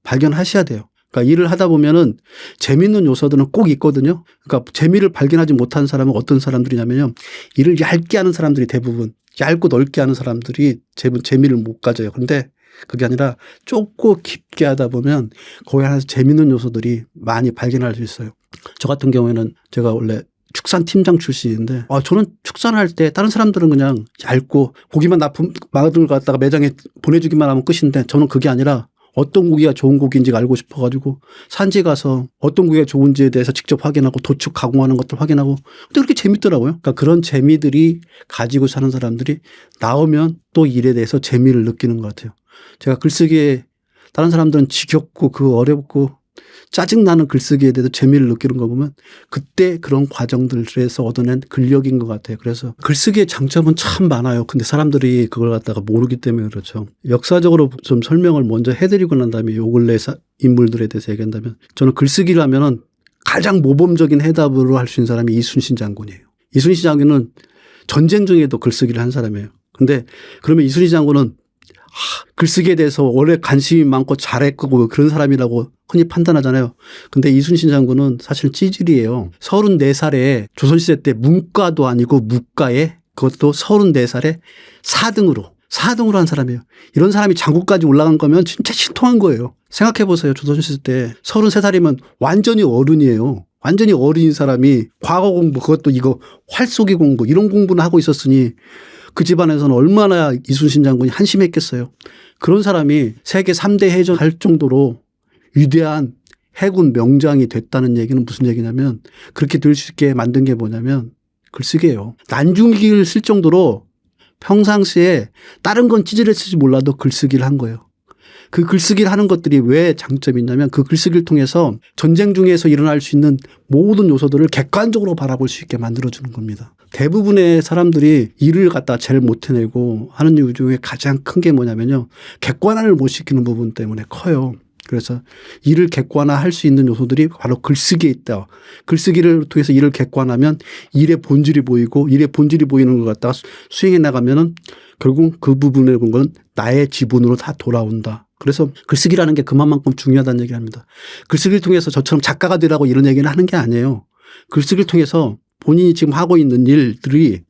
C: 발견하셔야 돼요. 그러니까 일을 하다 보면은 재미있는 요소들은 꼭 있거든요. 그러니까 재미를 발견하지 못한 사람은 어떤 사람들이냐면요. 일을 얇게 하는 사람들이 대부분 얇고 넓게 하는 사람들이 재미를 못 가져요. 그런데 그게 아니라 좁고 깊게 하다 보면 거기 안에서 재미있는 요소들이 많이 발견할 수 있어요. 저 같은 경우에는 제가 원래 축산팀장 출신인데 저는 축산할 때 다른 사람들은 그냥 얇고 고기만 납품 마늘 갖다가 매장에 보내주기만 하면 끝인데 저는 그게 아니라 어떤 고기가 좋은 고기인지 알고 싶어가지고 산지에 가서 어떤 고기가 좋은지에 대해서 직접 확인하고 도축 가공하는 것들 확인하고 근데 그렇게 재밌더라고요. 그러니까 그런 재미들이 가지고 사는 사람들이 나오면 또 일에 대해서 재미를 느끼는 것 같아요. 제가 글쓰기에 다른 사람들은 지겹고 그 어렵고 짜증나는 글쓰기에 대해서 재미를 느끼는 거 보면 그때 그런 과정들에서 얻어낸 근력인 것 같아요. 그래서 글쓰기의 장점은 참 많아요. 근데 사람들이 그걸 갖다가 모르기 때문에 그렇죠. 역사적으로 좀 설명을 먼저 해드리고 난 다음에 요 근래 인물들에 대해서 얘기한다면 저는 글쓰기를 하면은 가장 모범적인 해답으로 할 수 있는 사람이 이순신 장군이에요. 이순신 장군은 전쟁 중에도 글쓰기를 한 사람이에요. 근데 그러면 이순신 장군은 글쓰기에 대해서 원래 관심이 많고 잘했고 그런 사람이라고 흔히 판단하잖아요. 근데 이순신 장군은 사실 찌질이에요. 34살에 조선시대 때 문과도 아니고 무과에 그것도 34살에 4등으로 한 사람이에요. 이런 사람이 장군까지 올라간 거면 진짜 신통한 거예요. 생각해 보세요. 조선시대 때 33살이면 완전히 어른이에요. 완전히 어린 사람이 과거 공부 그것도 이거 활쏘기 공부 이런 공부는 하고 있었으니 그 집안에서는 얼마나 이순신 장군이 한심했겠어요. 그런 사람이 세계 3대 해전 할 정도로 위대한 해군 명장이 됐다는 얘기는 무슨 얘기냐면 그렇게 될 수 있게 만든 게 뭐냐면 글쓰기예요. 난중일기를 쓸 정도로 평상시에 다른 건 찌질했을지 몰라도 글쓰기를 한 거예요. 그 글쓰기를 하는 것들이 왜 장점이 있냐면 그 글쓰기를 통해서 전쟁 중에서 일어날 수 있는 모든 요소들을 객관적으로 바라볼 수 있게 만들어주는 겁니다. 대부분의 사람들이 일을 갖다 제일 못 해내고 하는 이유 중에 가장 큰 게 뭐냐면요. 객관화를 못 시키는 부분 때문에 커요. 그래서 일을 객관화할 수 있는 요소들이 바로 글쓰기에 있다. 글쓰기를 통해서 일을 객관하면 일의 본질이 보이고 일의 본질이 보이는 것 갖다가 수행해 나가면은 결국 그 부분에 본 건 나의 지분으로 다 돌아온다. 그래서 글쓰기라는 게 그만큼 중요하다는 얘기를 합니다. 글쓰기를 통해서 저처럼 작가가 되라고 이런 얘기를 하는 게 아니에요. 글쓰기를 통해서 본인이 지금 하고 있는 일들이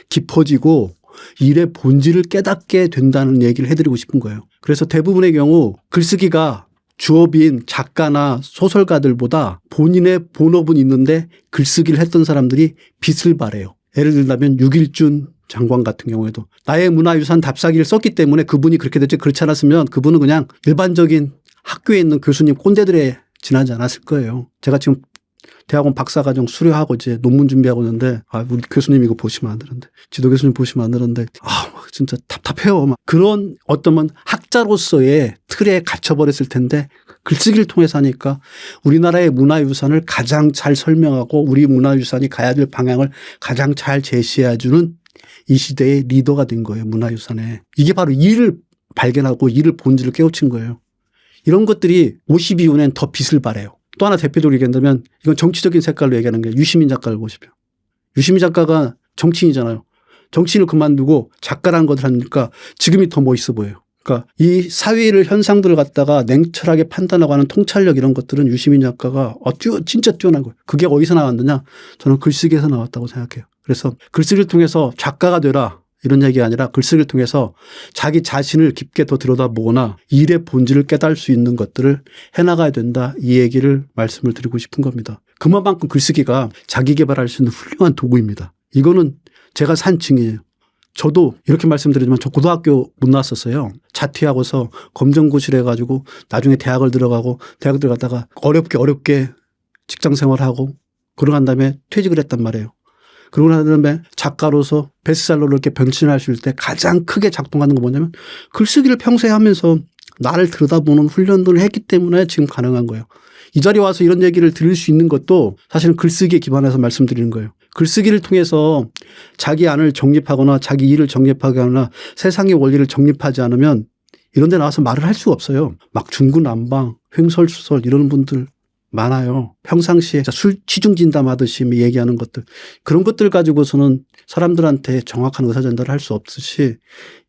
C: 깊어지고 일의 본질을 깨닫게 된다는 얘기를 해드리고 싶은 거예요. 그래서 대부분의 경우 글쓰기가 주업인 작가나 소설가들보다 본인의 본업은 있는데 글쓰기를 했던 사람들이 빛을 발해요. 예를 들자면 유길준 장관 같은 경우에도 나의 문화유산 답사기를 썼기 때문에 그분이 그렇게 됐지 그렇지 않았으면 그분은 그냥 일반적인 학교에 있는 교수님 꼰대들에 지나지 않았을 거예요. 제가 지금 대학원 박사과정 수료하고 이제 논문 준비하고 있는데 우리 교수님 이거 보시면 안 되는데 지도 교수님 보시면 안 되는데 진짜 답답해요. 막 그런 어떤 학자로서의 틀에 갇혀버렸을 텐데 글쓰기를 통해서 하니까 우리나라의 문화유산을 가장 잘 설명하고 우리 문화유산이 가야 될 방향을 가장 잘 제시해주는 이 시대의 리더가 된 거예요. 문화유산에. 이게 바로 일을 발견하고 일을 본질을 깨우친 거예요. 이런 것들이 52년엔 더 빛을 발해요. 또 하나 대표적으로 얘기한다면 이건 정치적인 색깔로 얘기하는 게 유시민 작가를 보십시오. 유시민 작가가 정치인이잖아요. 정치인을 그만두고 작가라는 것을 하니까 지금이 더 멋있어 보여요. 그러니까 이 사회의 현상들을 갖다가 냉철하게 판단하고 하는 통찰력 이런 것들은 유시민 작가가 진짜 뛰어난 거예요. 그게 어디서 나왔느냐? 저는 글쓰기에서 나왔다고 생각해요. 그래서 글쓰기를 통해서 작가가 되라. 이런 얘기가 아니라 글쓰기를 통해서 자기 자신을 깊게 더 들여다보거나 일의 본질을 깨달을 수 있는 것들을 해나가야 된다. 이 얘기를 말씀을 드리고 싶은 겁니다. 그만큼 글쓰기가 자기 개발할 수 있는 훌륭한 도구입니다. 이거는 제가 산 증이에요. 저도 이렇게 말씀드리지만 저 고등학교 못 나왔었어요. 자퇴하고서 검정고시를 해가지고 나중에 대학을 들어가고 대학 들어갔다가 어렵게 직장 생활하고 그러고 난 다음에 퇴직을 했단 말이에요. 그러고 난 다음에 작가로서 베스트셀러로 이렇게 변신할 수 있을 때 가장 크게 작동하는 건 뭐냐면 글쓰기를 평소에 하면서 나를 들여다보는 훈련들을 했기 때문에 지금 가능한 거예요. 이 자리에 와서 이런 얘기를 들을 수 있는 것도 사실은 글쓰기에 기반해서 말씀드리는 거예요. 글쓰기를 통해서 자기 안을 정립하거나 자기 일을 정립하거나 세상의 원리를 정립하지 않으면 이런 데 나와서 말을 할 수가 없어요. 막 중구난방, 횡설수설 이런 분들 많아요. 평상시에 술 치중 진담하듯이 얘기하는 것들. 그런 것들 가지고서는 사람들한테 정확한 의사전달을 할 수 없듯이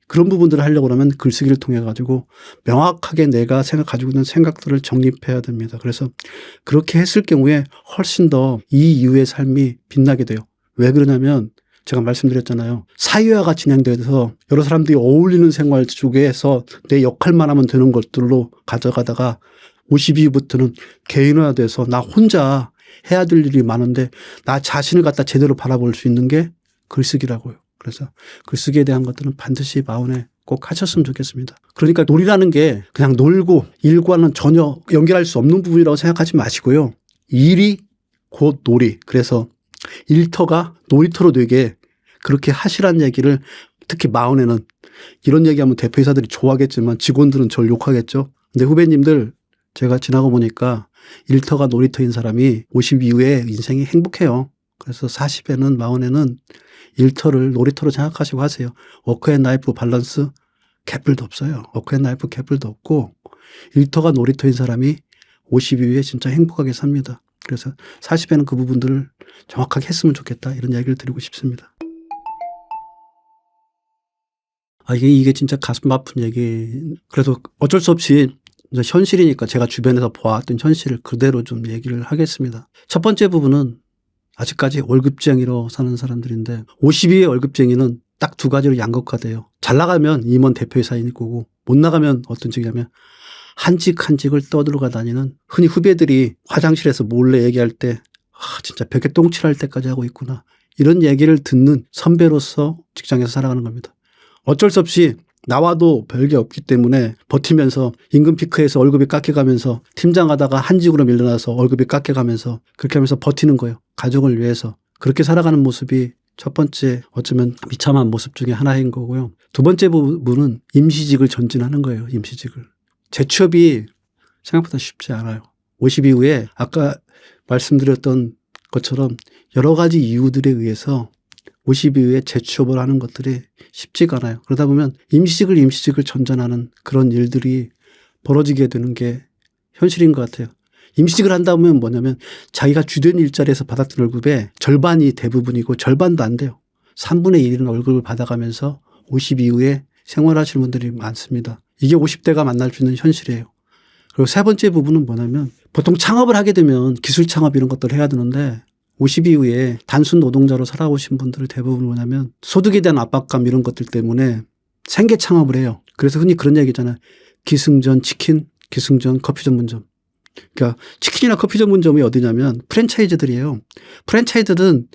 C: 그런 부분들을 하려고 하면 글쓰기를 통해 가지고 명확하게 내가 가지고 있는 생각들을 정립해야 됩니다. 그래서 그렇게 했을 경우에 훨씬 더 이 이후의 삶이 빛나게 돼요. 왜 그러냐면 제가 말씀드렸잖아요. 사회화가 진행돼서 여러 사람들이 어울리는 생활 속에서 내 역할만 하면 되는 것들로 가져가다가 52부터는 개인화돼서 나 혼자 해야 될 일이 많은데 나 자신을 갖다 제대로 바라볼 수 있는 게 글쓰기라고요. 그래서 글쓰기에 대한 것들은 반드시 마음에 꼭 하셨으면 좋겠습니다. 그러니까 놀이라는 게 그냥 놀고 일과는 전혀 연결할 수 없는 부분이라고 생각하지 마시고요. 일이 곧 놀이. 그래서 일터가 놀이터로 되게 그렇게 하시라는 얘기를 특히 마흔에는 이런 얘기하면 대표이사들이 좋아하겠지만 직원들은 저를 욕하겠죠. 근데 후배님들 제가 지나고 보니까 일터가 놀이터인 사람이 50 이후에 인생이 행복해요. 그래서 40에는 40에는 일터를 놀이터로 생각하시고 하세요. 워크앤라이프 밸런스 갭을도 없어요. 워크앤라이프 갭을도 없고 일터가 놀이터인 사람이 50 이후에 진짜 행복하게 삽니다. 그래서 40에는 그 부분들을 정확하게 했으면 좋겠다 이런 얘기를 드리고 싶습니다. 이게 진짜 가슴 아픈 얘기. 그래도 어쩔 수 없이 이제 현실이니까 제가 주변에서 보았던 현실을 그대로 좀 얘기를 하겠습니다. 첫 번째 부분은 아직까지 월급쟁이로 사는 사람들인데 52의 월급쟁이는 딱 두 가지로 양극화돼요. 잘 나가면 임원 대표이사인 거고 못 나가면 어떤 직이냐면 한직을 떠들어가 다니는 흔히 후배들이 화장실에서 몰래 얘기할 때 진짜 벽에 똥칠할 때까지 하고 있구나. 이런 얘기를 듣는 선배로서 직장에서 살아가는 겁니다. 어쩔 수 없이 나와도 별게 없기 때문에 버티면서 임금 피크에서 월급이 깎여가면서 팀장 하다가 한직으로 밀려나서 월급이 깎여가면서 그렇게 하면서 버티는 거예요. 가족을 위해서. 그렇게 살아가는 모습이 첫 번째 어쩌면 비참한 모습 중에 하나인 거고요. 두 번째 부분은 임시직을 전진하는 거예요. 임시직을. 재취업이 생각보다 쉽지 않아요. 50 이후에 아까 말씀드렸던 것처럼 여러 가지 이유들에 의해서 50 이후에 재취업을 하는 것들이 쉽지가 않아요. 그러다 보면 임시직을 전전하는 그런 일들이 벌어지게 되는 게 현실인 것 같아요. 임시직을 한다 보면 뭐냐면 자기가 주된 일자리에서 받았던 월급의 절반이 대부분이고 절반도 안 돼요. 3분의 1은 월급을 받아가면서 50 이후에 생활하시는 분들이 많습니다. 이게 50대가 만날 수 있는 현실이에요. 그리고 세 번째 부분은 뭐냐면 보통 창업을 하게 되면 기술 창업 이런 것들을 해야 되는데 50 이후에 단순 노동자로 살아오신 분들은 대부분 뭐냐면 소득에 대한 압박감 이런 것들 때문에 생계 창업을 해요. 그래서 흔히 그런 얘기잖아요. 기승전 치킨, 기승전 커피 전문점. 그러니까 치킨이나 커피 전문점이 어디냐면 프랜차이즈들이에요. 프랜차이즈들은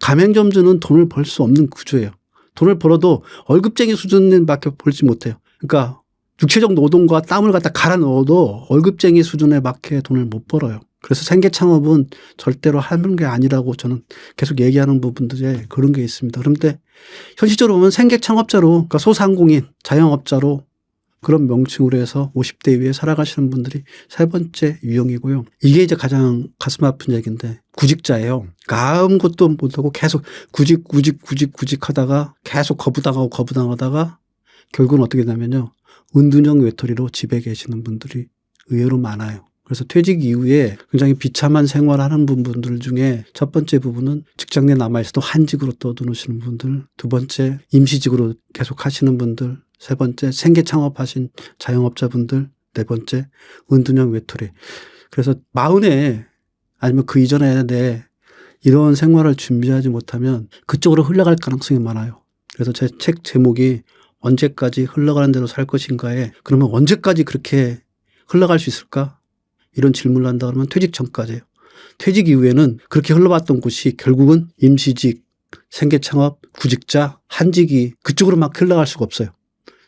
C: 가맹점주는 돈을 벌 수 없는 구조예요. 돈을 벌어도 월급쟁이 수준밖에 벌지 못해요. 그러니까 육체적 노동과 땀을 갖다 갈아 넣어도 월급쟁이 수준에 맞게 돈을 못 벌어요. 그래서 생계 창업은 절대로 하는 게 아니라고 저는 계속 얘기하는 부분들에 그런 게 있습니다. 그런데 현실적으로 보면 생계 창업자로, 그러니까 소상공인, 자영업자로 그런 명칭으로 해서 50대 이후에 살아가시는 분들이 세 번째 유형이고요. 이게 이제 가장 가슴 아픈 얘기인데 구직자예요. 그러니까 아무것도 못하고 계속 구직 하다가 계속 거부당하다가 결국은 어떻게 되냐면요. 은둔형 외톨이로 집에 계시는 분들이 의외로 많아요. 그래서 퇴직 이후에 굉장히 비참한 생활하는 분들 중에 첫 번째 부분은 직장 내에 남아있어도 한직으로 떠드시는 분들, 두 번째 임시직으로 계속 하시는 분들, 세 번째 생계 창업하신 자영업자분들, 네 번째 은둔형 외톨이. 그래서 40에 아니면 그 이전에 내 이런 생활을 준비하지 못하면 그쪽으로 흘러갈 가능성이 많아요. 그래서 제 책 제목이 언제까지 흘러가는 대로 살 것인가에, 그러면 언제까지 그렇게 흘러갈 수 있을까? 이런 질문을 한다 그러면 퇴직 전까지예요. 퇴직 이후에는 그렇게 흘러봤던 곳이 결국은 임시직, 생계창업, 구직자, 한직이 그쪽으로 막 흘러갈 수가 없어요.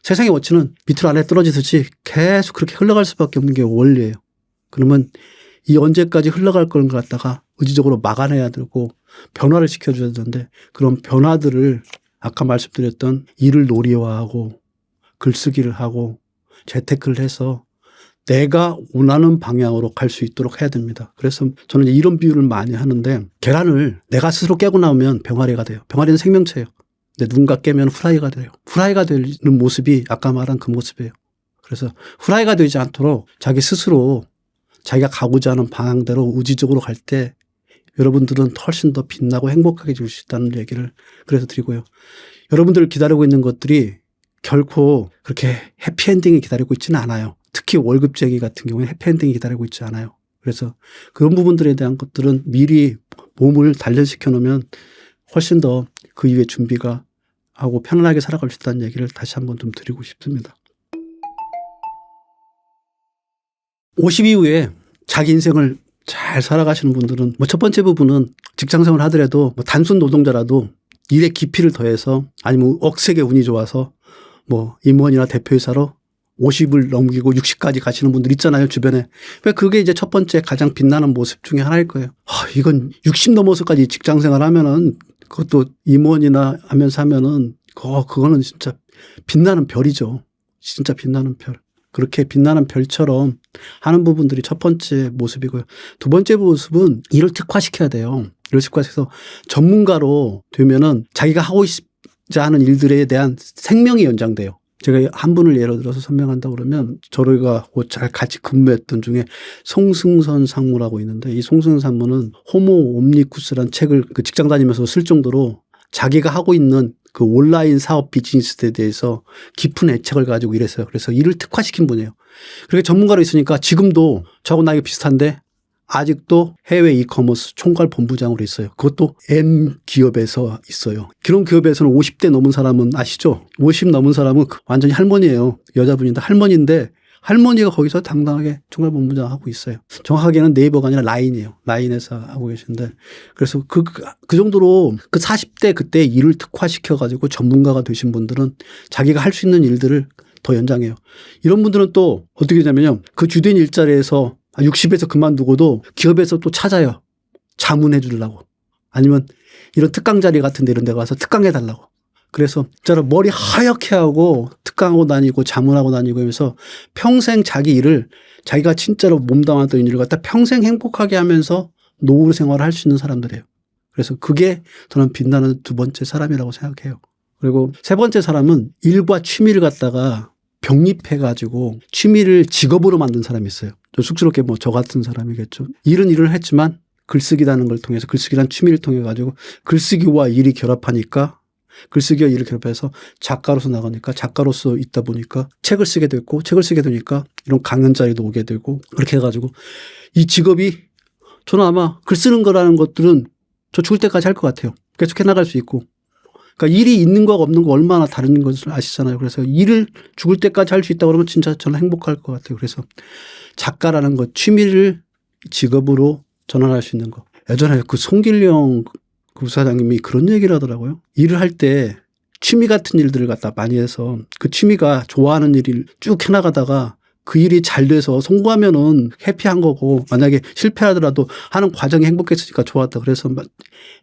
C: 세상의 워치는 밑으로 아래 떨어지듯이 계속 그렇게 흘러갈 수밖에 없는 게 원리예요. 그러면 이 언제까지 흘러갈 걸 갖다가 의지적으로 막아내야 되고 변화를 시켜줘야 되는데, 그런 변화들을 아까 말씀드렸던 일을 놀이화하고 글쓰기를 하고 재테크를 해서 내가 원하는 방향으로 갈 수 있도록 해야 됩니다. 그래서 저는 이런 비유를 많이 하는데, 계란을 내가 스스로 깨고 나오면 병아리가 돼요. 병아리는 생명체예요. 근데 누군가 깨면 후라이가 돼요. 후라이가 되는 모습이 아까 말한 그 모습이에요. 그래서 후라이가 되지 않도록 자기 스스로 자기가 가고자 하는 방향대로 의지적으로 갈 때 여러분들은 훨씬 더 빛나고 행복하게 질 수 있다는 얘기를 그래서 드리고요. 여러분들을 기다리고 있는 것들이 결코 그렇게 해피엔딩이 기다리고 있지는 않아요. 특히 월급쟁이 같은 경우에 해피엔딩이 기다리고 있지 않아요. 그래서 그런 부분들에 대한 것들은 미리 몸을 단련시켜 놓으면 훨씬 더 그 이후에 준비가 하고 편안하게 살아갈 수 있다는 얘기를 다시 한번 좀 드리고 싶습니다. 50 이후에 자기 인생을 잘 살아가시는 분들은 첫 번째 부분은 직장생활을 하더라도 단순 노동자라도 일의 깊이를 더해서, 아니면 억세게 운이 좋아서 뭐 임원이나 대표이사로 50을 넘기고 60까지 가시는 분들 있잖아요, 주변에. 그게 이제 첫 번째 가장 빛나는 모습 중에 하나일 거예요. 이건 60 넘어서까지 직장 생활 하면은 그것도 임원이나 하면서 하면은 그거는 진짜 빛나는 별이죠. 진짜 빛나는 별. 그렇게 빛나는 별처럼 하는 부분들이 첫 번째 모습이고요. 두 번째 모습은 일을 특화시켜야 돼요. 일을 특화시켜서 전문가로 되면은 자기가 하고 싶지 않은 일들에 대한 생명이 연장돼요. 제가 한 분을 예를 들어서 설명한다고 그러면 저희가 잘 같이 근무했던 중에 송승선 상무라고 있는데 이 송승선 상무는 호모 옴니쿠스라는 책을 그 직장 다니면서 쓸 정도로 자기가 하고 있는 그 온라인 사업 비즈니스에 대해서 깊은 애착을 가지고 일했어요. 그래서 일을 특화시킨 분이에요. 그렇게 전문가로 있으니까 지금도 저하고 나이가 비슷한데 아직도 해외 이커머스 총괄 본부장으로 있어요. 그것도 M 기업에서 있어요. 그런 기업에서는 50대 넘은 사람은 아시죠? 50 넘은 사람은 완전히 할머니예요. 여자분인데 할머니인데 할머니가 거기서 당당하게 총괄 본부장 하고 있어요. 정확하게는 네이버가 아니라 라인이에요. 라인에서 하고 계신데 그래서 그 정도로 그 40대 그때 일을 특화시켜 가지고 전문가가 되신 분들은 자기가 할 수 있는 일들을 더 연장해요. 이런 분들은 또 어떻게 되냐면요. 그 주된 일자리에서 60에서 그만두고도 기업에서 또 찾아요. 자문해 주려고. 아니면 이런 특강 자리 같은 데 이런 데 가서 특강해 달라고. 그래서 진짜로 머리 하얗게 하고 특강하고 다니고 자문하고 다니고 하면서 평생 자기 일을 자기가 진짜로 몸담았던 일을 갖다 평생 행복하게 하면서 노후 생활을 할 수 있는 사람들이에요. 그래서 그게 저는 빛나는 두 번째 사람이라고 생각해요. 그리고 세 번째 사람은 일과 취미를 갖다가 병립해가지고 취미를 직업으로 만든 사람이 있어요. 좀 쑥스럽게 뭐 저 같은 사람이겠죠. 일을 했지만 글쓰기라는 걸 통해서 글쓰기란 취미를 통해 가지고 글쓰기와 일이 결합하니까 글쓰기와 일을 결합해서 작가로서 나가니까 작가로서 있다 보니까 책을 쓰게 됐고 책을 쓰게 되니까 이런 강연 자리도 오게 되고 그렇게 해가지고 이 직업이 저는 아마 글 쓰는 거라는 것들은 저 죽을 때까지 할 것 같아요. 계속 해나갈 수 있고. 그러니까 일이 있는 거와 없는 거 얼마나 다른 것을 아시잖아요. 그래서 일을 죽을 때까지 할 수 있다고 그러면 진짜 저는 행복할 것 같아요. 그래서 작가라는 것, 취미를 직업으로 전환할 수 있는 거. 예전에 그 송길령 부사장님이 그런 얘기를 하더라고요. 일을 할 때 취미 같은 일들을 갖다 많이 해서 그 취미가 좋아하는 일을 쭉 해나가다가 그 일이 잘 돼서 성공하면은 해피한 거고 만약에 실패하더라도 하는 과정이 행복했으니까 좋았다. 그래서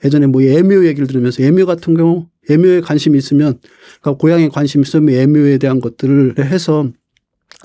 C: 예전에 뭐 애묘 얘기를 들으면서 애묘 같은 경우 애묘에 관심이 있으면 그러니까 고향에 관심이 있으면 애묘에 대한 것들을 해서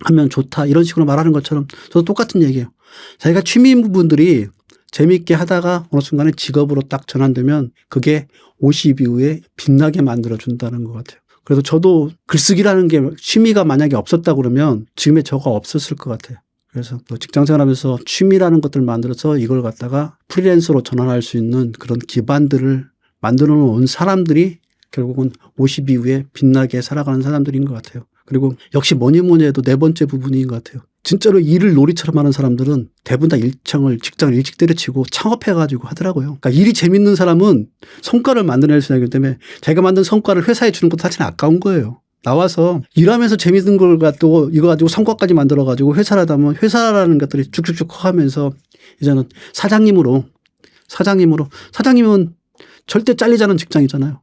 C: 하면 좋다. 이런 식으로 말하는 것처럼 저도 똑같은 얘기예요. 자기가 취미 부분들이 재미있게 하다가 어느 순간에 직업으로 딱 전환되면 그게 50 이후에 빛나게 만들어준다는 것 같아요. 그래서 저도 글쓰기라는 게 취미가 만약에 없었다 그러면 지금의 저가 없었을 것 같아요. 그래서 또 직장생활하면서 취미라는 것들을 만들어서 이걸 갖다가 프리랜서로 전환할 수 있는 그런 기반들을 만들어 놓은 사람들이 결국은 50 이후에 빛나게 살아가는 사람들인 것 같아요. 그리고 역시 뭐니 해도 네 번째 부분인 것 같아요. 진짜로 일을 놀이처럼 하는 사람들은 대부분 다 직장을 일찍 때려치고 창업해가지고 하더라고요. 그러니까 일이 재밌는 사람은 성과를 만들어낼 수 있기 때문에 자기가 만든 성과를 회사에 주는 것도 사실 아까운 거예요. 나와서 일하면서 재밌는 걸 갖고 이거 가지고 성과까지 만들어가지고 회사를 하다 보면 회사라는 것들이 쭉쭉쭉 커가면서 이제는 사장님은 절대 잘리지 않은 직장이잖아요.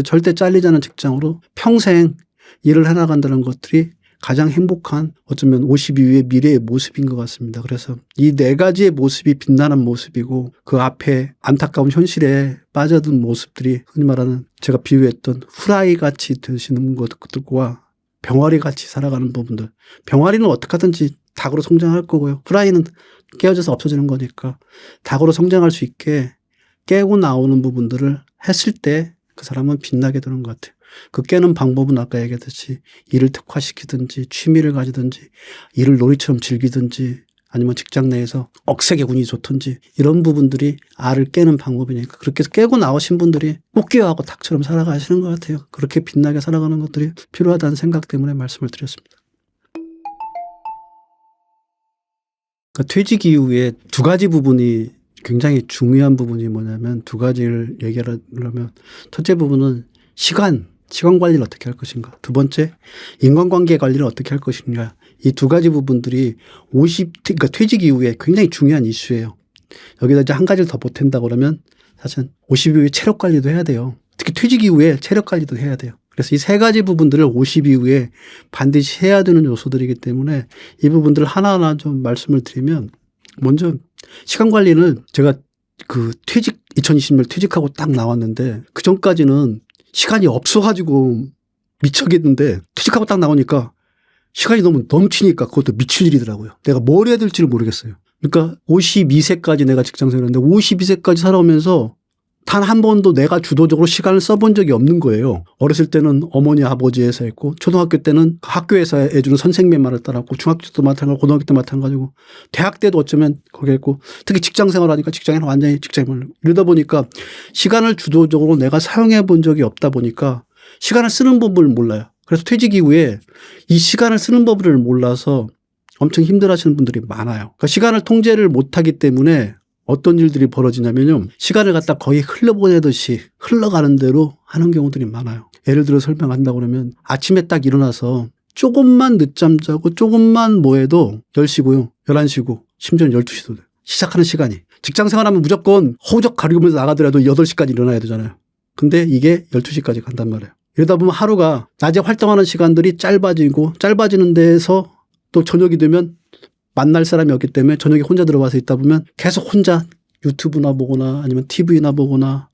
C: 절대 잘리지 않은 직장으로 평생 일을 해나간다는 것들이 가장 행복한 어쩌면 50 이후의 미래의 모습인 것 같습니다. 그래서 이 네 가지의 모습이 빛나는 모습이고 그 앞에 안타까운 현실에 빠져든 모습들이 흔히 말하는 제가 비유했던 후라이 같이 드시는 것들과 병아리 같이 살아가는 부분들. 병아리는 어떻게 하든지 닭으로 성장할 거고요. 후라이는 깨어져서 없어지는 거니까 닭으로 성장할 수 있게 깨고 나오는 부분들을 했을 때 그 사람은 빛나게 되는 것 같아요. 그 깨는 방법은 아까 얘기했듯이 일을 특화시키든지 취미를 가지든지 일을 놀이처럼 즐기든지 아니면 직장 내에서 억세게 운이 좋든지 이런 부분들이 알을 깨는 방법이니까 그렇게 해서 깨고 나오신 분들이 꽃게하고 닭처럼 살아가시는 것 같아요. 그렇게 빛나게 살아가는 것들이 필요하다는 생각 때문에 말씀을 드렸습니다. 그러니까 퇴직 이후에 두 가지 부분이 굉장히 중요한 부분이 뭐냐면 두 가지를 얘기하려면 첫째 부분은 시간 관리를 어떻게 할 것인가. 두 번째, 인간관계 관리를 어떻게 할 것인가. 이 두 가지 부분들이 그러니까 퇴직 이후에 굉장히 중요한 이슈예요. 여기다 이제 한 가지를 더 보탠다 그러면 사실 50 이후에 체력 관리도 해야 돼요. 특히 퇴직 이후에 체력 관리도 해야 돼요. 그래서 이 세 가지 부분들을 50 이후에 반드시 해야 되는 요소들이기 때문에 이 부분들 하나하나 좀 말씀을 드리면 먼저 시간 관리는 제가 그 2020년 퇴직하고 딱 나왔는데 그 전까지는 시간이 없어가지고 미쳐겠는데 퇴직하고 딱 나오니까 시간이 너무 넘치니까 그것도 미칠 일이더라고요. 내가 뭘 해야 될지를 모르겠어요. 그러니까 52세까지 내가 직장생활을 했는데 52세까지 살아오면서 단 한 번도 내가 주도적으로 시간을 써본 적이 없는 거예요. 어렸을 때는 어머니 아버지 회사 했고 초등학교 때는 학교에서 해주는 선생님 말을 따랐고 중학교 때도 마찬가지고 고등학교 때도 마찬가지고 대학 때도 어쩌면 거기 했고 특히 직장생활 하니까 직장에는 완전히 직장생활 이러다 보니까 시간을 주도적으로 내가 사용해 본 적이 없다 보니까 시간을 쓰는 법을 몰라요. 그래서 퇴직 이후에 이 시간을 쓰는 법을 몰라서 엄청 힘들어하시는 분들이 많아요. 그러니까 시간을 통제를 못하기 때문에 어떤 일들이 벌어지냐면요. 시간을 갖다 거의 흘려보내듯이 흘러가는 대로 하는 경우들이 많아요. 예를 들어 설명한다고 그러면 아침에 딱 일어나서 조금만 늦잠 자고 조금만 뭐 해도 10시고요. 11시고 심지어는 12시도 돼요. 시작하는 시간이. 직장 생활하면 무조건 허우적 가리면서 나가더라도 8시까지 일어나야 되잖아요. 근데 이게 12시까지 간단 말이에요. 이러다 보면 하루가 낮에 활동하는 시간들이 짧아지고 짧아지는 데에서 또 저녁이 되면 만날 사람이 없기 때문에 저녁에 혼자 들어와서 있다 보면 계속 혼자 유튜브나 보거나 아니면 TV나 보거나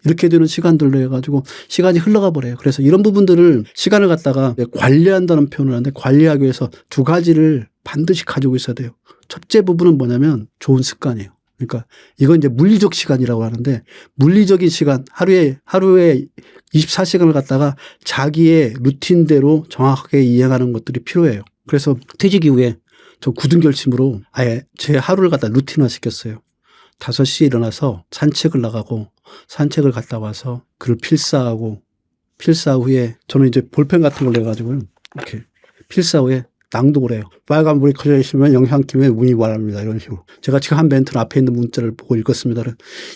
C: 이렇게 되는 시간들로 해가지고 시간이 흘러가 버려요. 그래서 이런 부분들을 시간을 갖다가 관리한다는 표현을 하는데 관리하기 위해서 두 가지를 반드시 가지고 있어야 돼요. 첫째 부분은 뭐냐면 좋은 습관이에요. 그러니까 이건 이제 물리적 시간이라고 하는데 물리적인 시간 하루에 24시간을 갖다가 자기의 루틴대로 정확하게 이행하는 것들이 필요해요. 그래서 퇴직 이후에 저 굳은 결심으로 아예 제 하루를 갖다 루틴화 시켰어요. 5시에 일어나서 산책을 나가고 산책을 갔다 와서 글을 필사하고 필사 후에 저는 이제 볼펜 같은 걸 내가지고 이렇게 필사 후에 낭독을 해요. 빨간 불이 켜져 있으면 영향팀에 문의 바랍니다. 이런 식으로. 제가 지금 한 멘트는 앞에 있는 문자를 보고 읽었습니다.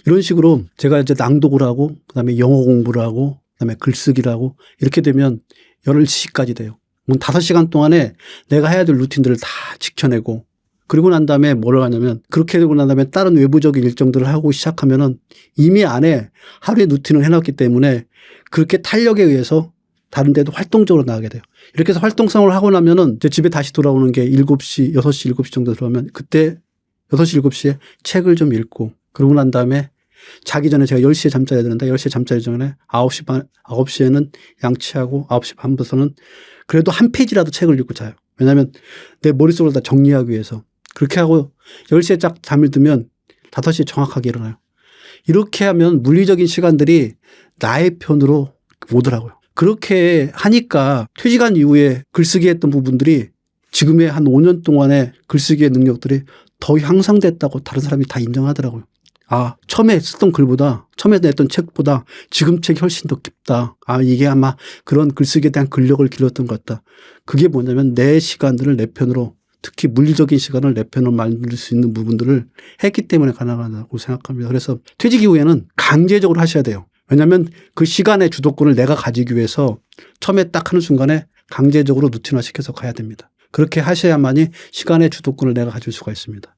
C: 이런 식으로 제가 이제 낭독을 하고 그다음에 영어 공부를 하고 그다음에 글쓰기를 하고 이렇게 되면 10시까지 돼요. 5시간 동안에 내가 해야 될 루틴들을 다 지켜내고 그리고 난 다음에 뭐를 하냐면 그렇게 되고 난 다음에 다른 외부적인 일정들을 하고 시작하면은 이미 안에 하루의 루틴을 해놨기 때문에 그렇게 탄력에 의해서 다른 데도 활동적으로 나가게 돼요. 이렇게 해서 활동성을 하고 나면은 이제 집에 다시 돌아오는 게 7시, 6시, 7시 정도 들어오면 그때 6시, 7시에 책을 좀 읽고 그러고 난 다음에 자기 전에 제가 10시에 잠자야 되는데 10시에 잠자기 전에 9시에는 양치하고 9시 반부터는 그래도 한 페이지라도 책을 읽고 자요. 왜냐하면 내 머릿속을 다 정리하기 위해서. 그렇게 하고 10시에 딱 잠을 들면 5시에 정확하게 일어나요. 이렇게 하면 물리적인 시간들이 나의 편으로 오더라고요. 그렇게 하니까 퇴직한 이후에 글쓰기 했던 부분들이 지금의 한 5년 동안의 글쓰기의 능력들이 더 향상됐다고 다른 사람이 다 인정하더라고요. 아, 처음에 썼던 글보다, 처음에 냈던 책보다 지금 책이 훨씬 더 깊다. 아, 이게 아마 그런 글쓰기에 대한 근력을 길렀던 것 같다. 그게 뭐냐면 내 시간들을 내 편으로, 특히 물리적인 시간을 내 편으로 만들 수 있는 부분들을 했기 때문에 가능하다고 생각합니다. 그래서 퇴직 이후에는 강제적으로 하셔야 돼요. 왜냐하면 그 시간의 주도권을 내가 가지기 위해서 처음에 딱 하는 순간에 강제적으로 루틴화 시켜서 가야 됩니다. 그렇게 하셔야만이 시간의 주도권을 내가 가질 수가 있습니다.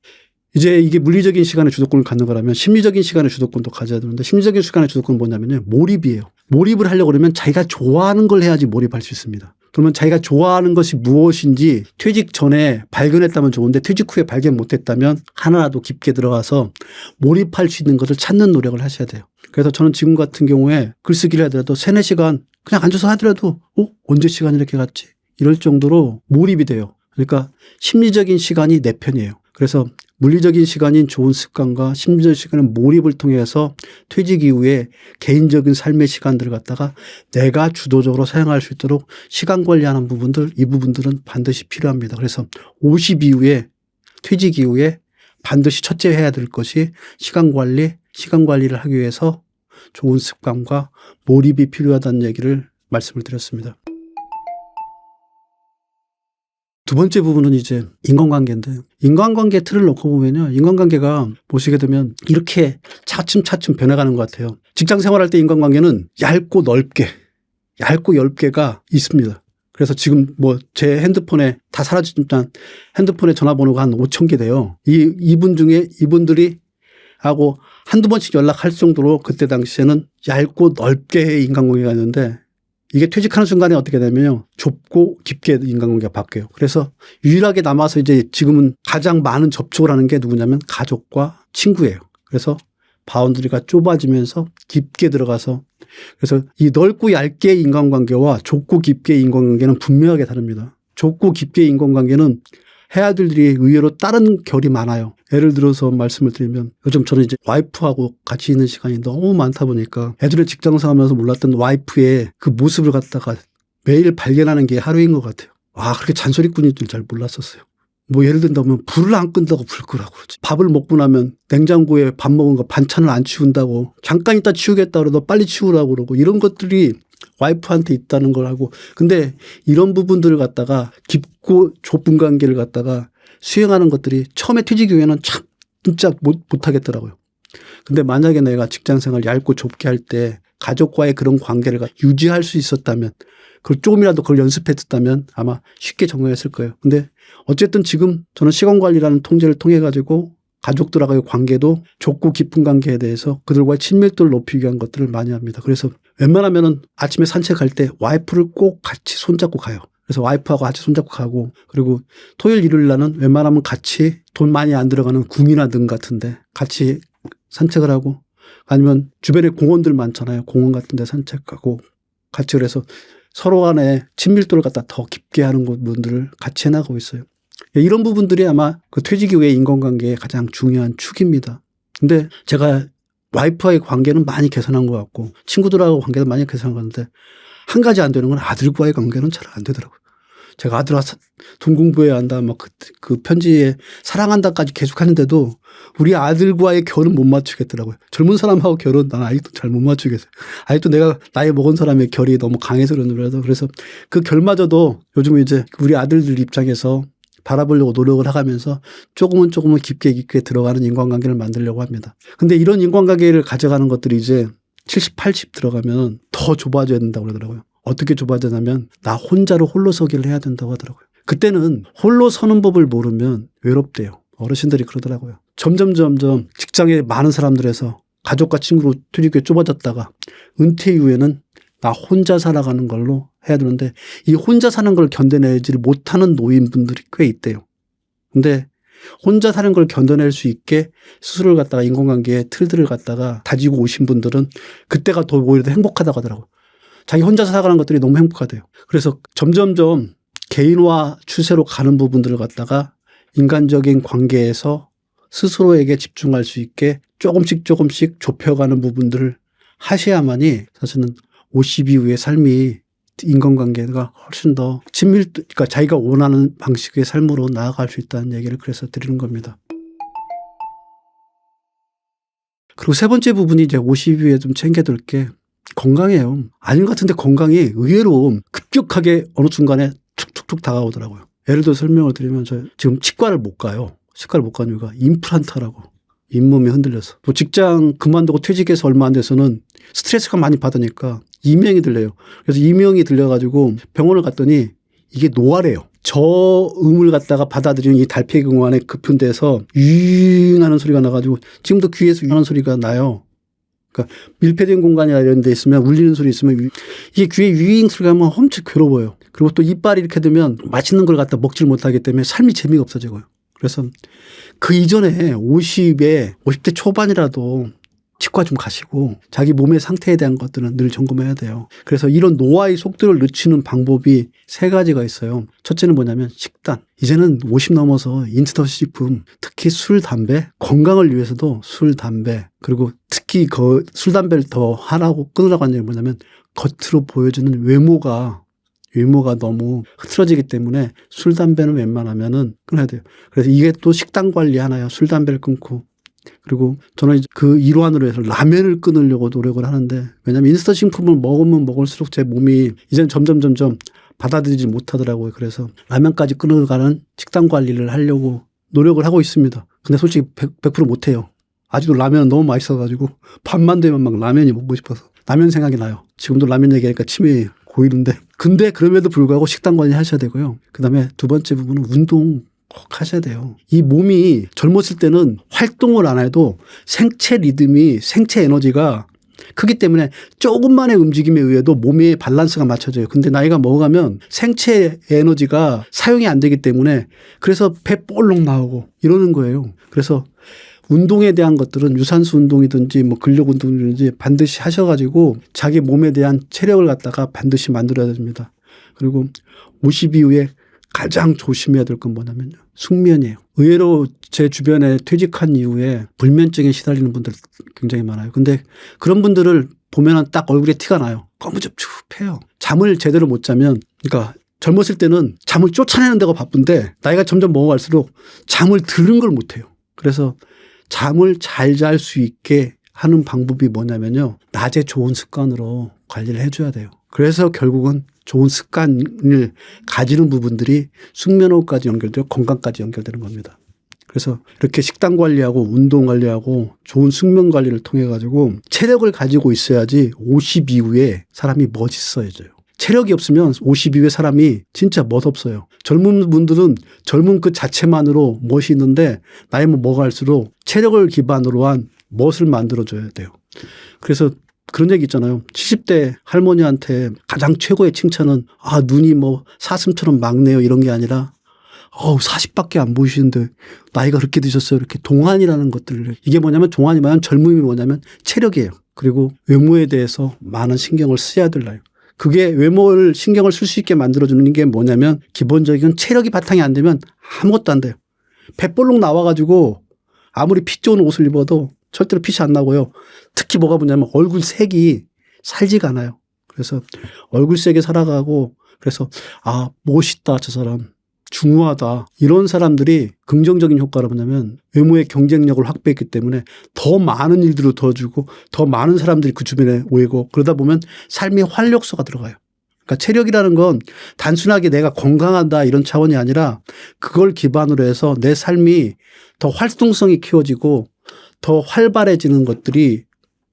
C: 이제 이게 물리적인 시간의 주도권을 갖는 거라면 심리적인 시간의 주도권도 가져야 되는데 심리적인 시간의 주도권은 뭐냐면요. 몰입이에요. 몰입을 하려고 그러면 자기가 좋아하는 걸 해야지 몰입할 수 있습니다. 그러면 자기가 좋아하는 것이 무엇인지 퇴직 전에 발견했다면 좋은데 퇴직 후에 발견 못했다면 하나라도 깊게 들어가서 몰입할 수 있는 것을 찾는 노력을 하셔야 돼요. 그래서 저는 지금 같은 경우에 글쓰기를 하더라도 3, 4시간 그냥 앉아서 하더라도 언제 시간이 이렇게 갔지? 이럴 정도로 몰입이 돼요. 그러니까 심리적인 시간이 내 편이에요. 그래서 물리적인 시간인 좋은 습관과 심리적인 시간은 몰입을 통해서 퇴직 이후에 개인적인 삶의 시간들을 갖다가 내가 주도적으로 사용할 수 있도록 시간 관리하는 부분들, 이 부분들은 반드시 필요합니다. 그래서 50 이후에 퇴직 이후에 반드시 첫째 해야 될 것이 시간 관리를 하기 위해서 좋은 습관과 몰입이 필요하다는 얘기를 말씀을 드렸습니다. 두 번째 부분은 이제 인간관계인데 인간관계 틀을 놓고 보면요. 인간관계가 보시게 되면 이렇게 차츰차츰 변해가는 것 같아요. 직장 생활할 때 인간관계는 얇고 얇게가 있습니다. 그래서 지금 뭐 제 핸드폰에 다 사라졌지만 핸드폰에 전화번호가 한 5,000개 돼요. 이분 중에 이분들이 하고 한두 번씩 연락할 정도로 그때 당시에는 얇고 넓게의 인간관계가 있는데 이게 퇴직하는 순간에 어떻게 되면요. 좁고 깊게 인간관계가 바뀌어요. 그래서 유일하게 남아서 이제 지금은 가장 많은 접촉을 하는 게 누구냐면 가족과 친구예요. 그래서 바운드리가 좁아지면서 깊게 들어가서 그래서 이 넓고 얇게 인간관계와 좁고 깊게 인간관계는 분명하게 다릅니다. 좁고 깊게 인간관계는 해야 될 일이 의외로 다른 결이 많아요. 예를 들어서 말씀을 드리면 요즘 저는 이제 와이프하고 같이 있는 시간이 너무 많다 보니까 예전에 직장생활 하면서 몰랐던 와이프의 그 모습을 갖다가 매일 발견하는 게 하루인 것 같아요. 와, 그렇게 잔소리꾼인 줄 잘 몰랐었어요. 뭐 예를 든다면 불을 안 끈다고 불 끄라고 그러지. 밥을 먹고 나면 냉장고에 밥 먹은 거 반찬을 안 치운다고 잠깐 있다 치우겠다 그러고 빨리 치우라고 그러고 이런 것들이 와이프한테 있다는 걸 하고 근데 이런 부분들을 갖다가 깊고 좁은 관계를 갖다가 수행하는 것들이 처음에 퇴직 이후에는 참 진짜 못하겠더라고요. 근데 만약에 내가 직장생활 얇고 좁게 할 때 가족과의 그런 관계를 유지할 수 있었다면 그걸 조금이라도 그걸 연습했었다면 아마 쉽게 적응했을 거예요. 근데 어쨌든 지금 저는 시간관리라는 통제를 통해 가지고 가족들하고의 관계도 좁고 깊은 관계에 대해서 그들과의 친밀도를 높이기 위한 것들을 많이 합니다. 그래서 웬만하면은 아침에 산책할 때 와이프를 꼭 같이 손잡고 가요. 그래서 와이프하고 같이 손잡고 가고 그리고 토요일 일요일 날은 웬만하면 같이 돈 많이 안 들어가는 궁이나 능 같은데 같이 산책을 하고 아니면 주변에 공원들 많잖아요. 공원 같은 데 산책하고 같이 그래서 서로 간의 친밀도를 갖다 더 깊게 하는 부분들을 같이 해나가고 있어요. 이런 부분들이 아마 그 퇴직 이후의 인간관계의 가장 중요한 축입니다. 근데 제가 와이프와의 관계는 많이 개선한 것 같고 친구들하고 관계도 많이 개선한 건데 한 가지 안 되는 건 아들과의 관계는 잘 안 되더라고요. 제가 아들아 돈 공부해야 한다 막 그 편지에 사랑한다까지 계속 하는데도 우리 아들과의 결은 못 맞추겠더라고요. 젊은 사람하고 결은 난 아직도 잘 못 맞추겠어요. 아직도 내가 나이 먹은 사람의 결이 너무 강해서 그래서 그 결마저도 요즘은 이제 우리 아들들 입장에서 바라보려고 노력을 해가면서 조금은 깊게 들어가는 인간관계를 만들려고 합니다. 근데 이런 인간관계를 가져가는 것들이 이제 70, 80 들어가면 더 좁아져야 된다고 그러더라고요. 어떻게 좁아지냐면 나 혼자로 홀로서기를 해야 된다고 하더라고요. 그때는 홀로 서는 법을 모르면 외롭대요. 어르신들이 그러더라고요. 점점 직장에 많은 사람들에서 가족과 친구로 퇴직에 좁아졌다가 은퇴 이후에는 나 혼자 살아가는 걸로 해야 되는데 이 혼자 사는 걸 견뎌내지 못하는 노인분들이 꽤 있대요. 근데 혼자 사는 걸 견뎌낼 수 있게 스스로를 갖다가 인간관계의 틀들을 갖다가 다지고 오신 분들은 그때가 더 오히려 더 행복하다고 하더라고요. 자기 혼자서 살아가는 것들이 너무 행복하대요. 그래서 점점점 개인화 추세로 가는 부분들을 갖다가 인간적인 관계에서 스스로에게 집중할 수 있게 조금씩 좁혀가는 부분들을 하셔야만이 사실은 50 이후의 삶이 인간관계가 훨씬 더 그러니까 자기가 원하는 방식의 삶으로 나아갈 수 있다는 얘기를 그래서 드리는 겁니다. 그리고 세 번째 부분이 이제 50 이후에 좀 챙겨둘 게 건강이에요. 아닌 것 같은데 건강이 의외로 급격하게 어느 순간에 툭툭툭 다가오더라고요. 예를 들어 설명을 드리면 저 지금 치과를 못 가요. 치과를 못 가는 이유가 임플란트라고 잇몸이 흔들려서. 또 직장 그만두고 퇴직해서 얼마 안 돼서는 스트레스가 많이 받으니까 이명이 들려요. 그래서 이명이 들려가지고 병원을 갔더니 이게 노화래요. 저음을 갖다가 받아들이는 이 달팽이공간에 급변돼서 유잉 하는 소리가 나가지고 지금도 귀에서 유잉 하는 소리가 나요. 그러니까 밀폐된 공간이나 이런 데 있으면 울리는 소리 있으면 이게 귀에 유잉 소리가 나면 엄청 괴로워요. 그리고 또 이빨이 이렇게 되면 맛있는 걸 갖다 먹질 못하기 때문에 삶이 재미가 없어지고요. 그래서 그 이전에 50대 초반이라도 치과 좀 가시고 자기 몸의 상태에 대한 것들은 늘 점검해야 돼요. 그래서 이런 노화의 속도를 늦추는 방법이 세 가지가 있어요. 첫째는 뭐냐면 식단. 이제는 50 넘어서 인스턴트 식품, 특히 술, 담배, 건강을 위해서도 술, 담배, 그리고 특히 술, 담배를 더 하라고 끊으라고 하는 게 뭐냐면 겉으로 보여지는 외모가 너무 흐트러지기 때문에 술, 담배는 웬만하면은 끊어야 돼요. 그래서 이게 또 식단 관리 하나요. 술, 담배를 끊고. 그리고 저는 그 일환으로 해서 라면을 끊으려고 노력을 하는데 왜냐하면 인스턴트 식품을 먹으면 먹을수록 제 몸이 이제는 점점 받아들이지 못하더라고요. 그래서 라면까지 끊어가는 식단 관리를 하려고 노력을 하고 있습니다. 근데 솔직히 100% 못해요. 아직도 라면은 너무 맛있어가지고 밤만 되면 막 라면이 먹고 싶어서 라면 생각이 나요. 지금도 라면 얘기하니까 침이 고이는데 근데 그럼에도 불구하고 식단 관리 하셔야 되고요. 그다음에 두 번째 부분은 운동 꼭 하셔야 돼요. 이 몸이 젊었을 때는 활동을 안 해도 생체 리듬이 생체 에너지가 크기 때문에 조금만의 움직임에 의해도 몸의 밸런스가 맞춰져요. 근데 나이가 먹어가면 생체 에너지가 사용이 안 되기 때문에 그래서 배 볼록 나오고 이러는 거예요. 그래서 운동에 대한 것들은 유산소 운동이든지 뭐 근력 운동이든지 반드시 하셔가지고 자기 몸에 대한 체력을 갖다가 반드시 만들어야 됩니다. 그리고 50 이후에 가장 조심해야 될 건 뭐냐면요. 숙면이에요. 의외로 제 주변에 퇴직한 이후에 불면증에 시달리는 분들 굉장히 많아요. 근데 그런 분들을 보면은 딱 얼굴에 티가 나요. 거무줍줍해요. 잠을 제대로 못 자면, 그러니까 젊었을 때는 잠을 쫓아내는 데가 바쁜데 나이가 점점 먹어갈수록 잠을 들은 걸 못해요. 그래서 잠을 잘 잘 수 있게 하는 방법이 뭐냐면요. 낮에 좋은 습관으로 관리를 해줘야 돼요. 그래서 결국은 좋은 습관을 가지는 부분들이 숙면호까지 연결되고 건강까지 연결되는 겁니다. 그래서 이렇게 식단 관리하고 운동 관리하고 좋은 숙면 관리를 통해 가지고 체력을 가지고 있어야지 50 이후에 사람이 멋있어져요. 체력이 없으면 50 이후에 사람이 진짜 멋없어요. 젊은 분들은 젊은 그 자체만으로 멋이 있는데 나이 먹어갈수록 체력을 기반으로 한 멋을 만들어줘야 돼요. 그래서 그런 얘기 있잖아요. 70대 할머니한테 가장 최고의 칭찬은 눈이 뭐 사슴처럼 막네요 이런 게 아니라 40밖에 안 보이시는데 나이가 그렇게 드셨어요. 이렇게 동안이라는 것들을. 이게 뭐냐면 동안이 뭐냐면 젊음이 뭐냐면 체력이에요. 그리고 외모에 대해서 많은 신경을 써야 될라요. 그게 외모를 신경을 쓸 수 있게 만들어주는 게 뭐냐면 기본적인 체력이 바탕이 안 되면 아무것도 안 돼요. 배볼록 나와가지고 아무리 피 좋은 옷을 입어도 절대로 핏이 안 나고요. 특히 뭐가 뭐냐면 얼굴 색이 살지가 않아요. 그래서 얼굴 색에 살아가고 그래서 멋있다 저 사람 중후하다 이런 사람들이 긍정적인 효과를 뭐냐면 외모의 경쟁력을 확보했기 때문에 더 많은 일들을 도와주고 더 많은 사람들이 그 주변에 오고 그러다 보면 삶의 활력소가 들어가요. 그러니까 체력이라는 건 단순하게 내가 건강하다 이런 차원이 아니라 그걸 기반으로 해서 내 삶이 더 활동성이 키워지고 더 활발해지는 것들이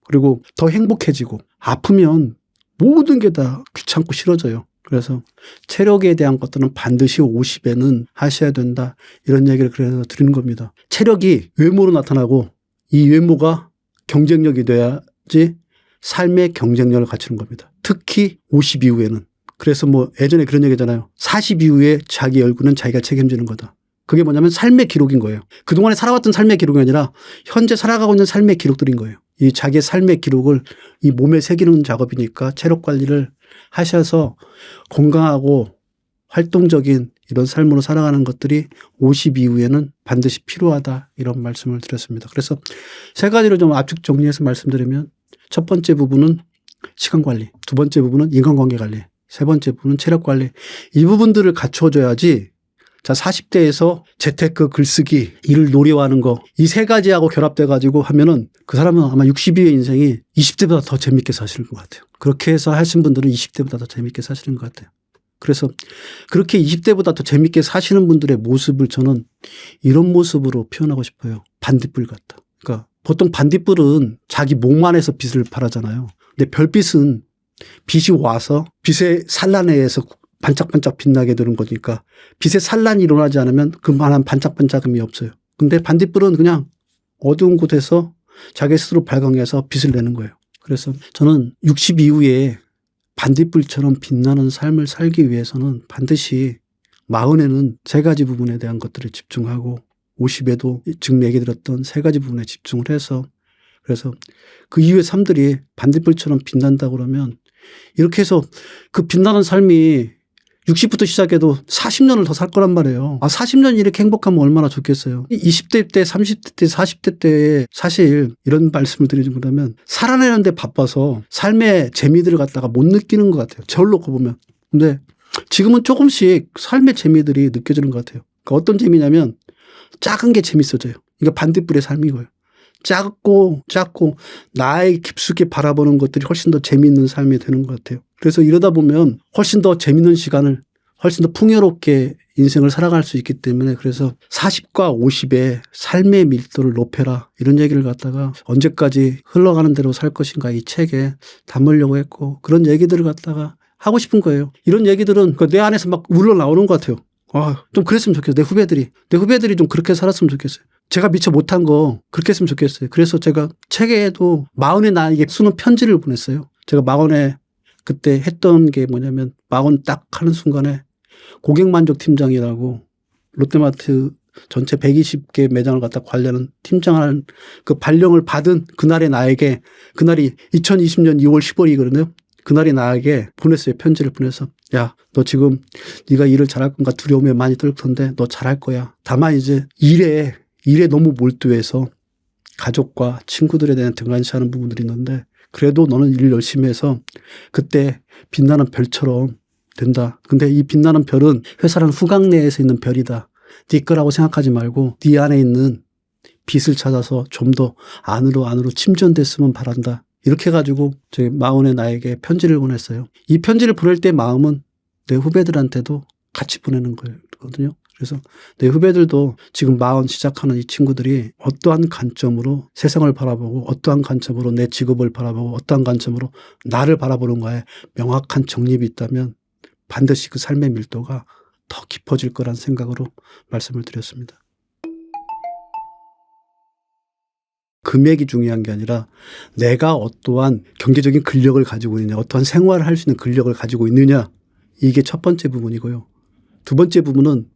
C: 그리고 더 행복해지고 아프면 모든 게 다 귀찮고 싫어져요. 그래서 체력에 대한 것들은 반드시 50에는 하셔야 된다. 이런 얘기를 그래서 드리는 겁니다. 체력이 외모로 나타나고 이 외모가 경쟁력이 돼야지 삶의 경쟁력을 갖추는 겁니다. 특히 50 이후에는. 그래서 뭐 예전에 그런 얘기잖아요. 40 이후에 자기 얼굴은 자기가 책임지는 거다. 그게 뭐냐면 삶의 기록인 거예요. 그동안에 살아왔던 삶의 기록이 아니라 현재 살아가고 있는 삶의 기록들인 거예요. 이 자기의 삶의 기록을 이 몸에 새기는 작업이니까 체력 관리를 하셔서 건강하고 활동적인 이런 삶으로 살아가는 것들이 50 이후에는 반드시 필요하다 이런 말씀을 드렸습니다. 그래서 세 가지를 좀 압축 정리해서 말씀드리면 첫 번째 부분은 시간 관리, 두 번째 부분은 인간관계 관리, 세 번째 부분은 체력 관리. 이 부분들을 갖춰줘야지 자 40대에서 재테크, 글쓰기, 일을 노려하는 거 이 세 가지하고 결합돼 가지고 하면은 그 사람은 아마 60의 인생이 20대보다 더 재밌게 사시는 것 같아요. 그렇게 해서 하신 분들은 20대보다 더 재밌게 사시는 것 같아요. 그래서 그렇게 20대보다 더 재밌게 사시는 분들의 모습을 저는 이런 모습으로 표현하고 싶어요. 반딧불 같다. 그러니까 보통 반딧불은 자기 몸 안에서 빛을 발하잖아요. 근데 별빛은 빛이 와서 빛의 산란에 서 반짝반짝 빛나게 되는 거니까 빛의 산란이 일어나지 않으면 그만한 반짝반짝함이 없어요. 근데 반딧불은 그냥 어두운 곳에서 자기 스스로 발광해서 빛을 내는 거예요. 그래서 저는 60 이후에 반딧불처럼 빛나는 삶을 살기 위해서는 반드시 40에는 세 가지 부분에 대한 것들을 집중하고 50에도 지금 얘기 드렸던 세 가지 부분에 집중을 해서 그래서 그 이후의 삶들이 반딧불처럼 빛난다고 그러면 이렇게 해서 그 빛나는 삶이 60부터 시작해도 40년을 더 살 거란 말이에요. 40년 이렇게 행복하면 얼마나 좋겠어요. 20대 때, 30대 때, 40대 때 사실 이런 말씀을 드리자면 그러면 살아내는데 바빠서 삶의 재미들을 갖다가 못 느끼는 것 같아요. 저를 놓고 보면. 근데 지금은 조금씩 삶의 재미들이 느껴지는 것 같아요. 그러니까 어떤 재미냐면 작은 게 재밌어져요. 이게 반딧불의 삶인 거예요. 작고 나의 깊숙이 바라보는 것들이 훨씬 더 재미있는 삶이 되는 것 같아요. 그래서 이러다 보면 훨씬 더 재미있는 시간을 훨씬 더 풍요롭게 인생을 살아갈 수 있기 때문에 그래서 40과 50의 삶의 밀도를 높여라 이런 얘기를 갖다가 언제까지 흘러가는 대로 살 것인가 이 책에 담으려고 했고 그런 얘기들을 갖다가 하고 싶은 거예요. 이런 얘기들은 내 안에서 막 울러 나오는 것 같아요. 좀 그랬으면 좋겠어요. 내 후배들이 좀 그렇게 살았으면 좋겠어요. 제가 미처 못한 거 그렇게 했으면 좋겠어요. 그래서 제가 책에도 마흔의 나에게 쓰는 편지를 보냈어요. 제가 마흔에 그때 했던 게 뭐냐면 마흔 딱 하는 순간에 고객만족 팀장이라고 롯데마트 전체 120개 매장을 갖다 관리하는 팀장을 그 발령을 받은 그날의 나에게, 그날이 2020년 2월 10월이거든요. 그날이 나에게 보냈어요. 편지를 보내서 야, 너 지금 네가 일을 잘할 건가 두려움에 많이 떨 텐데 너 잘할 거야. 다만 이제 일에 너무 몰두해서 가족과 친구들에 대한 등한시하는 부분들이 있는데 그래도 너는 일 열심히 해서 그때 빛나는 별처럼 된다. 근데 이 빛나는 별은 회사라는 후각 내에서 있는 별이다. 네 거라고 생각하지 말고 네 안에 있는 빛을 찾아서 좀 더 안으로 침전됐으면 바란다. 이렇게 해가지고 저희 마흔의 나에게 편지를 보냈어요. 이 편지를 보낼 때 마음은 내 후배들한테도 같이 보내는 거거든요. 그래서 내 후배들도 지금 마흔 시작하는 이 친구들이 어떠한 관점으로 세상을 바라보고 어떠한 관점으로 내 직업을 바라보고 어떠한 관점으로 나를 바라보는 거에 명확한 정립이 있다면 반드시 그 삶의 밀도가 더 깊어질 거란 생각으로 말씀을 드렸습니다. 금액이 중요한 게 아니라 내가 어떠한 경제적인 근력을 가지고 있느냐, 어떠한 생활을 할 수 있는 근력을 가지고 있느냐, 이게 첫 번째 부분이고요. 두 번째 부분은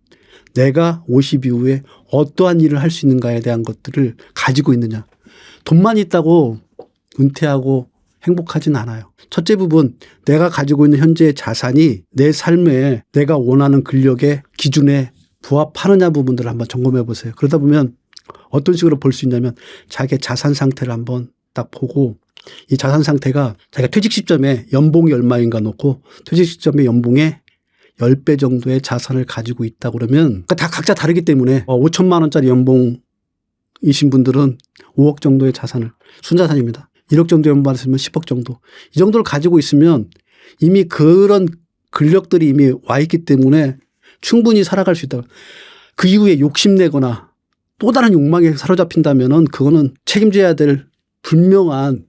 C: 내가 50 이후에 어떠한 일을 할 수 있는가에 대한 것들을 가지고 있느냐. 돈만 있다고 은퇴하고 행복하진 않아요. 첫째 부분, 내가 가지고 있는 현재의 자산이 내 삶에 내가 원하는 근력의 기준에 부합하느냐 부분들을 한번 점검해 보세요. 그러다 보면 어떤 식으로 볼 수 있냐면 자기의 자산 상태를 한번 딱 보고 이 자산 상태가 자기가 퇴직 시점에 연봉이 얼마인가 놓고 퇴직 시점에 연봉의 10배 정도의 자산을 가지고 있다 그러면 다 각자 다르기 때문에 5천만 원짜리 연봉이신 분들은 5억 정도의 자산을, 순자산입니다. 1억 정도 연봉 받으시면 10억 정도. 이 정도를 가지고 있으면 이미 그런 근력들이 이미 와 있기 때문에 충분히 살아갈 수 있다. 그 이후에 욕심내거나 또 다른 욕망에 사로잡힌다면은 그거는 책임져야 될 분명한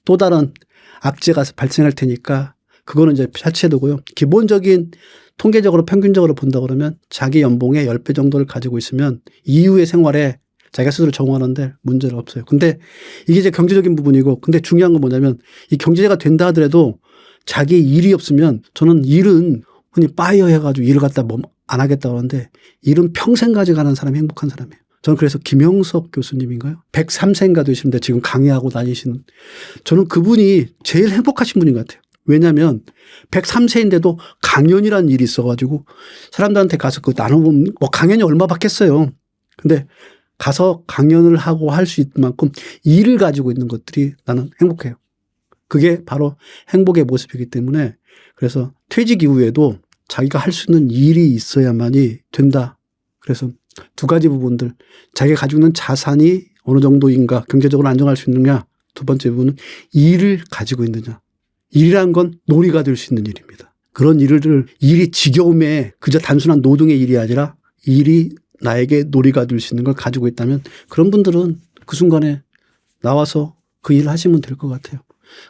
C: 또 다른 악재가 발생할 테니까 그거는 이제 자체도고요. 기본적인 통계적으로 평균적으로 본다 그러면 자기 연봉의 10배 정도를 가지고 있으면 이후의 생활에 자기가 스스로 적응하는데 문제는 없어요. 근데 이게 이제 경제적인 부분이고, 근데 중요한 건 뭐냐면 이 경제가 된다 하더라도 자기 일이 없으면, 저는 일은 흔히 파이어 해가지고 일을 갖다 뭐 안 하겠다고 하는데 일은 평생 가져가는 사람이 행복한 사람이에요. 저는 그래서 김영석 교수님인가요? 103세인가 되시는데 지금 강의하고 다니시는, 저는 그분이 제일 행복하신 분인 것 같아요. 왜냐하면 103세인데도 강연이라는 일이 있어가지고 사람들한테 가서 그 나눠보면 뭐 강연이 얼마 받겠어요. 근데 가서 강연을 하고 할 수 있을 만큼 일을 가지고 있는 것들이 나는 행복해요. 그게 바로 행복의 모습이기 때문에, 그래서 퇴직 이후에도 자기가 할 수 있는 일이 있어야만이 된다. 그래서 두 가지 부분들, 자기가 가지고 있는 자산이 어느 정도인가, 경제적으로 안정할 수 있느냐. 두 번째 부분은 일을 가지고 있느냐. 일이란 건 놀이가 될 수 있는 일입니다. 그런 일이 지겨움에 그저 단순한 노동의 일이 아니라 일이 나에게 놀이가 될 수 있는 걸 가지고 있다면 그런 분들은 그 순간에 나와서 그 일을 하시면 될 것 같아요.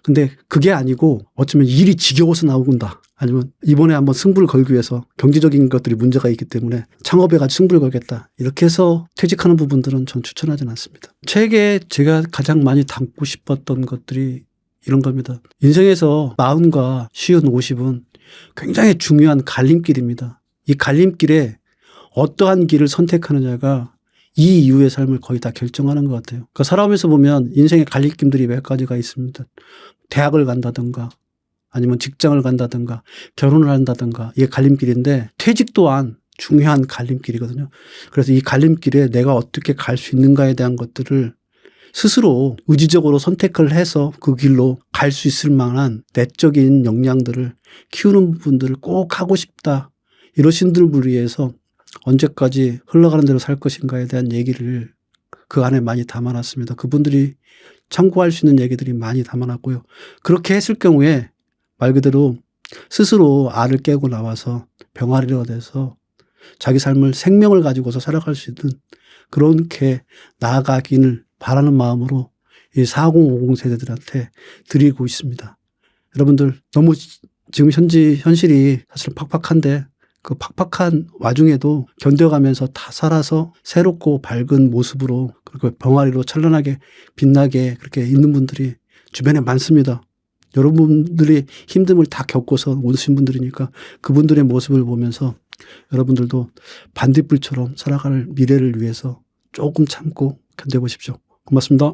C: 근데 그게 아니고 어쩌면 일이 지겨워서 나오군다. 아니면 이번에 한번 승부를 걸기 위해서 경제적인 것들이 문제가 있기 때문에 창업에 가지고 승부를 걸겠다. 이렇게 해서 퇴직하는 부분들은 전 추천하지는 않습니다. 책에 제가 가장 많이 담고 싶었던 것들이 이런 겁니다. 인생에서 40과 50은 굉장히 중요한 갈림길입니다. 이 갈림길에 어떠한 길을 선택하느냐가 이 이후의 삶을 거의 다 결정하는 것 같아요. 그러니까 살아오면서 보면 인생의 갈림길들이 몇 가지가 있습니다. 대학을 간다든가 아니면 직장을 간다든가 결혼을 한다든가, 이게 갈림길인데 퇴직 또한 중요한 갈림길이거든요. 그래서 이 갈림길에 내가 어떻게 갈 수 있는가에 대한 것들을 스스로 의지적으로 선택을 해서 그 길로 갈 수 있을 만한 내적인 역량들을 키우는 부분들을 꼭 하고 싶다. 이러신 분을 위해서 언제까지 흘러가는 대로 살 것인가에 대한 얘기를 그 안에 많이 담아놨습니다. 그분들이 참고할 수 있는 얘기들이 많이 담아놨고요. 그렇게 했을 경우에 말 그대로 스스로 알을 깨고 나와서 병아리가 돼서 자기 삶을 생명을 가지고서 살아갈 수 있는 그렇게 나아가기를 바라는 마음으로 이 4050 세대들한테 드리고 있습니다. 여러분들 너무 지금 현실이 사실 팍팍한데 그 팍팍한 와중에도 견뎌가면서 다 살아서 새롭고 밝은 모습으로 그리고 병아리로 찬란하게 빛나게 그렇게 있는 분들이 주변에 많습니다. 여러분들이 힘듦을 다 겪고서 오신 분들이니까 그분들의 모습을 보면서 여러분들도 반딧불처럼 살아갈 미래를 위해서 조금 참고 견뎌보십시오. 고맙습니다.